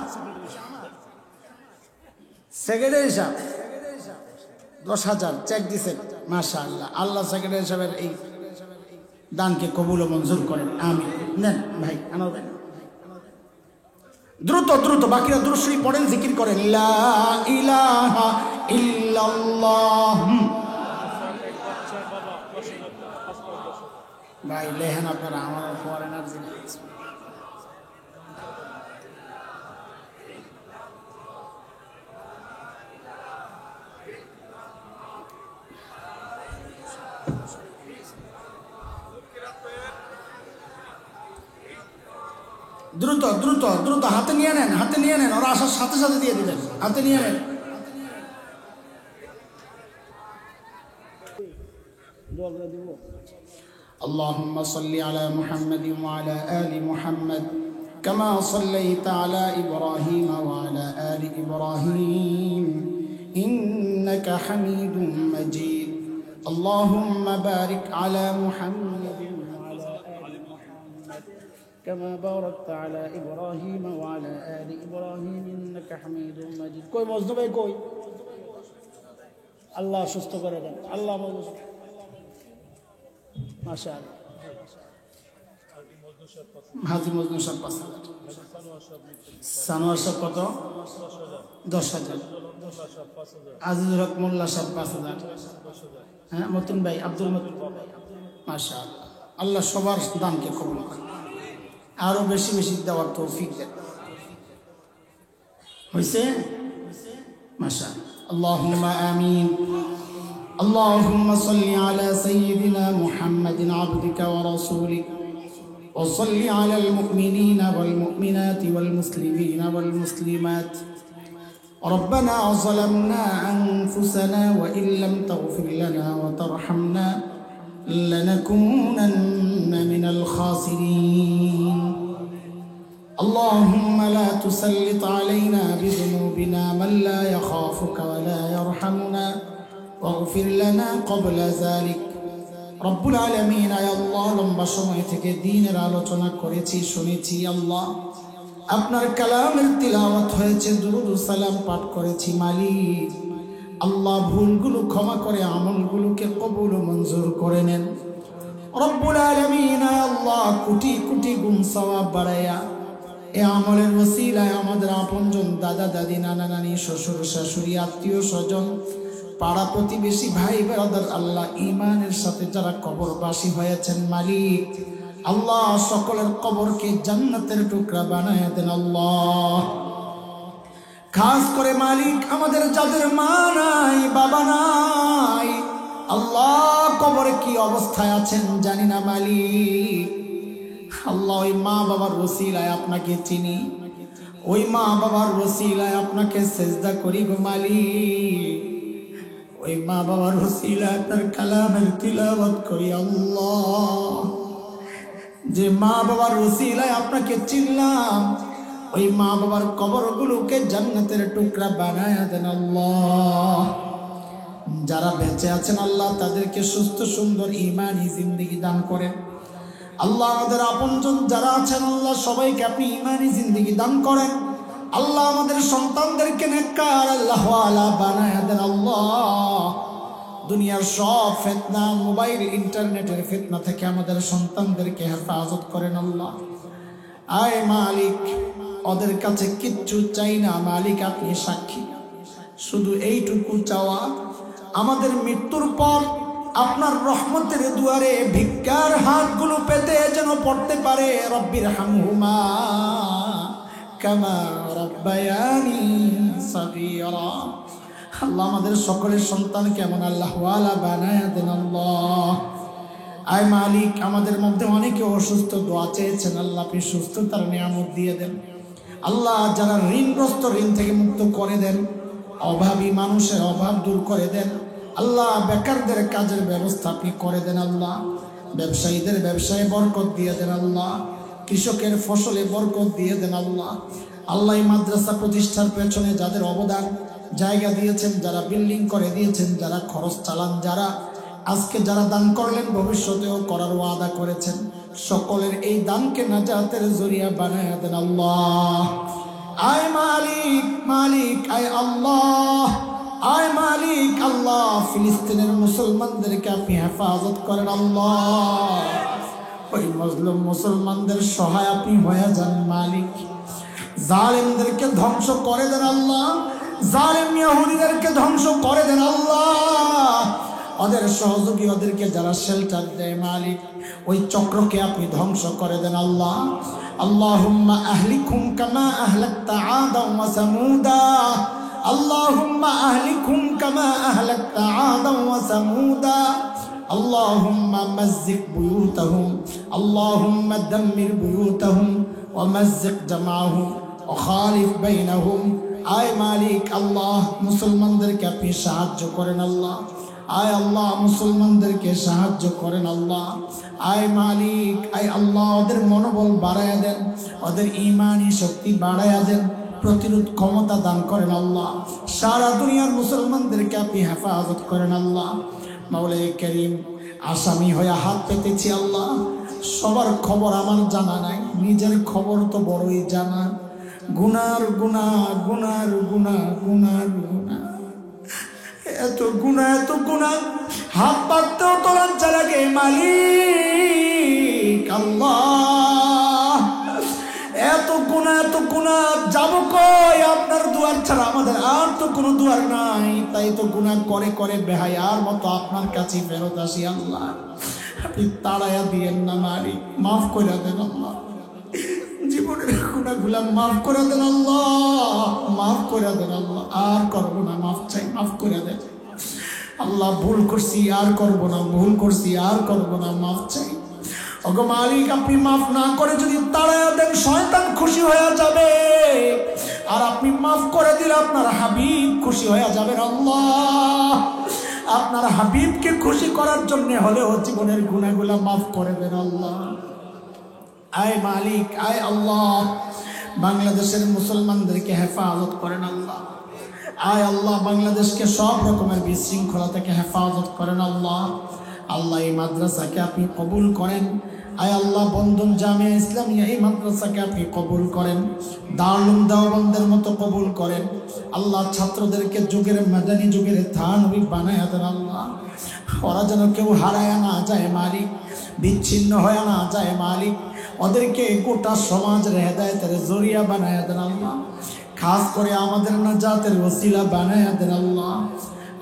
সেক্রেটারি সাহেব 10,000 চেক দিছে। মাশাআল্লাহ, আল্লাহ সেক্রেটারি সাহেবের এই দানকে কবুল ও মঞ্জুর করেন, আমিন। নেন ভাই, আনো ভাই, দ্রুত দ্রুত। বাকিরা দ্রুত শরীফ পড়েন, জিকির করেন, লা ইলাহা ইল্লাল্লাহ। ভাই লেহেন আপনারা, আমার পড়েন আর জিকির। দ্রুত দ্রুত দ্রুত হাতে নিয়ে নেন, হাতে নিয়ে নেন, ওরা আসার সাথে সাথে দিয়ে দিবেন, হাতে নিয়ে নেন। اللهم صل على محمد وعلى آل محمد كما صليت على إبراهيم وعلى آل إبراهيم إنك حميد مجيد اللهم بارك على محمد وعلى آل محمد كما باركت على إبراهيم وعلى آل إبراهيم إنك حميد مجيد कोई मजदूर है कोई अल्लाह सुस्त करे दें अल्लाह माशाअल्लाह हाजी मजनू साहब 5000 सानोয়ার साहब কত 10000 আজিজুল হক মোল্লা সাহেব 5000 হ্যাঁ মতিন ভাই আব্দুল মতিন মাশাআল্লাহ আল্লাহ সবার দানকে কবুল করে আরো বেশি বেশি দেওয়ার তৌফিক দেন হইছে মাশাআল্লাহ আল্লাহুম্মা আমিন اللهم صل على سيدنا محمد عبدك ورسولك وصل على المؤمنين والمؤمنات والمسلمين والمسلمات ربنا ظلمنا أنفسنا وإن لم تغفر لنا وترحمنا لنكونن من الخاسرين اللهم لا تسلط علينا بذنوبنا من لا يخافك ولا يرحمنا واغفر لنا قبل ذلك রব্বুল আলামিন আয় আল্লাহ লম্বা সময় থেকে দ্বীনের আলোচনা করেছি শুনেছি আল্লাহ আপনার কালামের তিলাওয়াত হয়েছে দুরূদ ও সালাম পাঠ করেছি মালিক আল্লাহ ভুলগুলো ক্ষমা করে আমলগুলোকে কবুল ও মঞ্জুর করে নেন রব্বুল আলামিন আয় আল্লাহ কোটি কোটি গুণ সওয়াব বাড়ায়া এই আমলের ওসিলায় আমাদের আপনজন দাদা দাদি নানা নানি শ্বশুর শাশুড়ি আত্মীয় স্বজন পাড়া প্রতিবেশী ভাই ব্রাদার আল্লাহ ঈমানের সাথে যারা কবরবাসী হয়েছেন মালিক আল্লাহ সকলের কবরকে জান্নাতের টুকরা বানায় দেন আল্লাহ খাস করে মালিক আমাদের যাদের মা নাই বাবা নাই আল্লাহ কবরে কি অবস্থায় আছেন জানি না মালিক আল্লাহ ওই মা বাবার ওসিলায় আপনাকে চিনি ওই মা বাবার ওসিলায় আপনাকে সেজদা করি গো মালিক ওই মা বাবার ওসিলায় আপনার কালামের তিলাওয়াত করি আল্লাহ যে মা বাবার ওসিলায় আপনাকে চিনলাম ওই মা বাবার কবরগুলোকে জান্নাতের টুকরা বানায় দেন আল্লাহ যারা বেঁচে আছেন আল্লাহ তাদেরকে সুস্থ সুন্দর ঈমানি জিন্দেগি দান করেন আল্লাহ আমাদের আপনজন যারা আছেন আল্লাহ সবাইকে আপনি ঈমানি জিন্দেগি দান করেন আল্লাহ আমাদের সন্তানদেরকে নেককার আল্লাহওয়ালা বানায় দেন আল্লাহ দুনিয়ার সব ফিতনা মোবাইল ইন্টারনেটের ফিতনা থেকে আমাদের সন্তানদেরকে হেফাজত করেন আল্লাহ আয় মালিক ওদের কাছে কিচ্ছু চাই না মালিক আপনি সাক্ষী শুধু এইটুকু চাওয়া আমাদের মৃত্যুর পর আপনার রহমতের দুয়ারে ভিক্ষার হাতগুলো পেতে যেন পড়তে পারে রব্বির হামহুমা কামা রাব্বায়ানি সাগীরা আল্লাহ আমাদের সকলের সন্তানকে এমন আল্লাহওয়ালা বানায় দেন আল্লাহ আয় মালিক আমাদের মধ্যে অনেকে অসুস্থ দোয়া চেয়েছেন আল্লাহ আপনি সুস্থতার নিয়ামত দিয়ে দেন আল্লাহ যারা ঋণগ্রস্ত ঋণ থেকে মুক্ত করে দেন অভাবী মানুষের অভাব দূর করে দেন আল্লাহ বেকারদের কাজের ব্যবস্থা আপনি করে দেন আল্লাহ ব্যবসায়ীদের ব্যবসায় বরকত দিয়ে দেন আল্লাহ কৃষকের ফসলে বরকত দিয়ে দেন আল্লাহ আল্লাহ এই মাদ্রাসা প্রতিষ্ঠার পেছনে যাদের অবদান জায়গা দিয়েছেন যারা বিল্ডিং করে দিয়েছেন যারা খরচ চালান যারা আজকে যারা দান করলেন ভবিষ্যতেও করার ওয়াদা করেছেন সকলের এই দানকে নাজাতের জরিয়া বানায় দেন আল্লাহ আয় মালিক মালিক আয় আল্লাহ আয় মালিক আল্লাহ ফিলিস্তিনের মুসলমানদেরকে আপনি হেফাজত করেন আল্লাহ ওই মজলুম মুসলমানদের সহায় আপনি হয়ে যান মালিক জালেমদেরকে ধ্বংস করে দেন আল্লাহ জালেম ইহুদিদেরকে ধ্বংস করে দেন আল্লাহ ওদের সহযোগী ওদেরকে যারা শেল্টার দেয় মালিক ওই চক্রকে আপনি ধ্বংস করে দেন আল্লাহ আল্লাহুম্মা আহলিকুম কামা আহলাকতা আদা ওয়া সামুদা আল্লাহুম্মা আহলিকুম কামা আহলাকতা আদা ওয়া সামুদা اللهم مزق بيوتهم اللهم دمر بيوتهم ومزق جمعهم وخالف بينهم আয় মালিক আল্লাহ মুসলমানদেরকে আপনি সাহায্য করেন আল্লাহ আয় আল্লাহ মুসলমানদেরকে সাহায্য করেন আল্লাহ আয় মালিক আয় আল্লাহ ওদের মনোবল বাড়ায়া দেন ওদের ঈমানি শক্তি বাড়ায়া দেন প্রতিরোধ ক্ষমতা দান করেন আল্লাহ সারা দুনিয়ার মুসলমানদেরকে আপনি হেফাজত করেন আল্লাহ মাওলাই করিম আসামি হয়ে হাত পেতেছি আল্লাহ সবার খবর আমার জানা নাই নিজের খবর তো বড়ই জানা গুনার গুনা গুনার গুনা গুনার গুনা এত গুনা হাত পাততেও তো লজ্জা লাগে মালিক আল্লাহ এত গুনাহ যাব কই আপনার দুয়ার ছাড়া আমাদের আর তো কোনো দুয়ার নাই তাই তো গুনাহ করে করে বেহায়ার মতো আপনার কাছে ফেরত আসি আল্লাহ আপনি তাড়ায়া দিয়েন না মালিক মাফ করে দেন আল্লাহ জীবনের গুনাহগুলো মাফ করে দেন আল্লাহ মাফ করে দেন আল্লাহ আর করব না মাফ চাই মাফ করে দেন আল্লাহ ভুল করছি আর করব না ভুল করছি আর করব না মাফ চাই ওগো মালিক আপনি মাফ না করে যদি তাড়ায়া দেন শয়তান খুশি হয়ে যাবে আর আপনি মাফ করে দিলে আপনার হাবিব খুশি হয়ে যাবেন আল্লাহ আপনার হাবিবকে খুশি করার জন্য হলেও জীবনের গুনাহগুলো মাফ করে দেন আল্লাহ আয় মালিক আয় আল্লাহ বাংলাদেশের মুসলমানদেরকে হেফাজত করেন আল্লাহ আয় আল্লাহ বাংলাদেশকে সব রকমের বিশৃঙ্খলা থেকে হেফাজত করেন আল্লাহ আল্লাহ এই মাদ্রাসাকে আপনি কবুল করেন আয় আল্লাহ বন্ধন জামিয়া ইসলামিয়া এই মাদ্রাসাকে আপনি কবুল করেন দারুল দেওবন্দের মতো কবুল করেন আল্লাহ ছাত্রদেরকে যুগের মাদানী যুগের থানবী বানায়া দেন আল্লাহ ওরা যেন কেউ হারায় না যায় মালিক বিচ্ছিন্ন হয়ে না যায় মালিক ওদেরকে গোটা সমাজের হেদায়েতের জরিয়া বানায়া দেন আল্লাহ খাস করে আমাদের নাজাতের ওসিলা বানায়া দেন আল্লাহ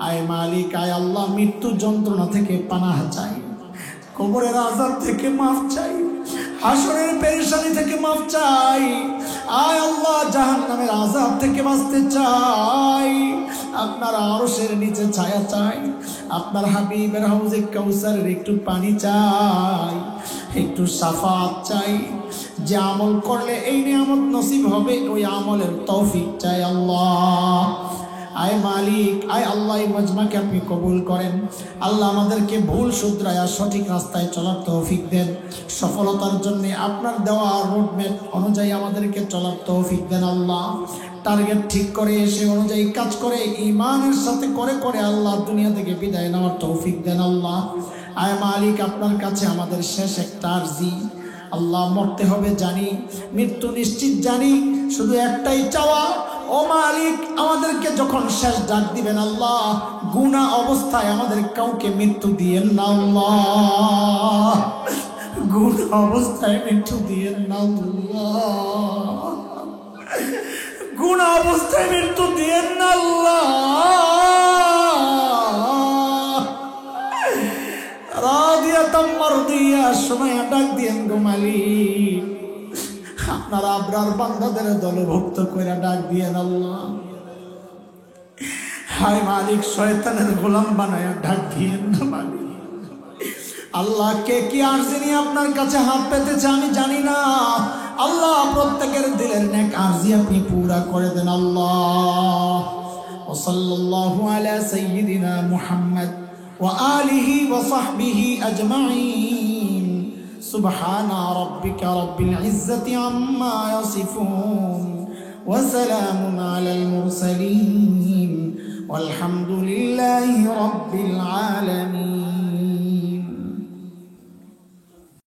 আয় মালিক আয় আল্লাহ মৃত্যু যন্ত্রণা থেকে পানাহ চাই কবরের আযাব থেকে মাফ চাই হাসরের পেরেশানি থেকে মাফ চাই আয় আল্লাহ জাহান্নামের আযাব থেকে বাঁচতে চাই আপনার আরশের নিচে ছায়া চাই আপনার হাবিবের হাউজে কাউসারের একটু পানি চাই একটু শাফাআত চাই যে আমল করলে এই নিয়ামত নসিব হবে ওই আমলের তৌফিক চাই আল্লাহ আয় মালিক আয় আল্লাহ এই মজমাকে আপনি কবুল করেন আল্লাহ আমাদেরকে ভুল শুধরায়া সঠিক রাস্তায় চলার তৌফিক দেন সফলতার জন্য আপনার দেওয়া রোডম্যাপ অনুযায়ী আমাদেরকে চলার তৌফিক দেন আল্লাহ টার্গেট ঠিক করে এসে অনুযায়ী কাজ করে ঈমানের সাথে করে করে আল্লাহ দুনিয়া থেকে বিদায় নেওয়ার তৌফিক দেন আল্লাহ আয় মালিক আপনার কাছে আমাদের শেষ একটা আরজি আল্লাহ মরতে হবে জানি মৃত্যু নিশ্চিত জানি শুধু একটাই চাওয়া ও মালিক আমাদেরকে যখন শেষ ডাক দিবেন আল্লাহ গুনাহ অবস্থায় আমাদের কাউকে মৃত্যু দিয়েন না আল্লাহ গুনাহ অবস্থায় মৃত্যু দিয়েন না আল্লাহ গুনাহ অবস্থায় মৃত্যু দিয়েন না আল্লাহ রাদিয়াতাম মারদিয়া সময় ডাক দিয়েন গো মালিক আপনার আবরার বান্দাদের দলভুক্ত করে ডাক দিয়েন আল্লাহ হায় মালিক শয়তানের গোলাম বানায়া ডাক দিয়েন না মালিক আল্লাহ কে কি আরজি নিয়ে আপনার কাছে হাত পেতেছে আমি জানি না আল্লাহ প্রত্যেকের দিলের নেক আরজি আপনি পুরা করে দেন আল্লাহ ওয়া সাল্লাল্লাহু আলা সাইয়্যিদিনা মুহাম্মদ ওয়া আলিহি ওয়া সাহবিহি আজমাইন سبحان ربك رب العزة عما يصفون وسلام على المرسلين والحمد لله رب العالمين.